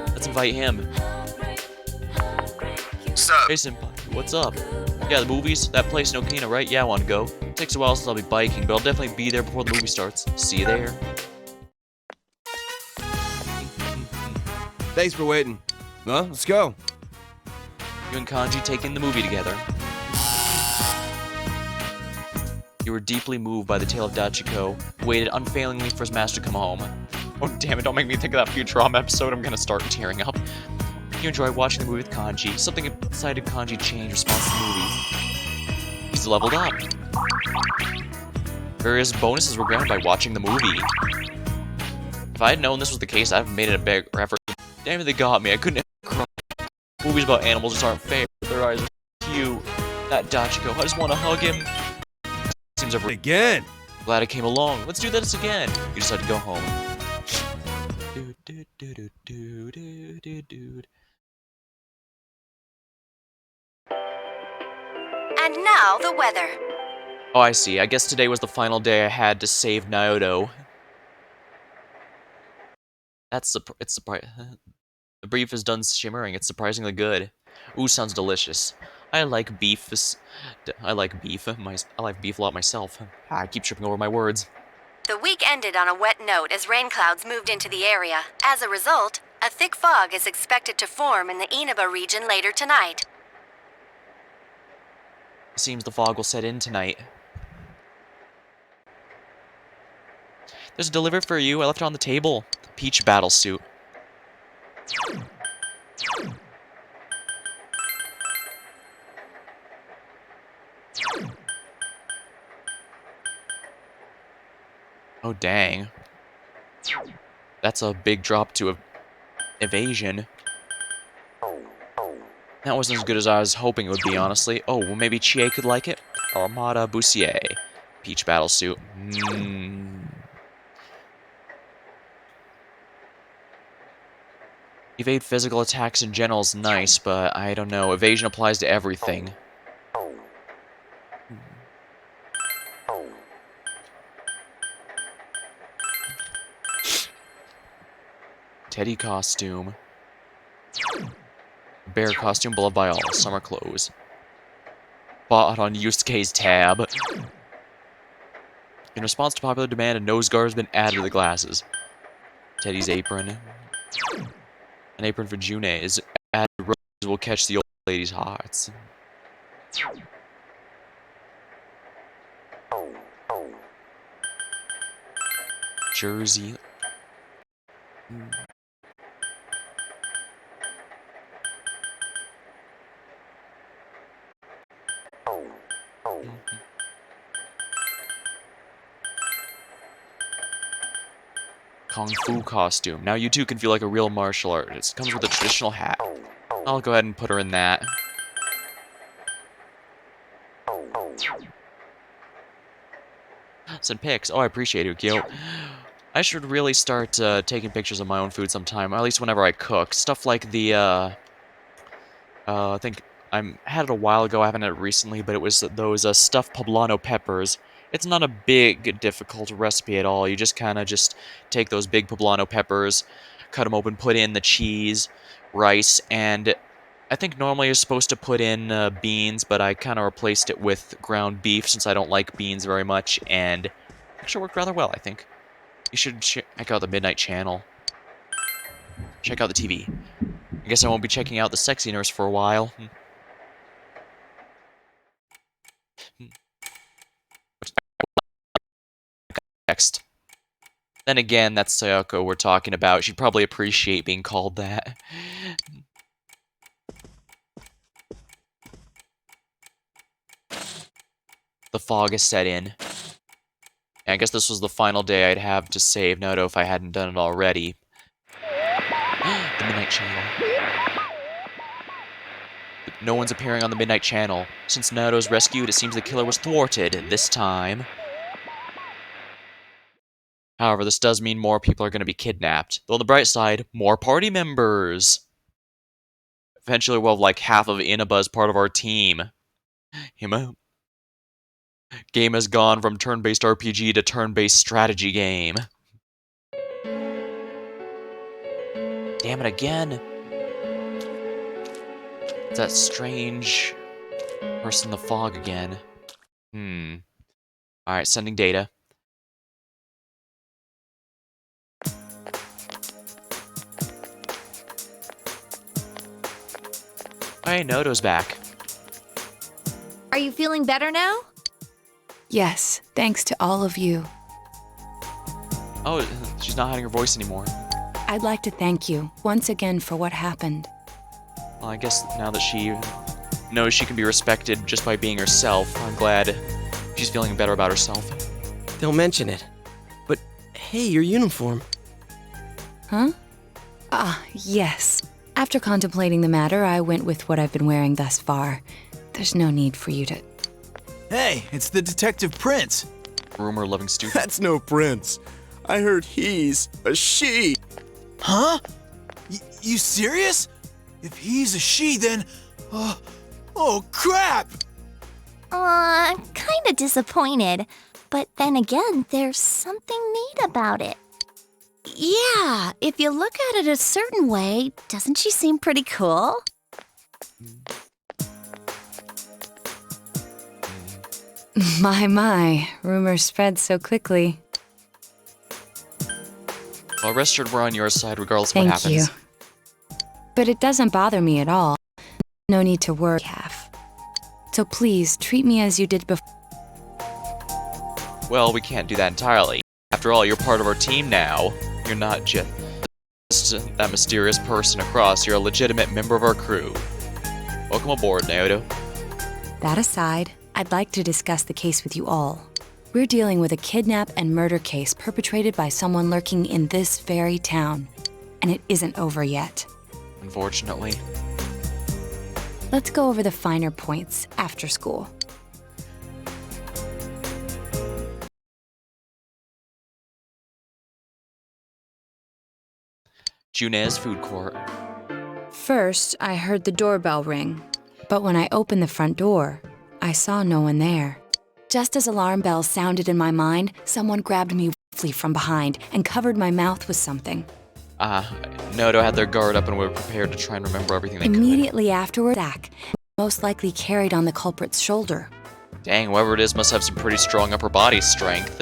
Let's invite him. Sup? Hey, senpai. What's up? Yeah, the movies? That place in Okina, right? Yeah, I want to go. Takes a while since I'll be biking, but I'll definitely be there before the movie starts. See you there. Thanks for waiting. Well, let's go. You and Kanji taking the movie together. You were deeply moved by the tale of Daichiko, who waited unfailingly for his master to come home. Oh, damn it, don't make me think of that Futurama episode. I'm gonna start tearing up. You enjoyed watching the movie with Kanji. Something inside of Kanji changed in response to the movie. He's leveled up. Various bonuses were granted by watching the movie. If I had known this was the case, I'd have made it a bigger effort. Damn it, they got me. I couldn't cry. Movies about animals just aren't fair. Their eyes are cute. That Daichiko, I just want to hug him. Seems over again. Glad I came along. Let's do this again. You decide to go home. And now the weather. Oh, I see. I guess today was the final day I had to save Naoto. It's surprising. The beef is done shimmering. It's surprisingly good. Ooh, sounds delicious. I like beef. I like beef. I like beef a lot myself. I keep tripping over my words. The week ended on a wet note as rain clouds moved into the area. As a result, a thick fog is expected to form in the Inaba region later tonight. Seems the fog will set in tonight. There's a delivery for you. I left it on the table. Peach battle suit. Oh, dang. That's a big drop to evasion. That wasn't as good as I was hoping it would be, honestly. Oh, well, maybe Chie could like it? Armada Bussier. Peach battle suit. Evade physical attacks in general is nice, but I don't know. Evasion applies to everything. Teddy costume. Bear costume, beloved by all. Summer clothes. Bought on Yusuke's tab. In response to popular demand, a nose guard has been added to the glasses. Teddy's apron. An apron for June is added. Roses will catch the old lady's hearts. Jersey. Kung Fu costume. Now you too can feel like a real martial artist. Comes with a traditional hat. I'll go ahead and put her in that. Send pics. Oh, I appreciate it, Gil. I should really start taking pictures of my own food sometime, or at least whenever I cook. Stuff like the, I think I had it a while ago, I haven't had it recently, but it was those stuffed poblano peppers. It's not a big, difficult recipe at all. You just kind of just take those big poblano peppers, cut them open, put in the cheese, rice, and I think normally you're supposed to put in beans, but I kind of replaced it with ground beef since I don't like beans very much, and it actually worked rather well, I think. You should check out the Midnight Channel. Check out the TV. I guess I won't be checking out the Sexy Nurse for a while. Next. Then again, that's Sayako we're talking about. She'd probably appreciate being called that. The fog has set in. I guess this was the final day I'd have to save Naruto if I hadn't done it already. The Midnight Channel. No one's appearing on the Midnight Channel. Since Naruto's rescued, it seems the killer was thwarted this time. However, this does mean more people are going to be kidnapped. Though on the bright side, more party members. Eventually we'll have like half of Inaba as part of our team. Hima. Game has gone from turn-based RPG to turn-based strategy game. Damn it again. It's that strange person in the fog again. Alright, sending data. Hey, Noto's back. Are you feeling better now? Yes, thanks to all of you. Oh, she's not hiding her voice anymore. I'd like to thank you once again for what happened. Well, I guess now that she knows she can be respected just by being herself, I'm glad she's feeling better about herself. Don't mention it. But hey, your uniform. Huh? Yes. After contemplating the matter, I went with what I've been wearing thus far. There's no need for you to... Hey, it's the Detective Prince. Rumor-loving stupid. That's no prince. I heard he's a she. Huh? You serious? If he's a she, then... oh, crap! Kinda disappointed. But then again, there's something neat about it. Yeah, if you look at it a certain way, doesn't she seem pretty cool? My, rumors spread so quickly. Well, rest assured we're on your side regardless of what happens. Thank you. But it doesn't bother me at all. No need to worry, half. So please, treat me as you did before. Well, we can't do that entirely. After all, you're part of our team now. You're not just that mysterious person across. You're a legitimate member of our crew. Welcome aboard, Naoto. That aside, I'd like to discuss the case with you all. We're dealing with a kidnap and murder case perpetrated by someone lurking in this very town. And it isn't over yet. Unfortunately. Let's go over the finer points after school. June's food court. First, I heard the doorbell ring. But when I opened the front door, I saw no one there. Just as alarm bells sounded in my mind, someone grabbed me roughly from behind and covered my mouth with something. Noto had their guard up and were prepared to try and remember everything they Immediately afterward, Zach most likely carried on the culprit's shoulder. Dang, whoever it is must have some pretty strong upper body strength.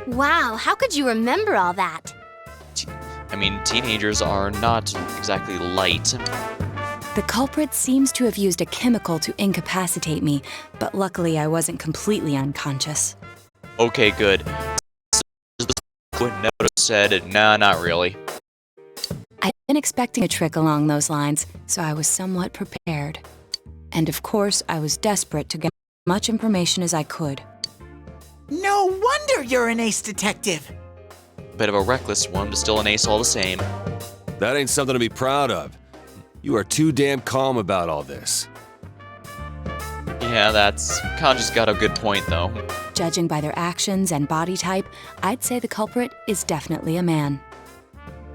Wow, how could you remember all that? I mean, teenagers are not exactly light. The culprit seems to have used a chemical to incapacitate me, but luckily I wasn't completely unconscious. Okay, good. Naruto said, nah, not really. I'd been expecting a trick along those lines, so I was somewhat prepared. And of course, I was desperate to get as much information as I could. No wonder you're an ace detective. Bit of a reckless one, but still an ace all the same. That ain't something to be proud of. You are too damn calm about all this. Yeah, Kanji's got a good point, though. Judging by their actions and body type, I'd say the culprit is definitely a man.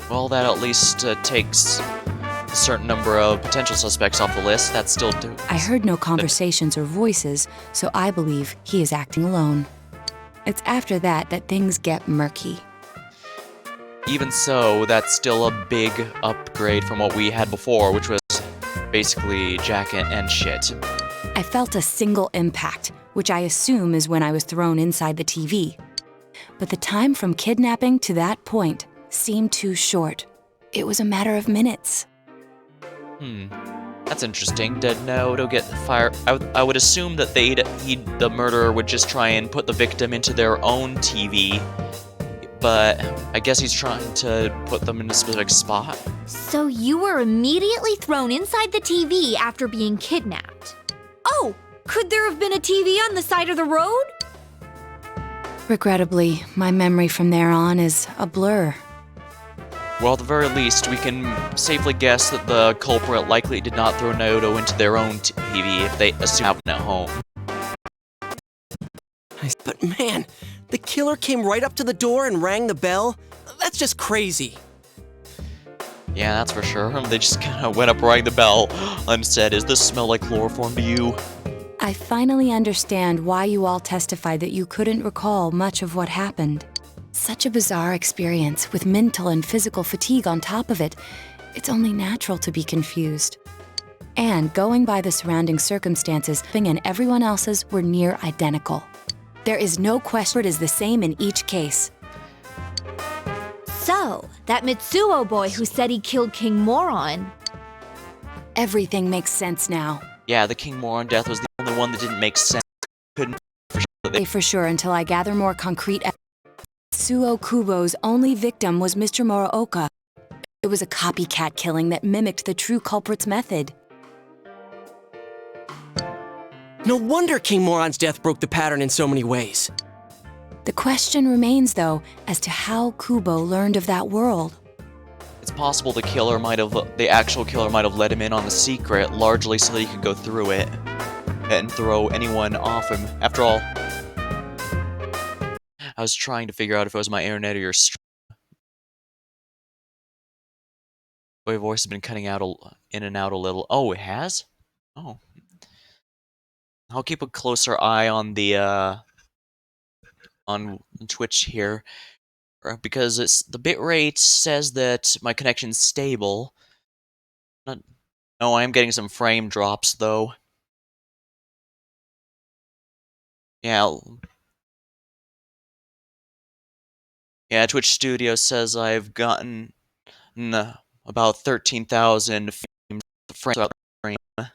Well, that at least takes a certain number of potential suspects off the list. That's still I heard no conversations or voices, so I believe he is acting alone. It's after that that things get murky. Even so, that's still a big upgrade from what we had before, which was basically jacket and shit. I felt a single impact, which I assume is when I was thrown inside the TV. But the time from kidnapping to that point seemed too short. It was a matter of minutes. That's interesting. Did Naoto get fired? I would assume that the murderer would just try and put the victim into their own TV, but I guess he's trying to put them in a specific spot. So you were immediately thrown inside the TV after being kidnapped. Oh, could there have been a TV on the side of the road? Regrettably, my memory from there on is a blur. Well, at the very least, we can safely guess that the culprit likely did not throw Naoto into their own TV if they assume it happened at home. But man, the killer came right up to the door and rang the bell? That's just crazy. Yeah, that's for sure. They just kind of went up ringing the bell and said, "Does this smell like chloroform to you?" I finally understand why you all testified that you couldn't recall much of what happened. Such a bizarre experience with mental and physical fatigue on top of it. It's only natural to be confused. And going by the surrounding circumstances, and everyone else's were near identical. There is no question it is the same in each case. So, that Mitsuo boy who said he killed King Moron. Everything makes sense now. Yeah, the King Moron death was the only one that didn't make sense. Couldn't for sure until I gather more concrete evidence. Mitsuo Kubo's only victim was Mr. Muraoka. It was a copycat killing that mimicked the true culprit's method. No wonder King Moron's death broke the pattern in so many ways. The question remains, though, as to how Kubo learned of that world. It's possible the actual killer might have let him in on the secret, largely so that he could go through it and throw anyone off him. After all, I was trying to figure out if it was my internet or your stream. My voice has been cutting out in and out a little. Oh, it has? Oh. I'll keep a closer eye on the on Twitch here, because the bitrate says that my connection's stable. No, I am getting some frame drops though. Yeah. Yeah, Twitch Studio says I've gotten about 13,000 frames throughout the frame, and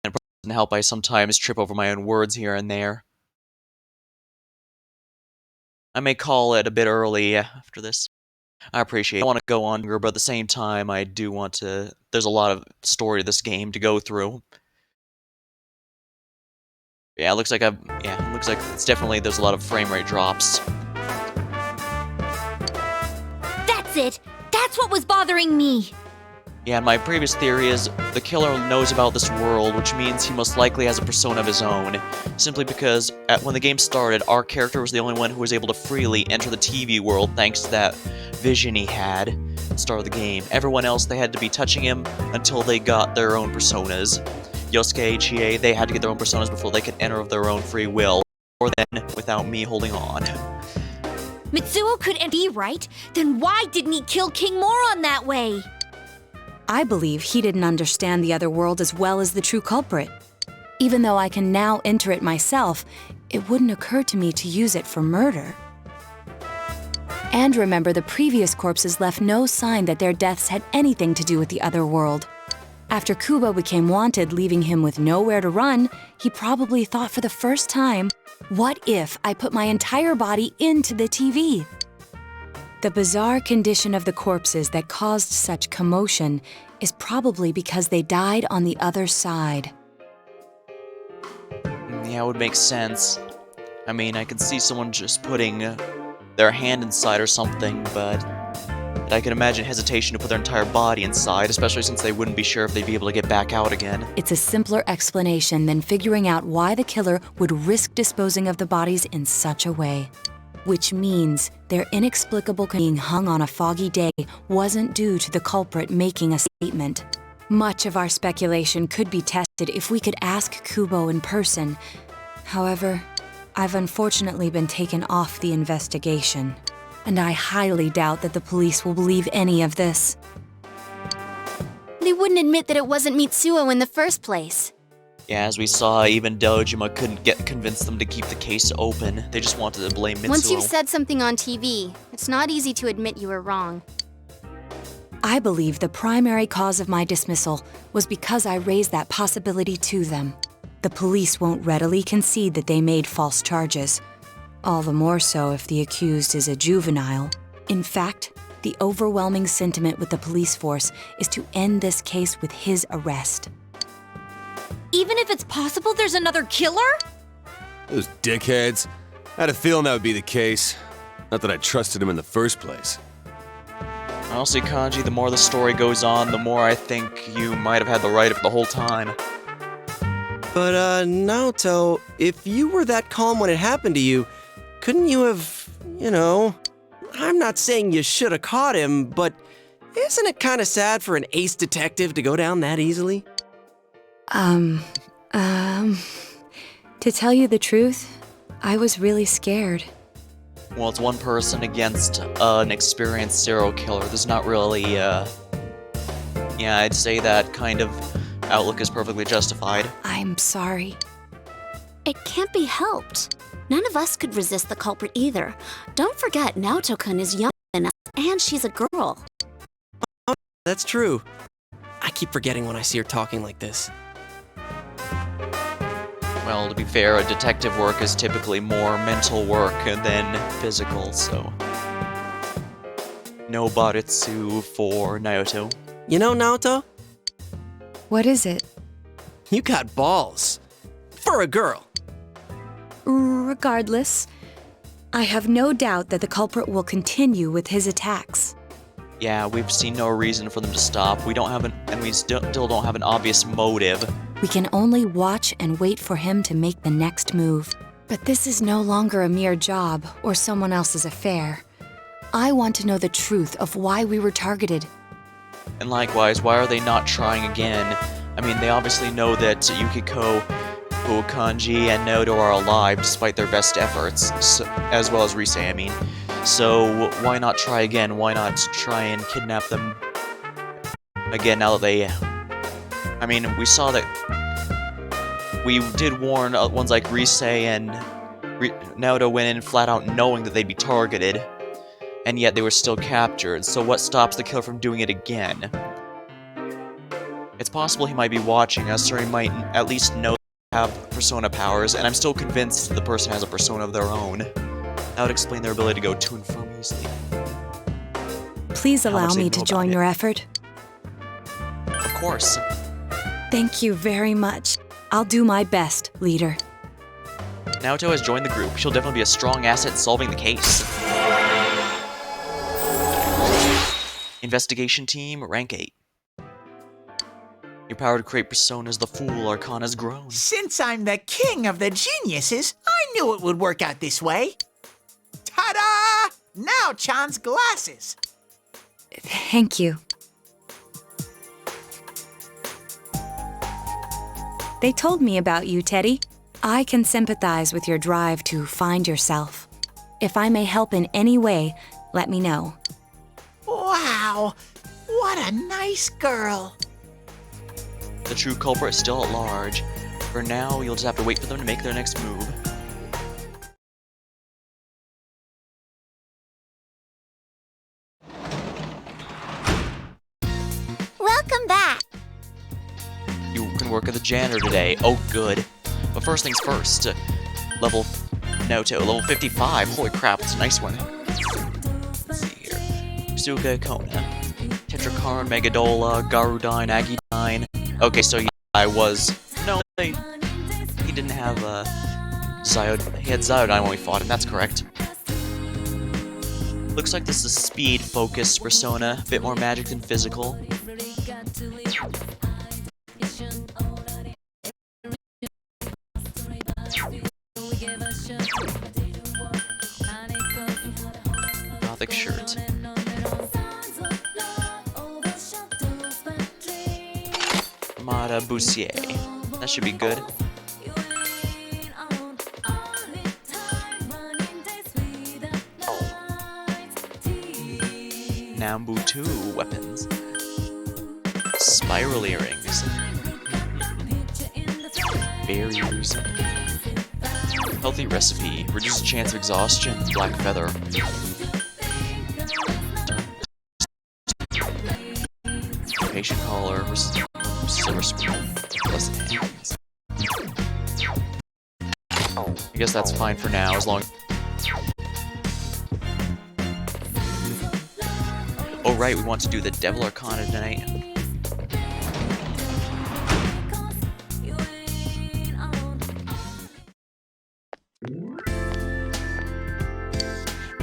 it doesn't help I sometimes trip over my own words here and there. I may call it a bit early after this. I appreciate it. I want to go on, but at the same time, I do want to... There's a lot of story to this game to go through. Yeah, it looks like it's definitely... There's a lot of frame rate drops. That's it! That's what was bothering me! Yeah, and my previous theory is the killer knows about this world, which means he most likely has a persona of his own. Simply because, when the game started, our character was the only one who was able to freely enter the TV world thanks to that vision he had at the start of the game. Everyone else, they had to be touching him until they got their own personas. Yosuke, Chie, they had to get their own personas before they could enter of their own free will, or then without me holding on. Mitsuo could be right? Then why didn't he kill King Moron that way? I believe he didn't understand the other world as well as the true culprit. Even though I can now enter it myself, it wouldn't occur to me to use it for murder. And remember, the previous corpses left no sign that their deaths had anything to do with the other world. After Kubo became wanted, leaving him with nowhere to run, he probably thought for the first time, what if I put my entire body into the TV? The bizarre condition of the corpses that caused such commotion is probably because they died on the other side. Yeah, it would make sense. I mean, I could see someone just putting their hand inside or something, but I can imagine hesitation to put their entire body inside, especially since they wouldn't be sure if they'd be able to get back out again. It's a simpler explanation than figuring out why the killer would risk disposing of the bodies in such a way. Which means their inexplicable being hung on a foggy day wasn't due to the culprit making a statement. Much of our speculation could be tested if we could ask Kubo in person. However, I've unfortunately been taken off the investigation, and I highly doubt that the police will believe any of this. They wouldn't admit that it wasn't Mitsuo in the first place. Yeah, as we saw, even Dojima couldn't convince them to keep the case open. They just wanted to blame Mitsuo. Once you've said something on TV, it's not easy to admit you were wrong. I believe the primary cause of my dismissal was because I raised that possibility to them. The police won't readily concede that they made false charges. All the more so if the accused is a juvenile. In fact, the overwhelming sentiment with the police force is to end this case with his arrest. Even if it's possible there's another killer? Those dickheads. I had a feeling that would be the case. Not that I trusted him in the first place. Honestly, Kanji, the more the story goes on, the more I think you might have had the right of the whole time. But, Naoto, if you were that calm when it happened to you, couldn't you have, I'm not saying you should have caught him, but isn't it kind of sad for an ace detective to go down that easily? To tell you the truth, I was really scared. Well, it's one person against an experienced serial killer. There's not really, yeah, I'd say that kind of outlook is perfectly justified. I'm sorry. It can't be helped. None of us could resist the culprit either. Don't forget, Naoto-kun is younger than us, and she's a girl. Oh, that's true. I keep forgetting when I see her talking like this. Well, to be fair, detective work is typically more mental work than physical, so... No Baritsu for Naoto. You know, Naoto? What is it? You got balls. For a girl. Regardless, I have no doubt that the culprit will continue with his attacks. Yeah, we've seen no reason for them to stop. We still don't have an obvious motive. We can only watch and wait for him to make the next move. But this is no longer a mere job or someone else's affair. I want to know the truth of why we were targeted. And likewise, why are they not trying again? I mean, they obviously know that Yukiko, Kanji, and Nodo are alive despite their best efforts, as well as Rise, I mean. So, why not try again? Why not try and kidnap them again now that they... I mean, we saw that... We did warn ones like Rise and Naoto went in flat out knowing that they'd be targeted, and yet they were still captured, so what stops the killer from doing it again? It's possible he might be watching us, or he might at least know they have persona powers, and I'm still convinced the person has a persona of their own. That would explain their ability to go to and from easily. Please allow me to join your effort. Of course. Thank you very much. I'll do my best, leader. Naoto has joined the group. She'll definitely be a strong asset in solving the case. Investigation team, rank 8. Your power to create personas, the Fool Arcana has grown. Since I'm the king of the geniuses, I knew it would work out this way. Ta-da! Now Chan's glasses. Thank you. They told me about you, Teddy. I can sympathize with your drive to find yourself. If I may help in any way, let me know. Wow, what a nice girl. The true culprit is still at large. For now, you'll just have to wait for them to make their next move. Welcome back. You can work as a janitor today. Oh, good. But first things first. Level 55. Holy crap, it's a nice one. Let's see here. Suga Kona. Tetrakarn, Megadola, Garudine, Agidine. Okay, so yeah, I was... No, he didn't have, Zyodine. He had Zyodine when we fought him, that's correct. Looks like this is a speed-focused persona, a bit more magic than physical. Gothic shirt. Mata Boussier. That should be good. Nambu 2 weapons. Spiral earrings. Berries. Healthy recipe. Reduces chance of exhaustion. Black feather. Patient collar. Silver spoon. Plus hands. I guess that's fine for now, as long. Oh right, we want to do the Devil Arcana tonight.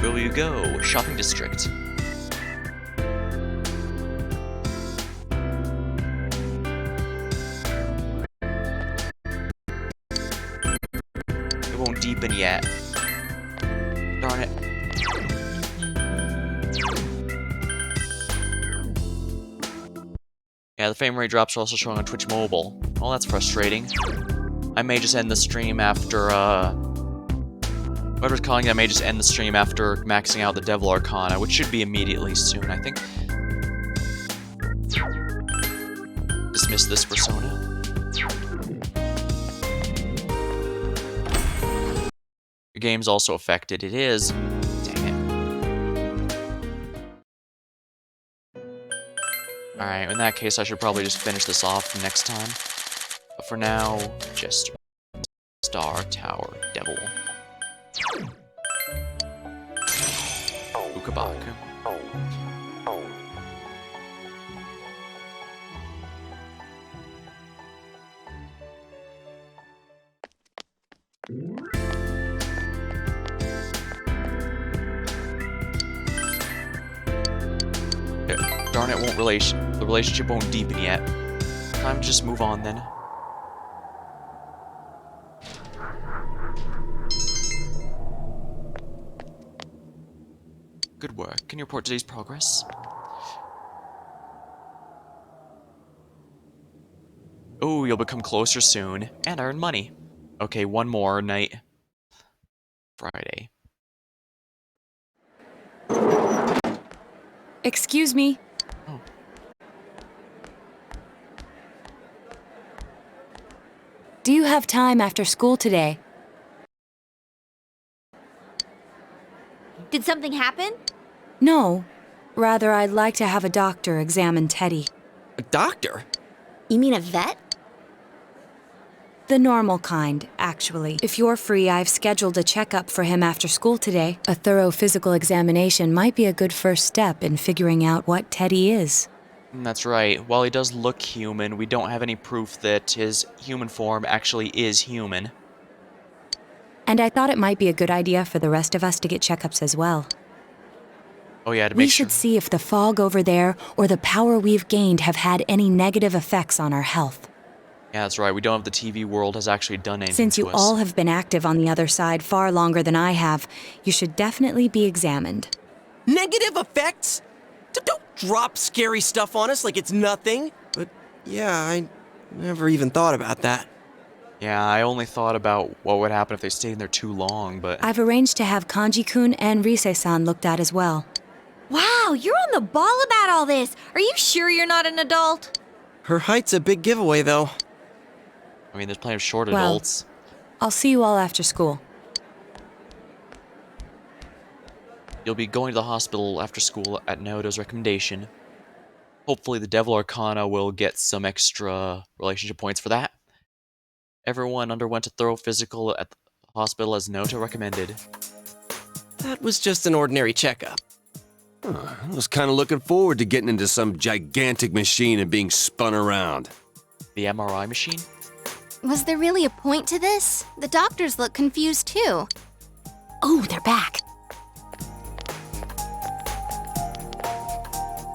Where will you go? Shopping district. It won't deepen yet. Darn it. Yeah, the frame rate drops are also showing on Twitch Mobile. Well, that's frustrating. I may just end the stream after, whatever's calling it, I may just end the stream after maxing out the Devil Arcana, which should be immediately soon, I think. Dismiss this persona. The game's also affected. It is. Dang it. Alright, in that case, I should probably just finish this off next time. But for now, just Star Tower Devil. Ukabaka. Darn it, the relationship won't deepen yet. Time to just move on then. Good work. Can you report today's progress? Oh, you'll become closer soon and earn money. Okay, one more night. Friday. Excuse me. Oh. Do you have time after school today? Did something happen? No. Rather, I'd like to have a doctor examine Teddy. A doctor? You mean a vet? The normal kind, actually. If you're free, I've scheduled a checkup for him after school today. A thorough physical examination might be a good first step in figuring out what Teddy is. That's right. While he does look human, we don't have any proof that his human form actually is human. And I thought it might be a good idea for the rest of us to get checkups as well. Oh yeah, to We make sure. should see if the fog over there or the power we've gained have had any negative effects on our health. Yeah, that's right. We don't have the TV world has actually done anything Since to you us. all have been active on the other side far longer than I have, you should definitely be examined. Negative effects? Don't drop scary stuff on us like it's nothing. But yeah, I never even thought about that. Yeah, I only thought about what would happen if they stayed in there too long, but... I've arranged to have Kanji-kun and Rise-san looked at as well. Wow, you're on the ball about all this. Are you sure you're not an adult? Her height's a big giveaway, though. I mean, there's plenty of short Well, adults. I'll see you all after school. You'll be going to the hospital after school at Naoto's recommendation. Hopefully the Devil Arcana will get some extra relationship points for that. Everyone underwent a thorough physical at the hospital as Naoto recommended. That was just an ordinary checkup. I was kind of looking forward to getting into some gigantic machine and being spun around. The MRI machine? Was there really a point to this? The doctors look confused too. Oh, they're back.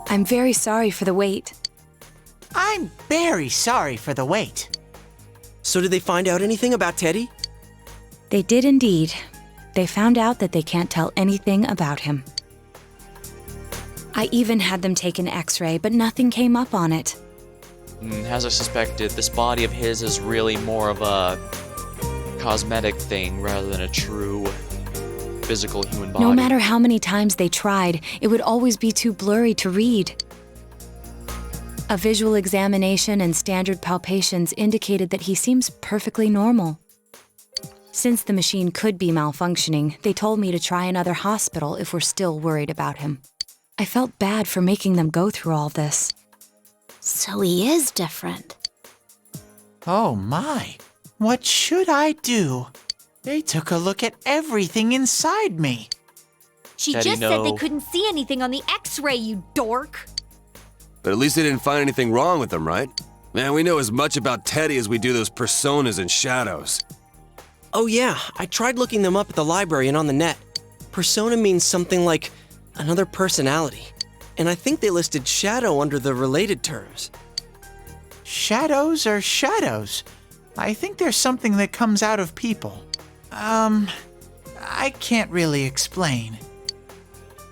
I'm very sorry for the wait. I'm very sorry for the wait. So did they find out anything about Teddy? They did indeed. They found out that they can't tell anything about him. I even had them take an x-ray, but nothing came up on it. As I suspected, this body of his is really more of a cosmetic thing rather than a true physical human body. No matter how many times they tried, it would always be too blurry to read. A visual examination and standard palpations indicated that he seems perfectly normal. Since the machine could be malfunctioning, they told me to try another hospital if we're still worried about him. I felt bad for making them go through all this. So he is different. Oh my, what should I do? They took a look at everything inside me. She Teddy, just said no. they couldn't see anything on the x-ray, you dork. But at least they didn't find anything wrong with him, right? Man, we know as much about Teddy as we do those personas and shadows. Oh yeah, I tried looking them up at the library and on the net. Persona means something like another personality. And I think they listed shadow under the related terms. Shadows are shadows. I think there's something that comes out of people. I can't really explain.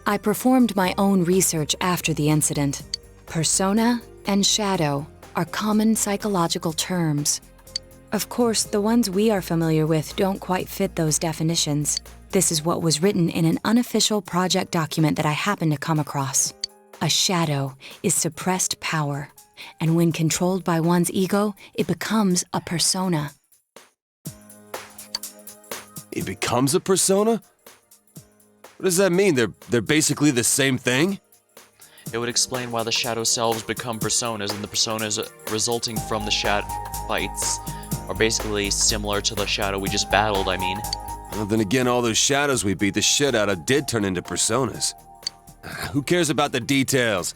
I performed my own research after the incident. Persona and shadow are common psychological terms. Of course, the ones we are familiar with don't quite fit those definitions. This is what was written in an unofficial project document that I happened to come across. A shadow is suppressed power, and when controlled by one's ego, it becomes a persona. It becomes a persona? What does that mean? They're basically the same thing? It would explain why the shadow selves become personas, and the personas resulting from the shadow fights are basically similar to the shadow we just battled, I mean. Well, then again, all those shadows we beat the shit out of did turn into personas. Who cares about the details?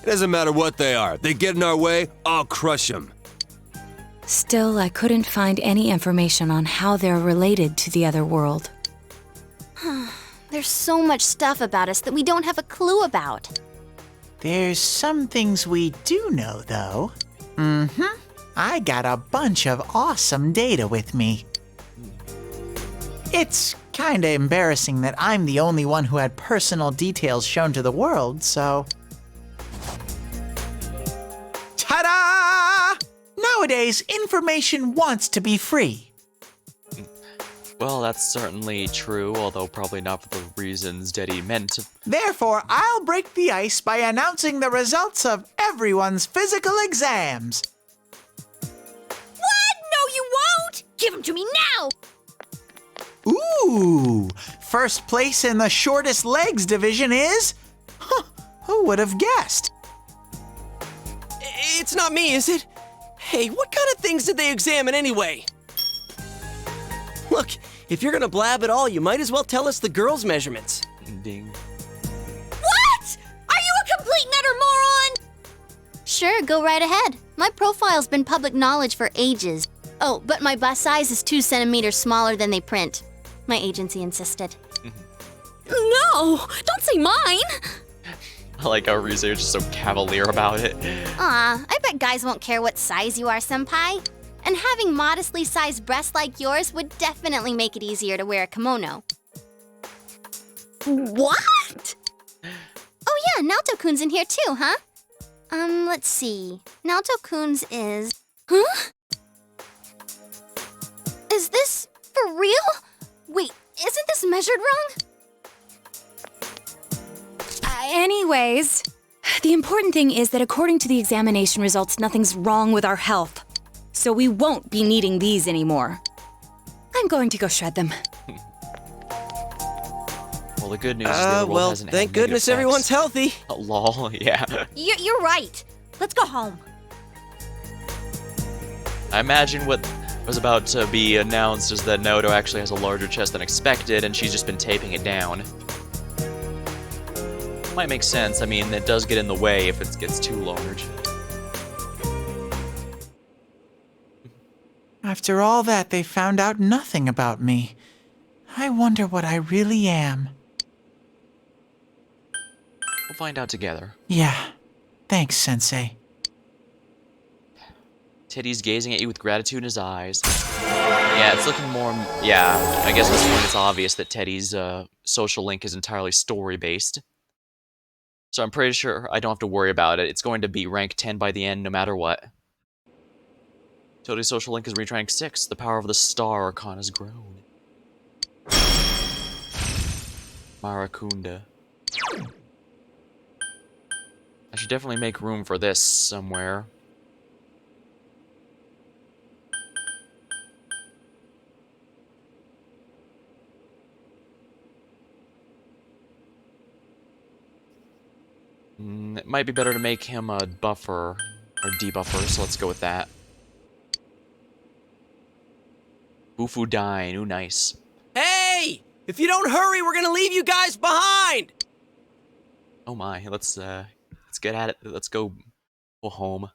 It doesn't matter what they are. They get in our way, I'll crush them. Still, I couldn't find any information on how they're related to the other world. There's so much stuff about us that we don't have a clue about. There's some things we do know, though. I got a bunch of awesome data with me. It's kinda embarrassing that I'm the only one who had personal details shown to the world, so... Ta-da! Nowadays, information wants to be free. Well, that's certainly true, although probably not for the reasons Daddy meant to. Therefore, I'll break the ice by announcing the results of everyone's physical exams. What? No, you won't! Give them to me now! Ooh! First place in the shortest legs division is... Huh, who would have guessed? It's not me, is it? Hey, what kind of things did they examine anyway? Look, if you're gonna blab at all, you might as well tell us the girls' measurements. Ding. What? Are you a complete and utter moron? Sure, go right ahead. My profile's been public knowledge for ages. Oh, but my bust size is 2 centimeters smaller than they print. My agency insisted. No, don't say mine. I like how Rize is just so cavalier about it. Aw, I bet guys won't care what size you are, senpai. And having modestly sized breasts like yours would definitely make it easier to wear a kimono. What? Oh yeah, Naoto-kun's in here too, huh? Let's see. Naoto-kun's is... Huh? Is this for real? Wait, isn't this measured wrong? Anyways, the important thing is that according to the examination results, nothing's wrong with our health. So we won't be needing these anymore. I'm going to go shred them. Well, the good news is the other world well, hasn't had thank negative goodness effects. everyone's healthy. Lol, yeah. You're right. Let's go home. I imagine what was about to be announced is that Naoto actually has a larger chest than expected, and she's just been taping it down. Might make sense. I mean, it does get in the way if it gets too large. After all that, they found out nothing about me. I wonder what I really am. We'll find out together. Yeah. Thanks, Sensei. Teddy's gazing at you with gratitude in his eyes. Yeah, it's looking more... Yeah, I guess at this point it's obvious that Teddy's social link is entirely story-based. So I'm pretty sure I don't have to worry about it. It's going to be rank 10 by the end, no matter what. Teddy's social link is reached rank 6. The power of the star arcana has grown. Maracunda. I should definitely make room for this somewhere. It might be better to make him a buffer, or debuffer, so let's go with that. Bufu Dine, ooh nice. Hey! If you don't hurry, we're gonna leave you guys behind! Oh my, let's get at it. Let's go home.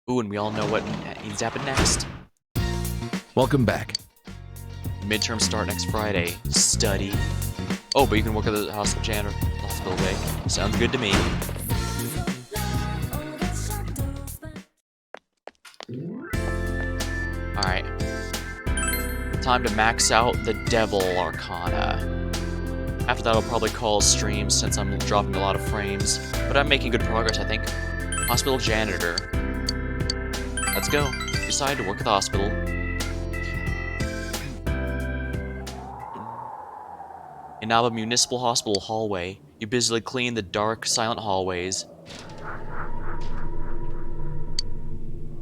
Ooh, and we all know what needs to happen next. Welcome back. Midterms start next Friday. Study. Oh, but you can work at the hospital janitor. Hospital day. Sounds good to me. Alright. Time to max out the Devil Arcana. After that, I'll probably call stream since I'm dropping a lot of frames. But I'm making good progress, I think. Hospital janitor. Let's go. Decide to work at the hospital. In Naba Municipal Hospital hallway, you busily clean the dark, silent hallways.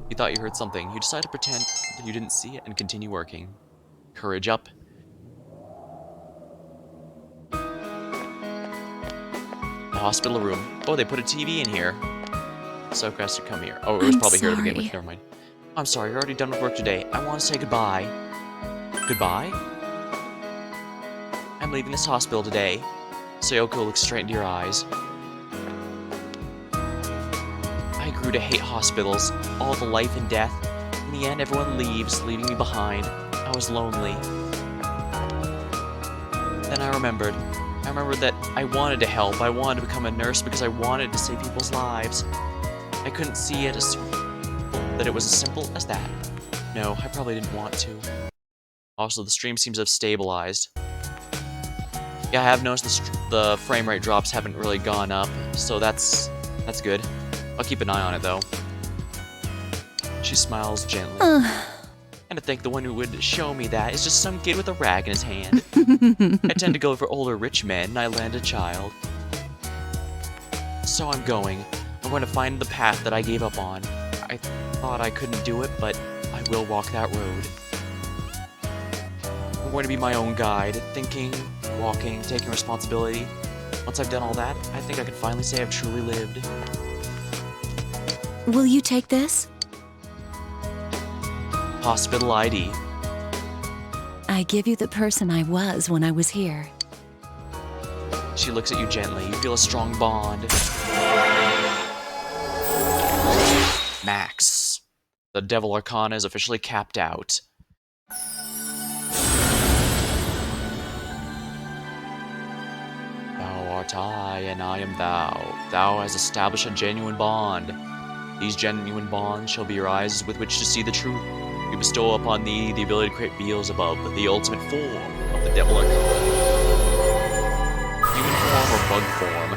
You thought you heard something. You decide to pretend that you didn't see it and continue working. Courage up. The hospital room. Oh, they put a TV in here. So has to come here. Oh, it was probably here to begin with. Never mind. I'm sorry, you're already done with work today. I want to say goodbye. Goodbye? I'm leaving this hospital today. Sayoko looks straight into your eyes. I grew to hate hospitals, all the life and death. In the end, everyone leaves, leaving me behind. I was lonely. Then I remembered. I remembered that I wanted to help. I wanted to become a nurse because I wanted to save people's lives. I couldn't see it as that it was as simple as that. No, I probably didn't want to. Also, the stream seems to have stabilized. Yeah, I have noticed the frame rate drops haven't really gone up, so that's good. I'll keep an eye on it, though. She smiles gently. And to think the one who would show me that is just some kid with a rag in his hand. I tend to go for older rich men, and I land a child. So I'm going. I'm going to find the path that I gave up on. I thought I couldn't do it, but I will walk that road. I'm going to be my own guide, thinking, walking, taking responsibility. Once I've done all that, I think I can finally say I've truly lived. Will you take this? Hospital ID. I give you the person I was when I was here. She looks at you gently. You feel a strong bond. Max. The Devil Arcana is officially capped out. Thou art I, and I am thou. Thou hast established a genuine bond. These genuine bonds shall be your eyes with which to see the truth. We bestow upon thee the ability to create Beelzebub, the ultimate form of the Devil Arcana. Human form or bug form.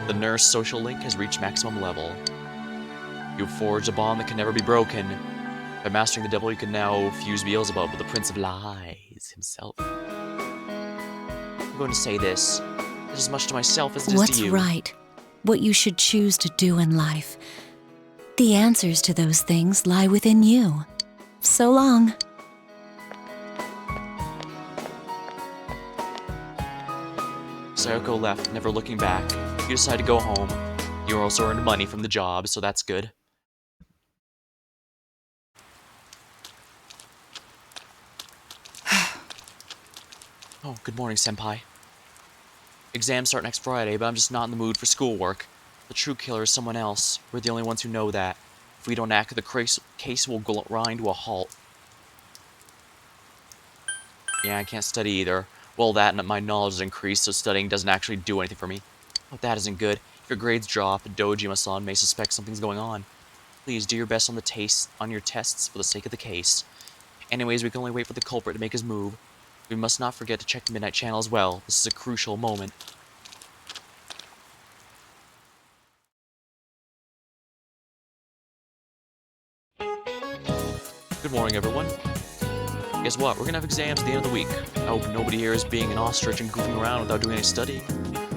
The nurse social link has reached maximum level. You have forged a bond that can never be broken. By mastering the devil, you can now fuse Beelzebub with the Prince of Lies himself. I'm going to say this. It is as much to myself as it is What's to you. right? What you should choose to do in life. The answers to those things lie within you. So long. Sayoko left, never looking back. You decide to go home. You also earned money from the job, so that's good. Oh, good morning, senpai. Exams start next Friday, but I'm just not in the mood for schoolwork. The true killer is someone else. We're the only ones who know that. If we don't act, the case will grind to a halt. Yeah, I can't study either. Well, that and my knowledge has increased, so studying doesn't actually do anything for me. But that isn't good. If your grades drop, Dojima-san may suspect something's going on. Please do your best on your tests for the sake of the case. Anyways, we can only wait for the culprit to make his move. We must not forget to check the Midnight Channel as well. This is a crucial moment. Good morning, everyone. Guess what? We're gonna have exams at the end of the week. I hope nobody here is being an ostrich and goofing around without doing any studying.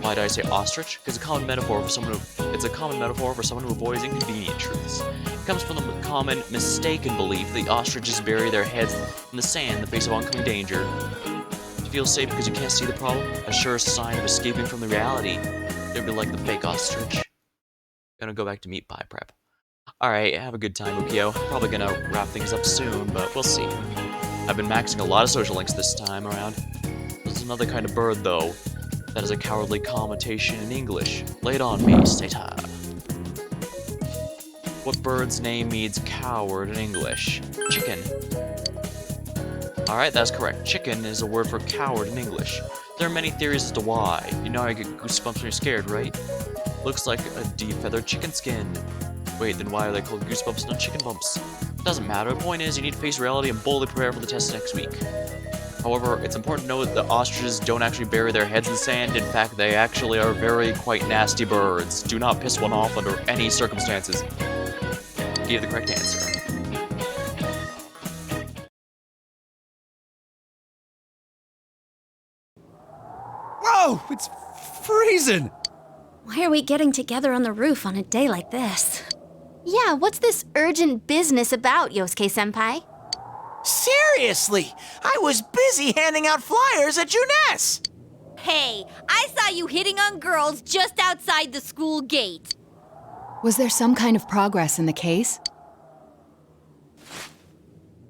Why did I say ostrich? Because it's a common metaphor for someone who avoids inconvenient truths. It comes from the common mistaken belief that ostriches bury their heads in the sand in the face of oncoming danger. To feel safe because you can't see the problem, a sure sign of escaping from the reality. They'd be like the fake ostrich. Gonna go back to meat pie prep. Alright, have a good time, Ukio. Probably gonna wrap things up soon, but we'll see. I've been maxing a lot of social links this time around. There's another kind of bird, though. That is a cowardly connotation in English. Lay it on me, Stata. What bird's name means coward in English? Chicken. Alright, that's correct. Chicken is a word for coward in English. There are many theories as to why. You know how you get goosebumps when you're scared, right? Looks like a de-feathered chicken skin. Wait, then why are they called goosebumps, not chicken bumps? Doesn't matter. The point is, you need to face reality and boldly prepare for the test next week. However, it's important to note that ostriches don't actually bury their heads in sand. In fact, they actually are quite nasty birds. Do not piss one off under any circumstances. Give the correct answer. Whoa! It's freezing! Why are we getting together on the roof on a day like this? Yeah, what's this urgent business about, Yosuke-senpai? Seriously, I was busy handing out flyers at Juness. Hey, I saw you hitting on girls just outside the school gate. Was there some kind of progress in the case?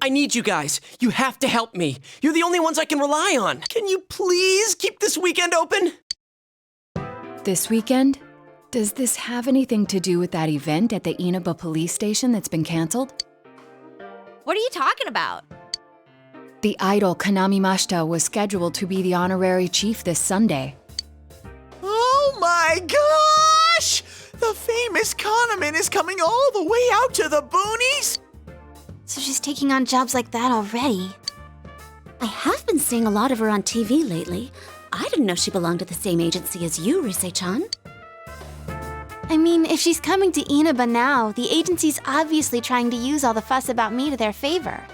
I need you guys. You have to help me. You're the only ones I can rely on. Can you please keep this weekend open? This weekend? Does this have anything to do with that event at the Inaba police station that's been canceled? What are you talking about? The idol Kanami Mashita was scheduled to be the honorary chief this Sunday. Oh my gosh! The famous Kahneman is coming all the way out to the boonies? So she's taking on jobs like that already. I have been seeing a lot of her on TV lately. I didn't know she belonged to the same agency as you, Rise-chan. I mean, if she's coming to Inaba now, the agency's obviously trying to use all the fuss about me to their favor.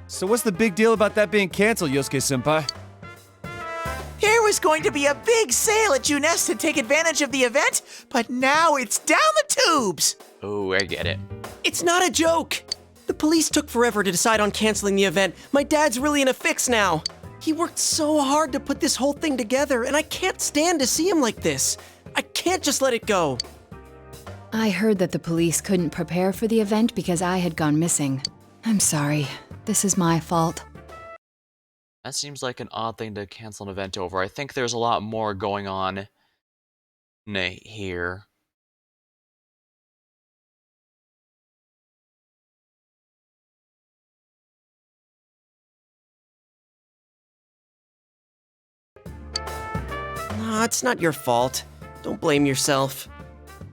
So what's the big deal about that being canceled, Yosuke-senpai? There was going to be a big sale at Juness to take advantage of the event, but now it's down the tubes! Oh, I get it. It's not a joke! The police took forever to decide on canceling the event. My dad's really in a fix now. He worked so hard to put this whole thing together, and I can't stand to see him like this. I can't just let it go. I heard that the police couldn't prepare for the event because I had gone missing. I'm sorry. This is my fault. That seems like an odd thing to cancel an event over. I think there's a lot more going on here. No, it's not your fault. Don't blame yourself.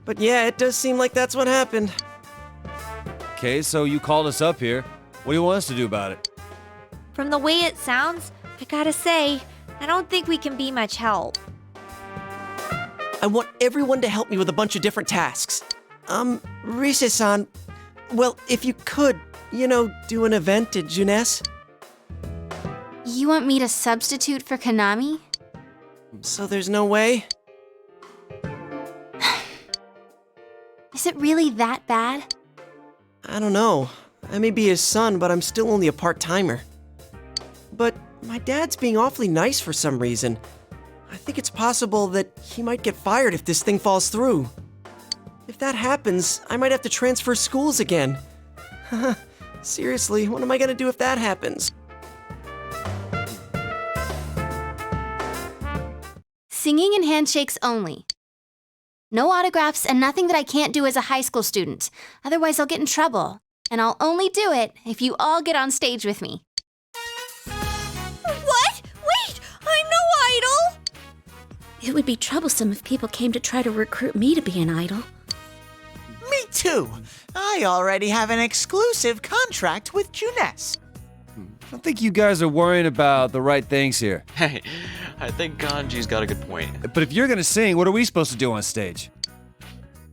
But yeah, it does seem like that's what happened. Okay, so you called us up here. What do you want us to do about it? From the way it sounds, I gotta say, I don't think we can be much help. I want everyone to help me with a bunch of different tasks. Rise-san, well, if you could, do an event at Juness? You want me to substitute for Kanami? So there's no way? Is it really that bad? I don't know. I may be his son, but I'm still only a part-timer. But my dad's being awfully nice for some reason. I think it's possible that he might get fired if this thing falls through. If that happens, I might have to transfer schools again. Seriously, what am I gonna do if that happens? Singing and handshakes only. No autographs and nothing that I can't do as a high school student. Otherwise, I'll get in trouble. And I'll only do it if you all get on stage with me. What? Wait! I'm no idol! It would be troublesome if people came to try to recruit me to be an idol. Me too. I already have an exclusive contract with Juness. I think you guys are worrying about the right things here. Hey, I think Kanji's got a good point. But if you're gonna sing, what are we supposed to do on stage?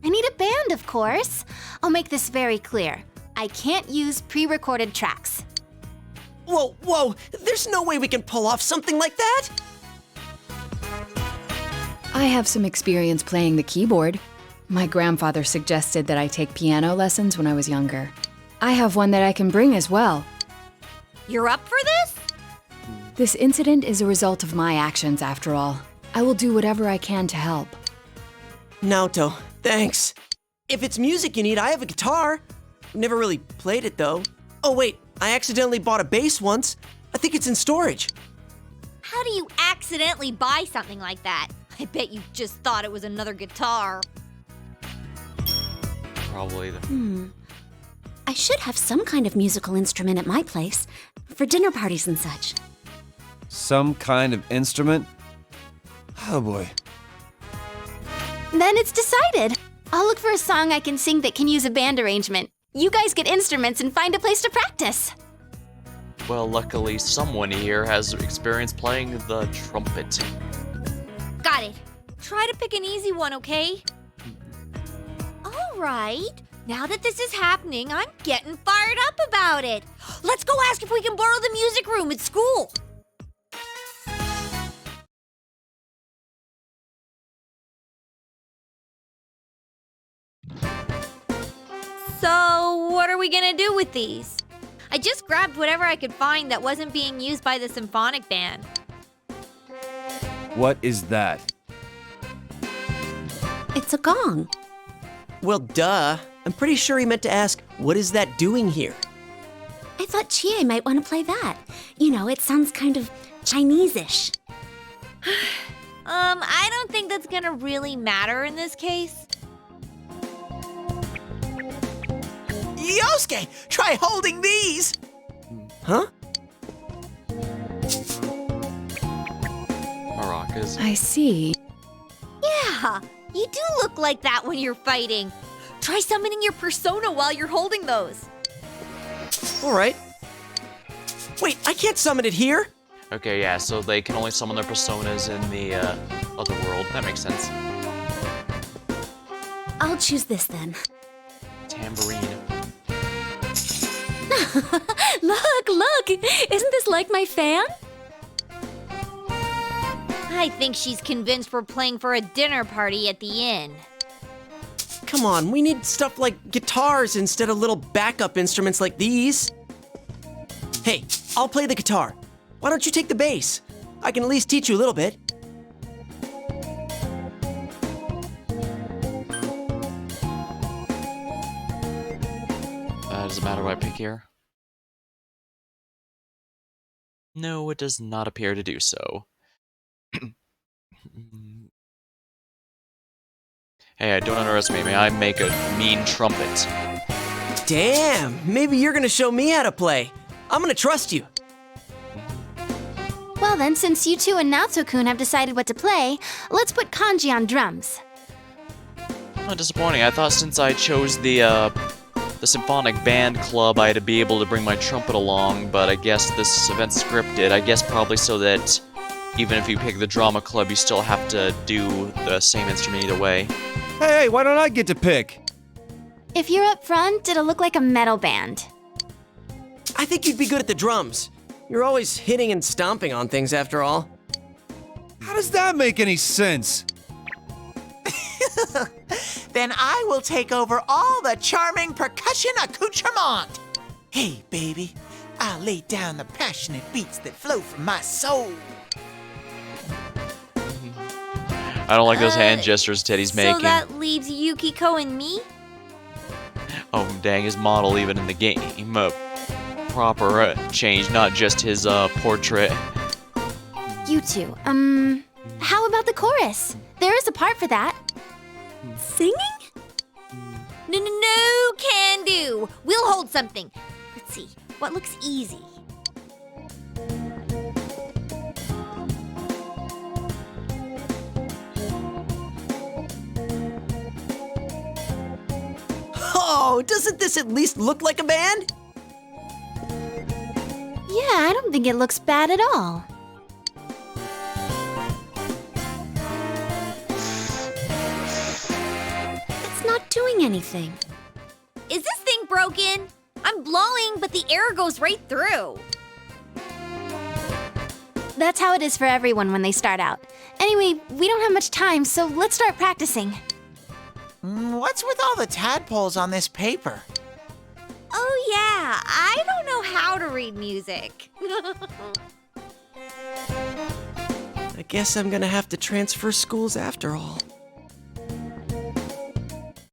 I need a band, of course. I'll make this very clear. I can't use pre-recorded tracks. Whoa, there's no way we can pull off something like that! I have some experience playing the keyboard. My grandfather suggested that I take piano lessons when I was younger. I have one that I can bring as well. You're up for this? This incident is a result of my actions, after all. I will do whatever I can to help. Naoto, thanks. If it's music you need, I have a guitar. Never really played it, though. Oh, wait, I accidentally bought a bass once. I think it's in storage. How do you accidentally buy something like that? I bet you just thought it was another guitar. Probably the... I should have some kind of musical instrument at my place, for dinner parties and such. Some kind of instrument? Oh boy. Then it's decided. I'll look for a song I can sing that can use a band arrangement. You guys get instruments and find a place to practice. Well, luckily someone here has experience playing the trumpet. Got it. Try to pick an easy one, okay? All right. Now that this is happening, I'm getting fired up about it. Let's go ask if we can borrow the music room at school. So, what are we gonna do with these? I just grabbed whatever I could find that wasn't being used by the symphonic band. What is that? It's a gong. Well, duh. I'm pretty sure he meant to ask, what is that doing here? I thought Chie might want to play that. You know, it sounds kind of Chinese-ish. I don't think that's gonna really matter in this case. Yosuke, try holding these! Huh? Maracas. I see. Yeah, you do look like that when you're fighting. Try summoning your persona while you're holding those. All right. Wait, I can't summon it here? Okay, yeah, so they can only summon their personas in the other world. That makes sense. I'll choose this then. Tambourine. Look! Isn't this like my fan? I think she's convinced we're playing for a dinner party at the inn. Come on, we need stuff like guitars instead of little backup instruments like these. Hey, I'll play the guitar. Why don't you take the bass? I can at least teach you a little bit. Does it matter what I pick here? No, it does not appear to do so. Hey, don't underestimate me. I make a mean trumpet. Damn, maybe you're gonna show me how to play. I'm gonna trust you. Well then, since you two and Naoto-kun have decided what to play, let's put Kanji on drums. Not disappointing. I thought since I chose the symphonic band club, I had to be able to bring my trumpet along, but I guess this event's scripted. I guess probably so that even if you pick the drama club, you still have to do the same instrument either way. Hey, why don't I get to pick? If you're up front, it'll look like a metal band. I think you'd be good at the drums. You're always hitting and stomping on things after all. How does that make any sense? Then I will take over all the charming percussion accoutrement. Hey, baby, I'll lay down the passionate beats that flow from my soul. I don't like those hand gestures Teddy's making. So that leaves Yukiko and me? Oh, dang, his model even in the game. Proper change, not just his portrait. You two, how about about the chorus? There is a part for that. Singing? No, can do. We'll hold something. Let's see, what looks easy? Oh, doesn't this at least look like a band? Yeah, I don't think it looks bad at all. It's not doing anything. Is this thing broken? I'm blowing, but the air goes right through. That's how it is for everyone when they start out. Anyway, we don't have much time, so let's start practicing. What's with all the tadpoles on this paper? Oh yeah, I don't know how to read music. I guess I'm gonna have to transfer schools after all.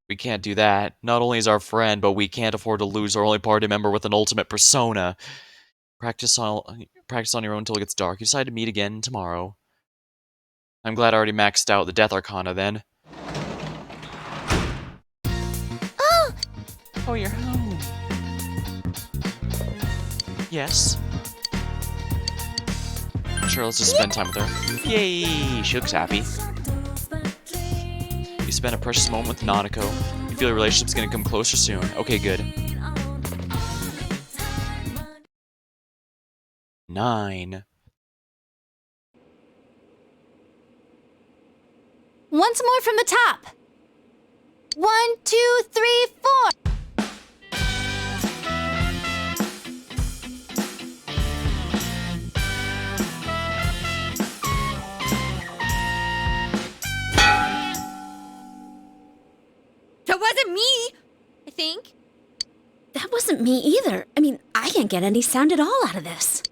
We can't do that. Not only is our friend, but we can't afford to lose our only party member with an ultimate persona. Practice on your own until it gets dark. You decide to meet again tomorrow. I'm glad I already maxed out the Death Arcana then. Oh, you're home. Yes. Sure, let's just spend time with her. Yay! She looks happy. You spend a precious moment with Nanako. You feel your relationship's gonna come closer soon. Okay, good. 9. Once more from the top. 1, 2, 3, 4. That wasn't me, I think. That wasn't me either. I mean, I can't get any sound at all out of this.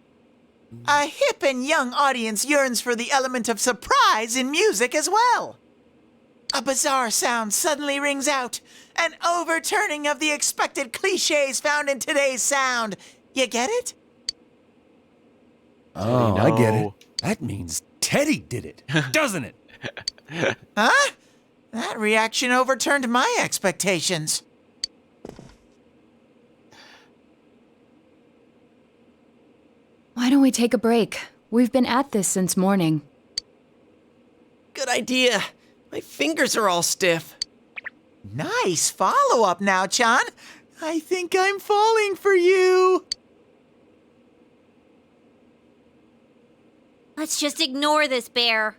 A hip and young audience yearns for the element of surprise in music as well. A bizarre sound suddenly rings out, an overturning of the expected cliches found in today's sound. You get it? Oh, I get it. That means Teddy did it, doesn't it? Huh? That reaction overturned my expectations. Why don't we take a break? We've been at this since morning. Good idea. My fingers are all stiff. Nice follow-up now, Chan. I think I'm falling for you. Let's just ignore this bear.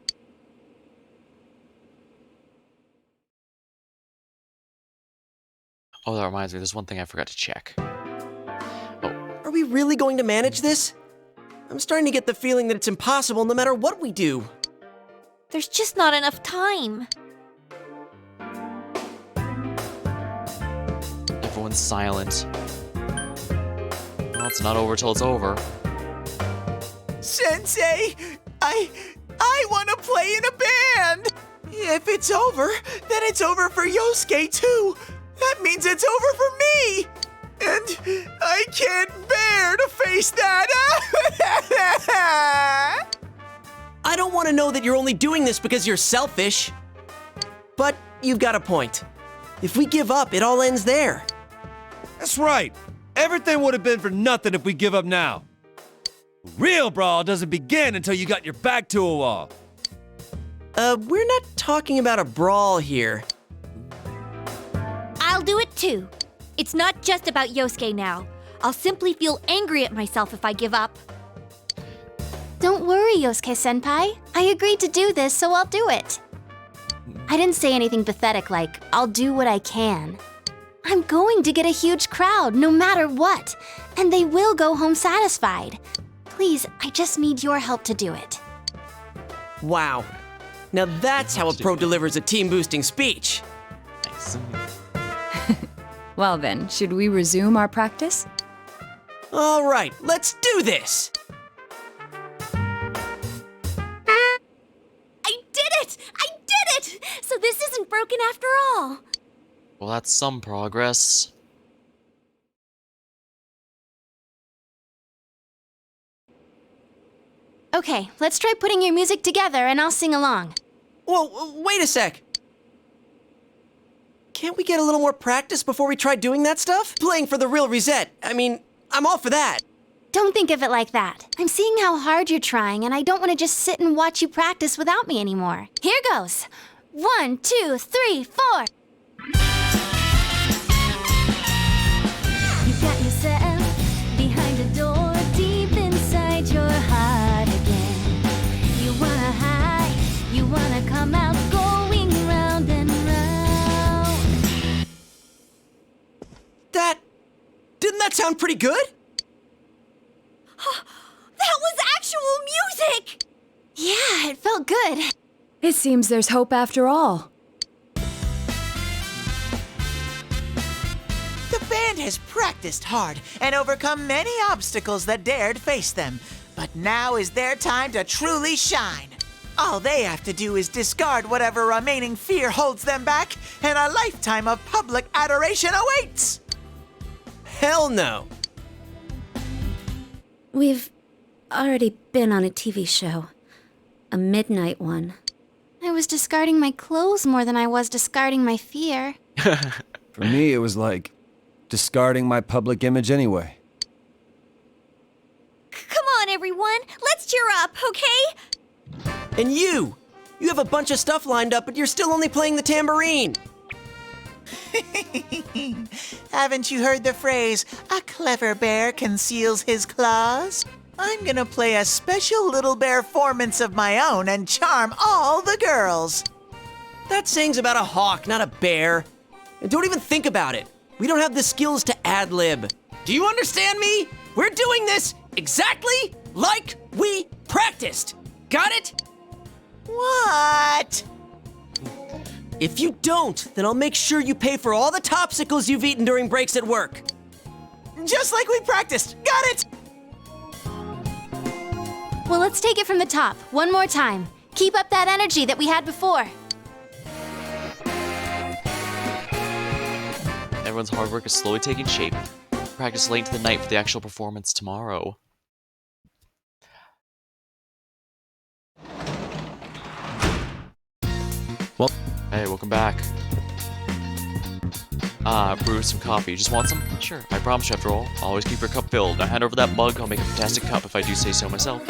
Oh, that reminds me, there's one thing I forgot to check. Are we really going to manage this? I'm starting to get the feeling that it's impossible no matter what we do. There's just not enough time. Everyone's silent. Well, it's not over till it's over. Sensei, I want to play in a band. If it's over, then it's over for Yosuke too. That means it's over for me. And I can't bear to face that. I don't want to know that you're only doing this because you're selfish. But you've got a point. If we give up, it all ends there. That's right. Everything would have been for nothing if we give up now. Real brawl doesn't begin until you got your back to a wall. We're not talking about a brawl here. I'll do it too. It's not just about Yosuke now. I'll simply feel angry at myself if I give up. Don't worry, Yosuke-senpai. I agreed to do this, so I'll do it. I didn't say anything pathetic like, I'll do what I can. I'm going to get a huge crowd, no matter what, and they will go home satisfied. Please, I just need your help to do it. Wow. Now that's how a pro delivers a team-boosting speech. Nice. Well then, should we resume our practice? All right, let's do this. I did it! I did it! So this isn't broken after all. Well, that's some progress. Okay, let's try putting your music together and I'll sing along. Whoa, wait a sec. Can't we get a little more practice before we try doing that stuff? Playing for the real reset. I mean, I'm all for that. Don't think of it like that. I'm seeing how hard you're trying, and I don't want to just sit and watch you practice without me anymore. Here goes. 1, 2, 3, 4. You got yourself behind a door deep inside your heart again. You wanna hide, you wanna come out going round and round. Didn't that sound pretty good? That was actual music! Yeah, it felt good. It seems there's hope after all. The band has practiced hard and overcome many obstacles that dared face them. But now is their time to truly shine. All they have to do is discard whatever remaining fear holds them back, and a lifetime of public adoration awaits! Hell no. We've already been on a TV show. A midnight one. I was discarding my clothes more than I was discarding my fear. For me, it was like discarding my public image anyway. Come on, everyone. Let's cheer up, okay? And you have a bunch of stuff lined up, but you're still only playing the tambourine. Haven't you heard the phrase, a clever bear conceals his claws? I'm gonna play a special little bear performance of my own and charm all the girls. That saying's about a hawk, not a bear. And don't even think about it. We don't have the skills to ad-lib. Do you understand me? We're doing this exactly like we practiced. Got it? What? If you don't, then I'll make sure you pay for all the topsicles you've eaten during breaks at work. Just like we practiced. Got it? Well, let's take it from the top, one more time. Keep up that energy that we had before. Everyone's hard work is slowly taking shape. Practice late into the night for the actual performance tomorrow. Well, hey, welcome back. Brew some coffee. Just want some? Sure. I promise you, after all, always keep your cup filled. Now hand over that mug, I'll make a fantastic cup if I do say so myself.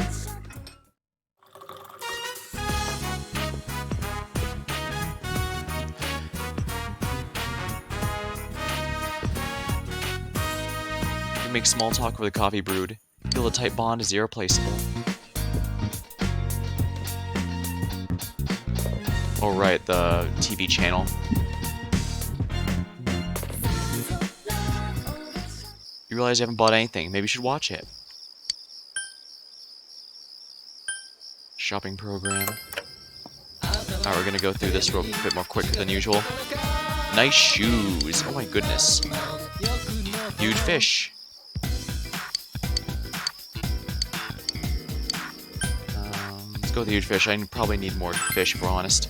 You can make small talk with a coffee brewed. Feel the tight bond is irreplaceable. Oh right, the TV channel. You realize you haven't bought anything. Maybe you should watch it. Shopping program. Alright, we're gonna go through this real bit more quicker than usual. Nice shoes. Oh my goodness. Huge fish. Let's go with the huge fish. I probably need more fish, if we're honest.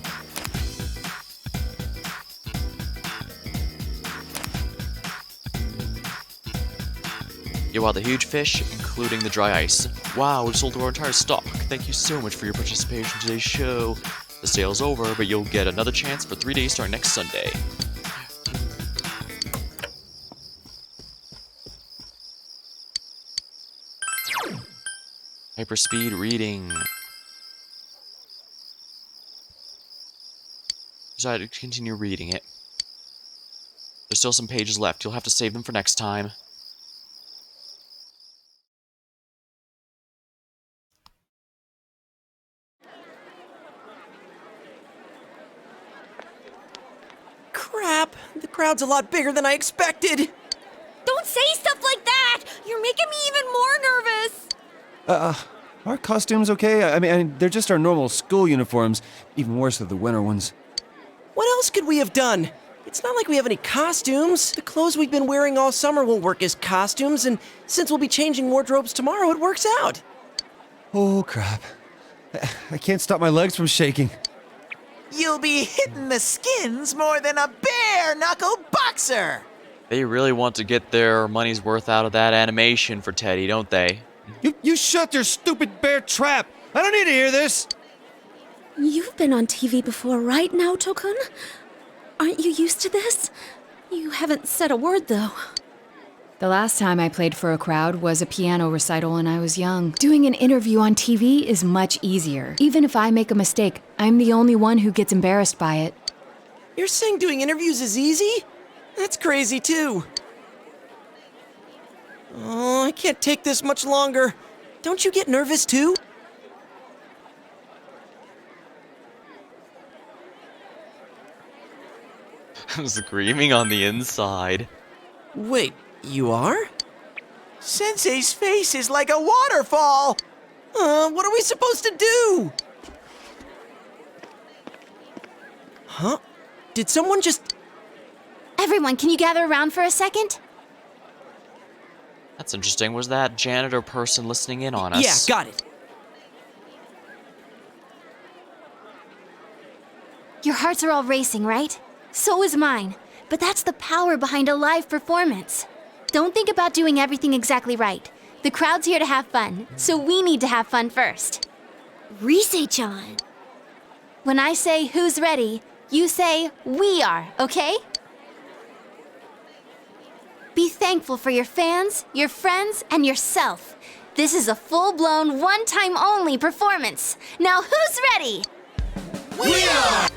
You bought the huge fish, including the dry ice. Wow, we've sold our entire stock. Thank you so much for your participation in today's show. The sale's over, but you'll get another chance for 3 days starting next Sunday. Hyperspeed reading. Decided to continue reading it. There's still some pages left. You'll have to save them for next time. Crap, the crowd's a lot bigger than I expected. Don't say stuff like that! You're making me even more nervous! Are costumes okay? I mean, they're just our normal school uniforms. Even worse are the winter ones. What else could we have done? It's not like we have any costumes. The clothes we've been wearing all summer won't work as costumes, and since we'll be changing wardrobes tomorrow, it works out. Oh, crap. I can't stop my legs from shaking. You'll be hitting the skins more than a bare-knuckle boxer! They really want to get their money's worth out of that animation for Teddy, don't they? You shut your stupid bear trap! I don't need to hear this! You've been on TV before, right, Naoto-kun? Aren't you used to this? You haven't said a word, though. The last time I played for a crowd was a piano recital when I was young. Doing an interview on TV is much easier. Even if I make a mistake, I'm the only one who gets embarrassed by it. You're saying doing interviews is easy? That's crazy, too. Oh, I can't take this much longer. Don't you get nervous, too? I'm screaming on the inside. Wait, you are? Sensei's face is like a waterfall! What are we supposed to do? Huh? Did someone just... Everyone, can you gather around for a second? That's interesting. Was that janitor person listening in on us? Yeah, got it. Your hearts are all racing, right? So is mine. But that's the power behind a live performance. Don't think about doing everything exactly right. The crowd's here to have fun, so we need to have fun first. Rise-chan. When I say who's ready, you say we are, okay? Be thankful for your fans, your friends, and yourself. This is a full-blown, one-time only performance. Now who's ready? We are!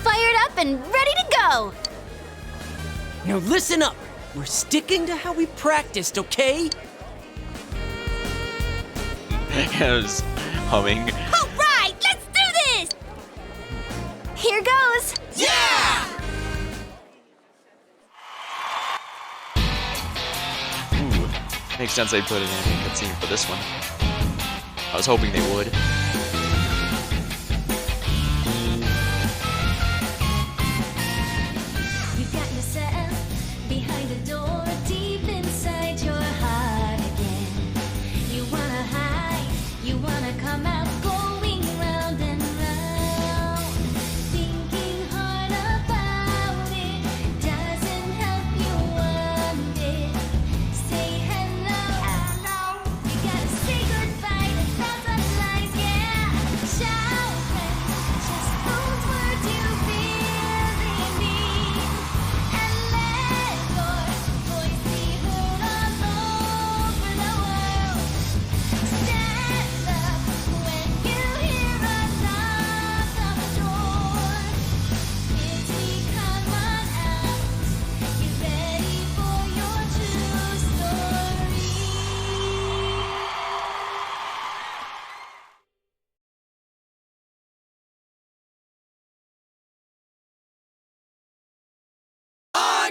Fired up and ready to go! Now listen up. We're sticking to how we practiced, okay? I was humming. All right, let's do this! Here goes! Yeah! Ooh, makes sense they put it in a cutscene for this one. I was hoping they would.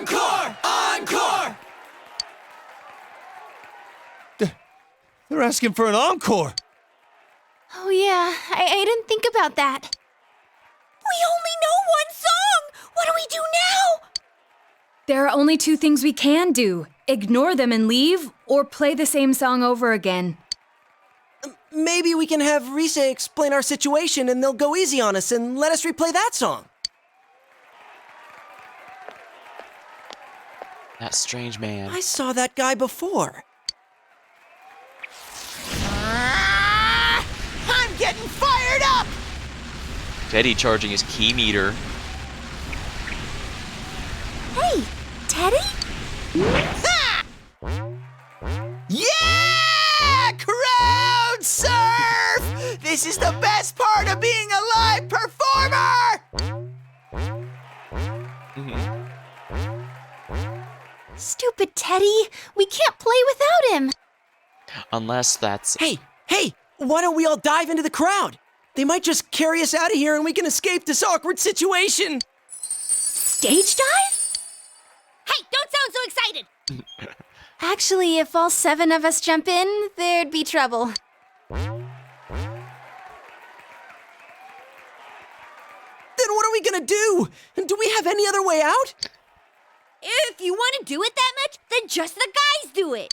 Encore! Encore! They're asking for an encore. Oh yeah, I didn't think about that. We only know one song! What do we do now? There are only two things we can do. Ignore them and leave, or play the same song over again. Maybe we can have Rise explain our situation and they'll go easy on us and let us replay that song. That strange man. I saw that guy before. I'm getting fired up! Teddy charging his key meter. Hey, Teddy? Ha! Yeah! Crowd surf! This is the best part of being a live performer! Stupid Teddy! We can't play without him! Unless that's... Hey! Why don't we all dive into the crowd? They might just carry us out of here and we can escape this awkward situation. Stage dive? Hey, don't sound so excited! Actually, if all 7 of us jump in, there'd be trouble. Then what are we gonna do? Do we have any other way out? If you want to do it that much, then just the guys do it.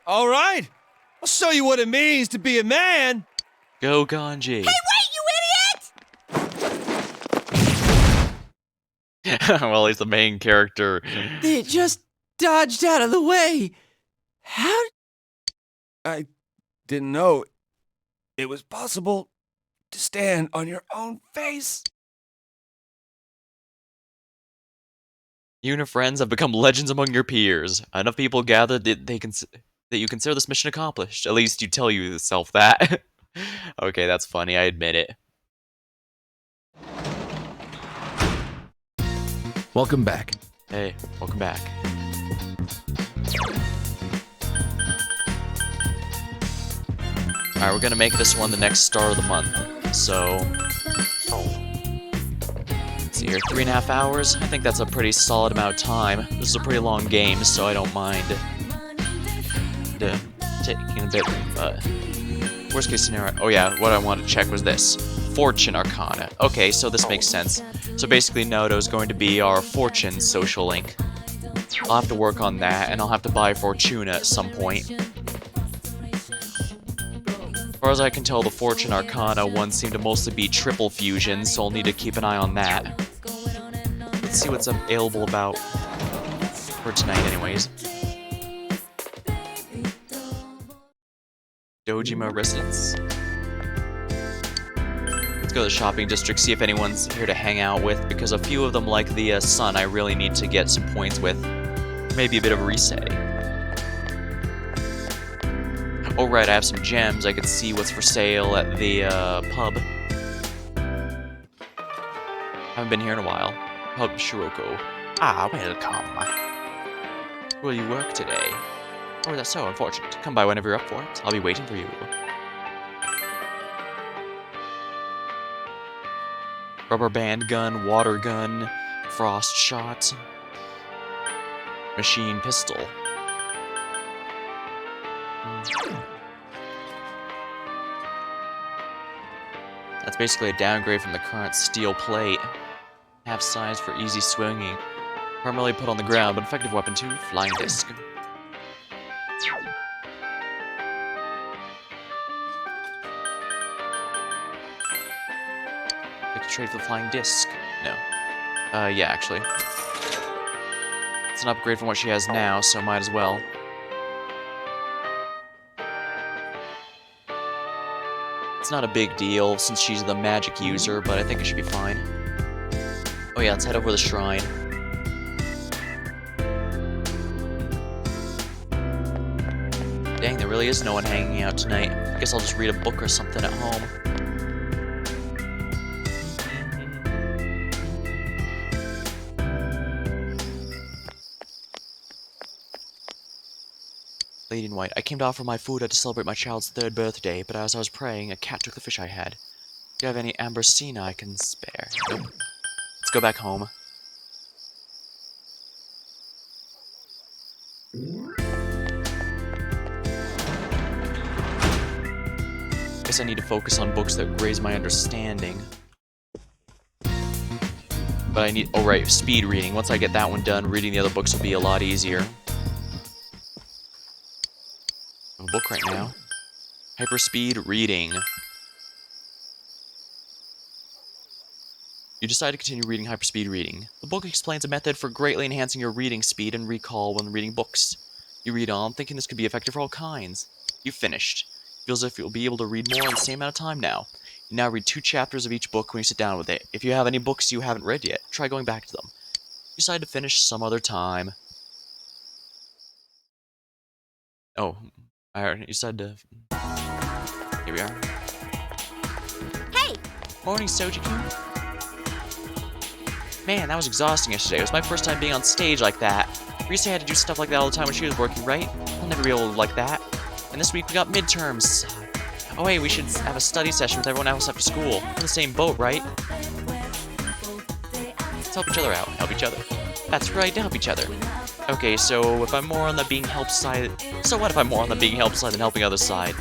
All right. I'll show you what it means to be a man. Go, Ganji. Hey, wait, you idiot! Well, he's the main character. They just dodged out of the way. How I didn't know it was possible to stand on your own face. You and your friends have become legends among your peers. Enough people gathered that that you consider this mission accomplished. At least you tell yourself that. Okay, that's funny. I admit it. Welcome back. Hey, welcome back. Alright, we're gonna make this one the next star of the month. So, let's see here, 3.5 hours. I think that's a pretty solid amount of time. This is a pretty long game, so I don't mind taking a bit, but worst case scenario. Oh yeah, what I wanted to check was this. Fortune Arcana. Okay, so this makes sense. So basically Naoto is going to be our Fortune social link. I'll have to work on that, and I'll have to buy Fortuna at some point. As far as I can tell, the Fortune Arcana ones seem to mostly be triple fusions, so I'll need to keep an eye on that. Let's see what's available about for tonight anyways. Dojima Residence. Let's go to the shopping district, see if anyone's here to hang out with, because a few of them, like the Sun, I really need to get some points with. Maybe a bit of a reset. Oh right, I have some gems. I could see what's for sale at the pub. Haven't been here in a while. Pub Shiroko. Ah, welcome. Will you work today? Oh, that's so unfortunate. Come by whenever you're up for it. I'll be waiting for you. Rubber band gun, water gun, frost shot, machine pistol. That's basically a downgrade from the current steel plate. Half size for easy swinging. Primarily put on the ground, but effective weapon too. Flying disc. I could trade for the flying disc. No. Yeah, actually. It's an upgrade from what she has now, so might as well. It's not a big deal since she's the magic user, but I think it should be fine. Oh yeah, let's head over to the shrine. Dang, there really is no one hanging out tonight. I guess I'll just read a book or something at home. Lady in White, I came to offer my food to celebrate my child's 3rd birthday, but as I was praying, a cat took the fish I had. Do you have any Ambrosina I can spare? Nope. Let's go back home. Guess I need to focus on books that raise my understanding. But I need... oh right, speed reading. Once I get that one done, reading the other books will be a lot easier. I have a book right now. Hyperspeed reading. You decide to continue reading hyperspeed reading. The book explains a method for greatly enhancing your reading speed and recall when reading books. You read on, thinking this could be effective for all kinds. You've finished. Feels as if you'll be able to read more in the same amount of time now. You now read 2 chapters of each book when you sit down with it. If you have any books you haven't read yet, try going back to them. You decide to finish some other time. Oh, you said to... Here we are. Hey! Morning, Soji-kun. Man, that was exhausting yesterday. It was my first time being on stage like that. Risa had to do stuff like that all the time when she was working, right? I'll never be able to like that. And this week we got midterms. Oh hey, we should have a study session with everyone else after school. We're in the same boat, right? Let's help each other out. Help each other. That's right, to help each other. Okay, so if I'm more on the being helped side... So what if I'm more on the being helped side than helping others side?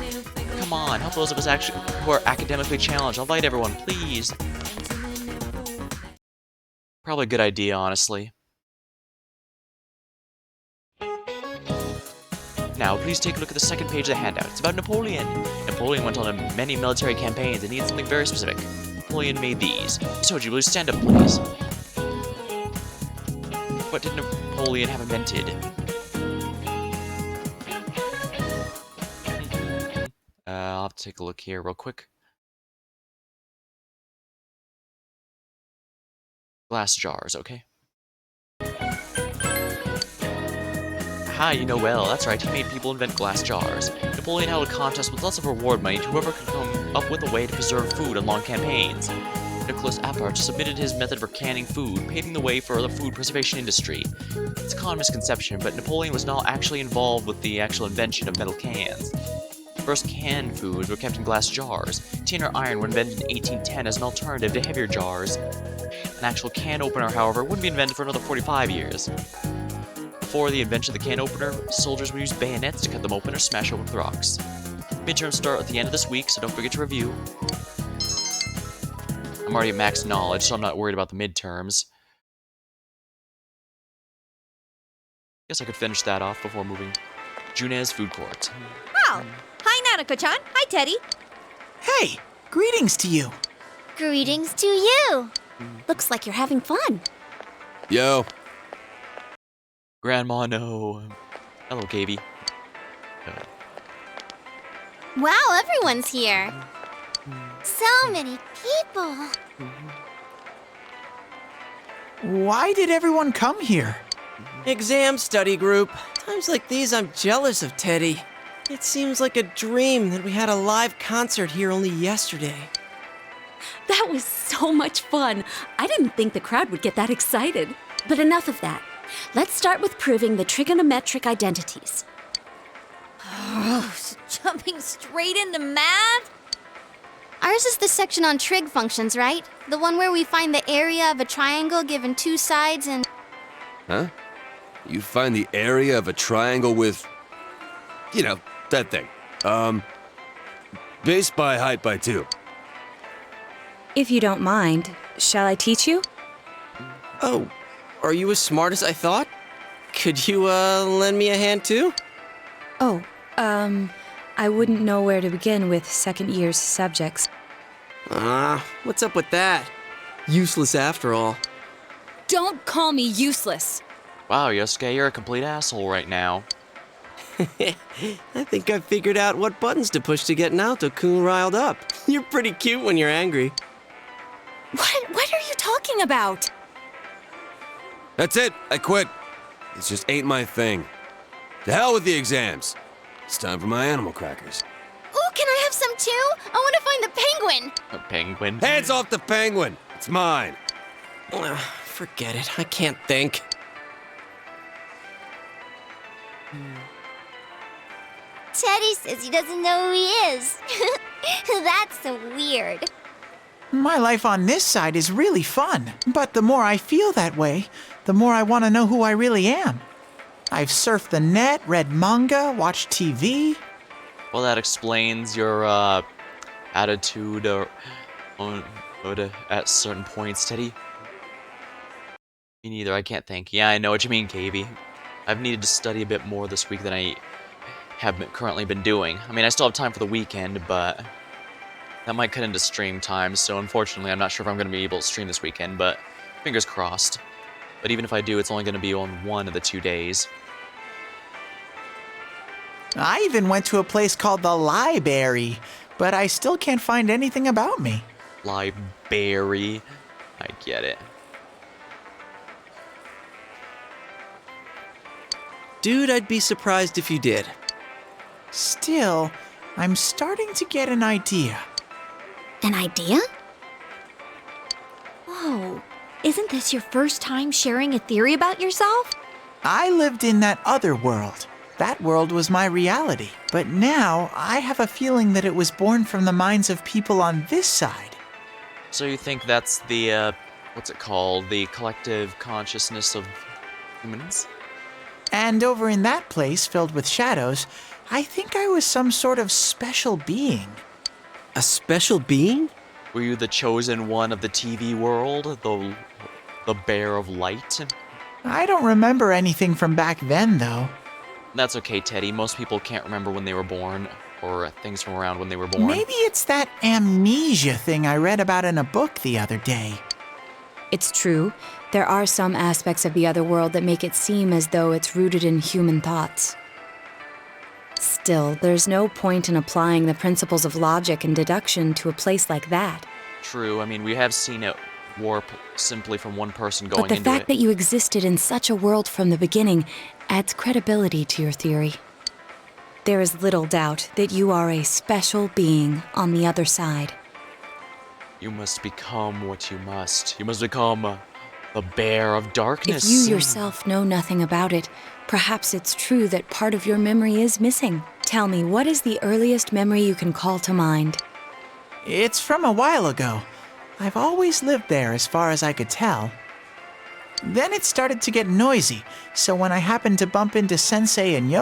Come on, help those of us actually who are academically challenged. I'll invite everyone, please. Probably a good idea, honestly. Now, please take a look at the second page of the handout. It's about Napoleon. Napoleon went on many military campaigns and needed something very specific. Napoleon made these. Soji, will you stand up, please? What did Napoleon have invented? take a look here real quick. Glass jars, okay. Hi, you know well. That's right, he made people invent glass jars. Napoleon held a contest with lots of reward money to whoever could come up with a way to preserve food in long campaigns. Nicholas Appert submitted his method for canning food, paving the way for the food preservation industry. It's a common misconception, but Napoleon was not actually involved with the actual invention of metal cans. First canned foods were kept in glass jars. Tin or iron were invented in 1810 as an alternative to heavier jars. An actual can opener, however, wouldn't be invented for another 45 years. Before the invention of the can opener, soldiers would use bayonets to cut them open or smash open with rocks. Midterms start at the end of this week, so don't forget to review. I'm already at max knowledge, so I'm not worried about the midterms. Guess I could finish that off before moving. Junes Food Court. Oh, hi Nanako-chan. Hi Teddy. Hey, greetings to you. Greetings to you. Looks like you're having fun. Yo. Grandma, no. Hello, KB. Wow, everyone's here. So many people. Why did everyone come here? Exam study group. Times like these, I'm jealous of Teddy. It seems like a dream that we had a live concert here only yesterday. That was so much fun. I didn't think the crowd would get that excited. But enough of that. Let's start with proving the trigonometric identities. Jumping straight into math? Ours is the section on trig functions, right? The one where we find the area of a triangle given two sides and... Huh? You find the area of a triangle with... You know, that thing. Base by height by 2. If you don't mind, shall I teach you? Oh, are you as smart as I thought? Could you, lend me a hand too? Oh, I wouldn't know where to begin with second year's subjects. What's up with that? Useless after all. Don't call me useless. Wow, Yosuke, you're a complete asshole right now. I think I figured out what buttons to push to get Naoto-kun riled up. You're pretty cute when you're angry. What are you talking about? That's it. I quit. This just ain't my thing. To hell with the exams. It's time for my animal crackers. Ooh, can I have some too? I want to find the penguin. A penguin? Hands off the penguin. It's mine. Forget it. I can't think. Teddy says he doesn't know who he is. That's so weird. My life on this side is really fun, but the more I feel that way, the more I want to know who I really am. I've surfed the net, read manga, watched TV. Well, that explains your attitude at certain points, Teddy. Me neither, I can't think. Yeah, I know what you mean, KB. I've needed to study a bit more this week than I have currently been doing. I mean, I still have time for the weekend, but that might cut into stream time, so unfortunately I'm not sure if I'm going to be able to stream this weekend, but fingers crossed. But even if I do, it's only going to be on one of the 2 days. I even went to a place called the Library, but I still can't find anything about me. Library. I get it. Dude, I'd be surprised if you did. Still, I'm starting to get an idea. An idea? Whoa, isn't this your first time sharing a theory about yourself? I lived in that other world. That world was my reality. But now, I have a feeling that it was born from the minds of people on this side. So you think that's the, what's it called? The collective consciousness of humans? And over in that place filled with shadows, I think I was some sort of special being. A special being? Were you the chosen one of the TV world? The bear of light? I don't remember anything from back then, though. That's okay, Teddy. Most people can't remember when they were born, or things from around when they were born. Maybe it's that amnesia thing I read about in a book the other day. It's true. There are some aspects of the other world that make it seem as though it's rooted in human thoughts. Still, there's no point in applying the principles of logic and deduction to a place like that. True, I mean, we have seen it warp simply from one person going But the into fact it. that you existed in such a world from the beginning adds credibility to your theory. There is little doubt that you are a special being on the other side. You must become what you must. You must become the bear of darkness. If you yourself know nothing about it, perhaps it's true that part of your memory is missing. Tell me, what is the earliest memory you can call to mind? It's from a while ago. I've always lived there as far as I could tell. Then it started to get noisy, so when I happened to bump into Sensei and Yo...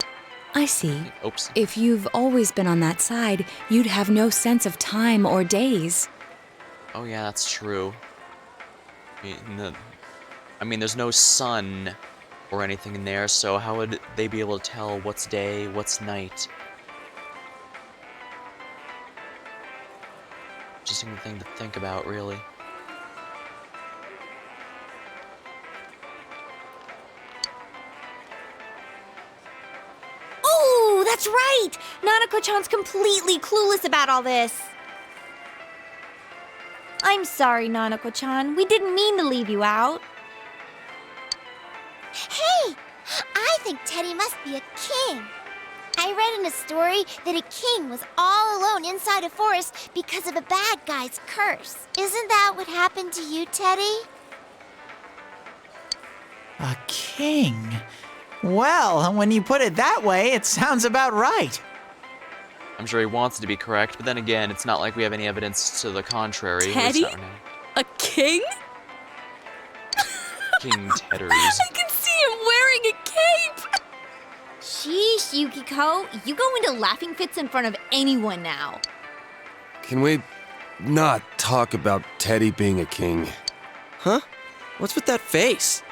I see. Oops. If you've always been on that side, you'd have no sense of time or days. Oh yeah, that's true. I mean, there's no sun or anything in there, so how would they be able to tell what's day, what's night? Interesting thing to think about, really. Oh, that's right! Nanako-chan's completely clueless about all this. I'm sorry, Nanako-chan. We didn't mean to leave you out. Hey! I think Teddy must be a king. I read in a story that a king was all alone inside a forest because of a bad guy's curse. Isn't that what happened to you, Teddy? A king? Well, when you put it that way, it sounds about right. I'm sure he wants it to be correct, but then again, it's not like we have any evidence to the contrary. Teddy? A king? King Tedders. I can see him wearing a cape! Sheesh, Yukiko. You go into laughing fits in front of anyone now. Can we not talk about Teddy being a king? Huh? What's with that face?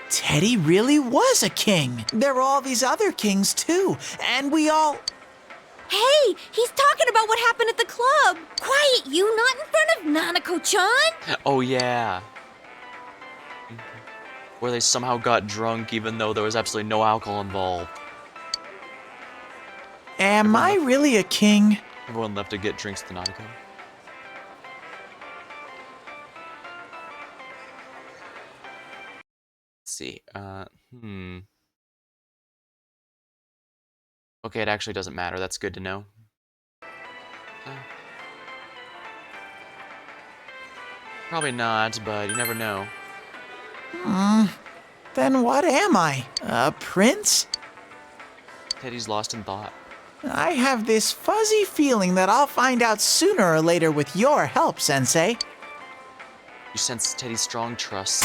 Teddy really was a king. There were all these other kings, too, and we all... Hey, he's talking about what happened at the club. Quiet, you, not in front of Nanako-chan. Oh yeah. Where they somehow got drunk even though there was absolutely no alcohol involved. Am I really a king? Everyone left to get drinks to Nanako. Let's see. Okay, it actually doesn't matter. That's good to know. Probably not, but you never know. Then what am I? A prince? Teddy's lost in thought. I have this fuzzy feeling that I'll find out sooner or later with your help, Sensei. You sense Teddy's strong trust.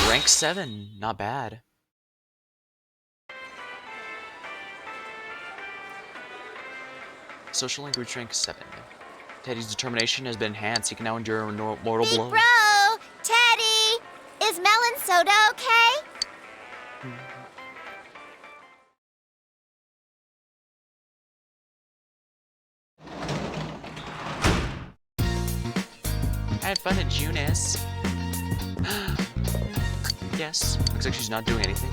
Rank 7, not bad. Social language rank 7. Teddy's determination has been enhanced. He can now endure a mortal blow. Bro! Teddy! Is melon soda okay? I had fun at Junis. Yes. Looks like she's not doing anything.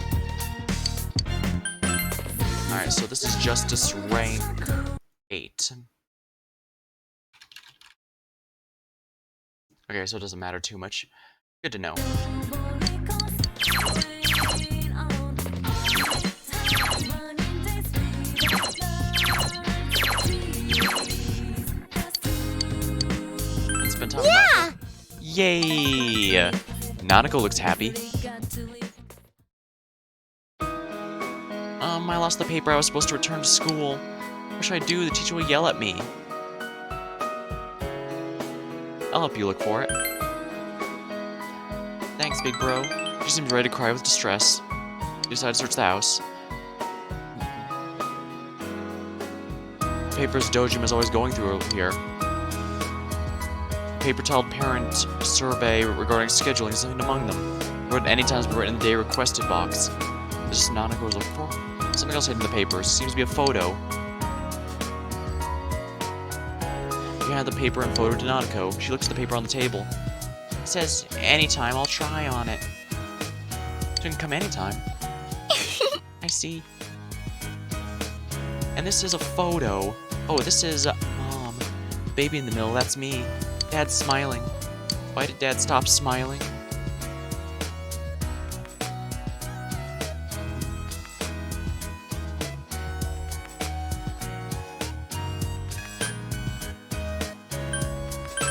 Alright, so this is Justice rank 8. Okay, so it doesn't matter too much. Good to know. Let's spend time Yeah! Yay! Nanako looks happy. I lost the paper I was supposed to return to school. What should I do? The teacher will yell at me. I'll help you look for it. Thanks, big bro. She seems ready to cry with distress. You decide to search the house. Papers Dojima is always going through here. Paper titled parent survey regarding scheduling is something among them. Wrote anytime has been written in the day requested box. Is this Nanako was looking for? Something else hidden in the papers. Seems to be a photo. You hand the paper and photo to Nanako. She looks at the paper on the table. It says, anytime, I'll try on it. So you can come anytime. I see. And this is a photo. Oh, this is Mom. Baby in the middle, that's me. Dad's smiling. Why did Dad stop smiling?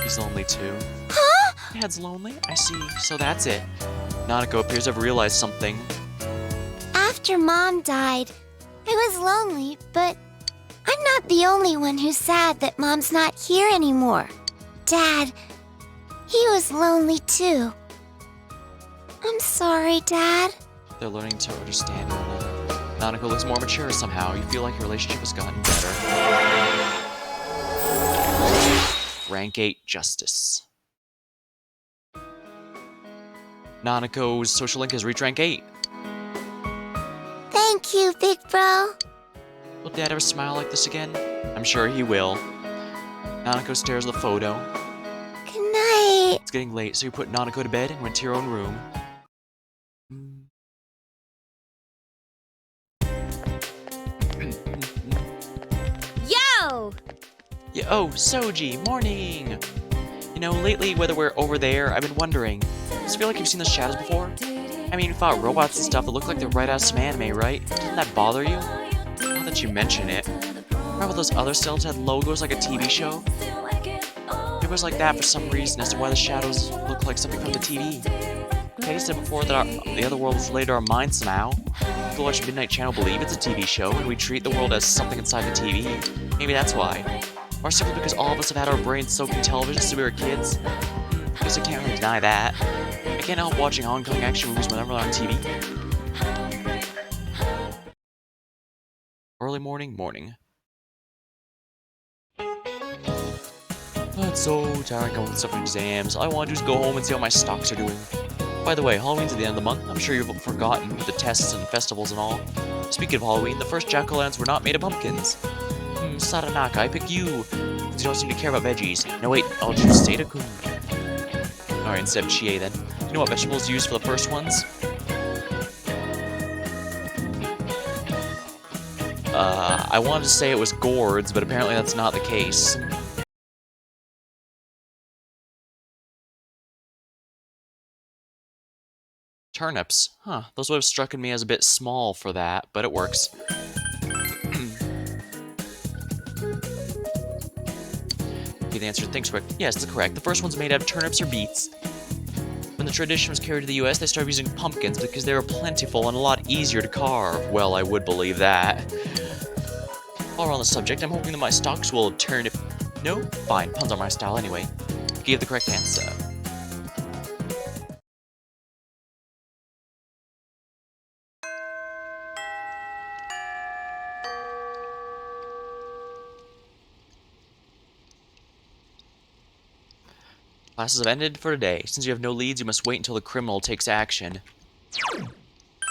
He's lonely too. Huh? Dad's lonely? I see. So that's it. Nanako appears to have realized something. After Mom died, I was lonely, but I'm not the only one who's sad that Mom's not here anymore. Dad, he was lonely too. I'm sorry, Dad. They're learning to understand one another. Nanako looks more mature somehow. You feel like your relationship has gotten better. Rank 8 Justice. Nanako's social link has reached rank 8. Thank you, big bro. Will Dad ever smile like this again? I'm sure he will. Nanako stares at the photo. Good night. It's getting late, so you put Nanako to bed and went to your own room. Yo! Yeah, oh, Soji, morning! You know, lately, whether we're over there, I've been wondering. Does it feel like you've seen the shadows before? I mean, you fought robots and stuff that look like they're right out of some anime, right? Doesn't that bother you? Now that you mention it. Remember those other cells had logos like a TV show? It was like that for some reason as to why the shadows look like something from the TV. Teddy said before that the other world is related to our minds somehow. People watch Midnight Channel believe it's a TV show, and we treat the world as something inside the TV. Maybe that's why. Or simply because all of us have had our brains soaked in television since we were kids. I guess I can't really deny that. I can't help watching Hong Kong action movies whenever they're on TV. Early morning. Oh, it's so tiring going with stuff for exams. All I want to do is go home and see how my stocks are doing. By the way, Halloween's at the end of the month. I'm sure you've forgotten the tests and festivals and all. Speaking of Halloween, the first jack-o'-lanterns were not made of pumpkins. Saranaka, I pick you. Because you don't seem to care about veggies. No wait, I'll choose Seda-kun. Alright, instead of Chie then. You know what vegetables used for the first ones? I wanted to say it was gourds, but apparently that's not the case. Turnips. Huh, those would have struck me as a bit small for that, but it works. Okay, the answer, thanks, correct. Yes, that's correct. The first one's made out of turnips or beets. When the tradition was carried to the US, they started using pumpkins because they were plentiful and a lot easier to carve. Well, I would believe that. While we're on the subject, I'm hoping that my stocks will turn if... No? Fine, puns are my style anyway. You gave the correct answer. Classes have ended for today. Since you have no leads, you must wait until the criminal takes action.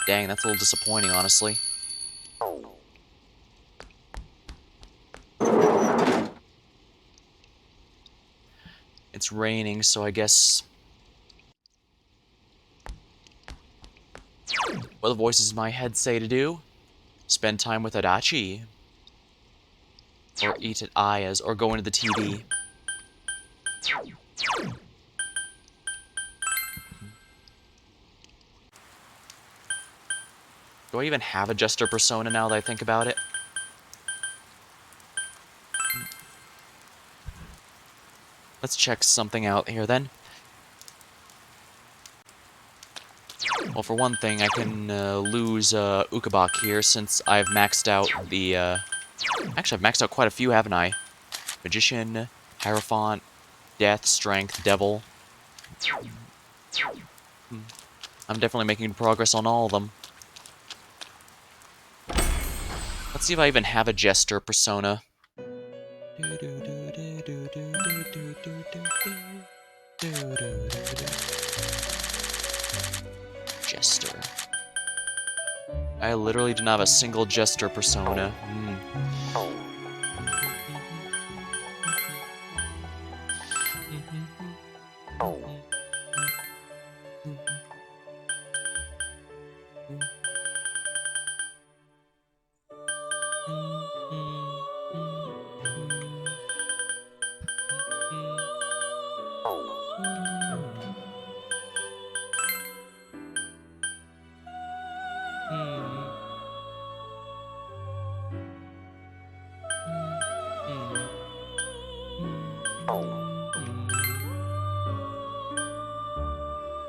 Dang, that's a little disappointing, honestly. It's raining, so I guess... What the voices in my head say to do? Spend time with Adachi. Or eat at Aya's, or go into the TV. Do I even have a Jester persona now that I think about it? Let's check something out here then. Well, for one thing, I can lose Ukabak here since I've maxed out the... Actually, I've maxed out quite a few, haven't I? Magician, Hierophant, Death, Strength, Devil. I'm definitely making progress on all of them. Let's see if I even have a Jester persona. Jester. I literally do not have a single Jester persona.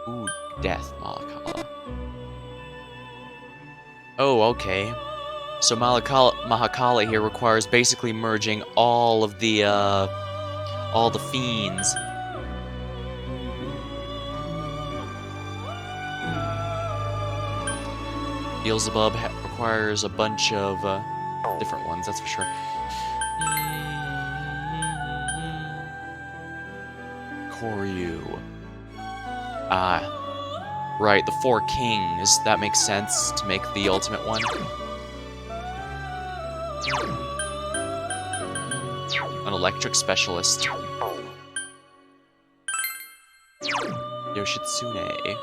Ooh, death, Malakala. Oh, okay. So Mahakala here requires basically merging all the fiends. Beelzebub requires a bunch of different ones, that's for sure. Koryu. Right, the four kings. That makes sense to make the ultimate one. An electric specialist. Yoshitsune.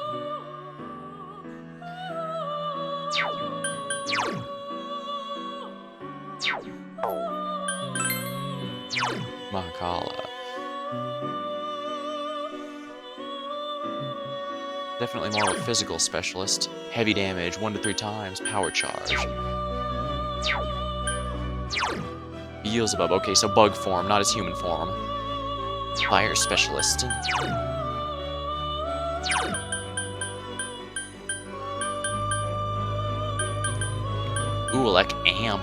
Mahakala. Definitely more of a physical specialist. Heavy damage, 1 to 3 times, power charge. Beelzebub, okay, so bug form, not his human form. Fire specialist. Ooh, like amp.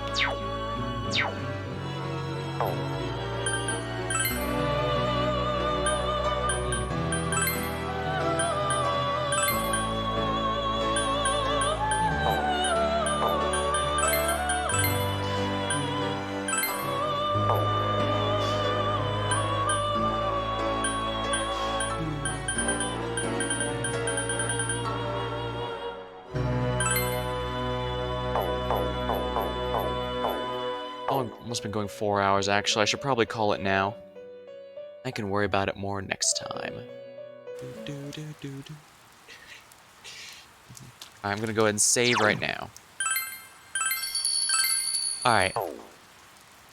Oh, almost been going 4 hours, actually. I should probably call it now. I can worry about it more next time. I'm gonna go ahead and save right now. Alright.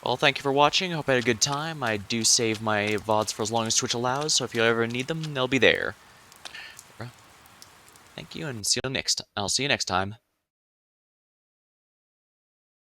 Well, thank you for watching. I hope you had a good time. I do save my VODs for as long as Twitch allows, so if you ever need them, they'll be there. Thank you, and I'll see you next time.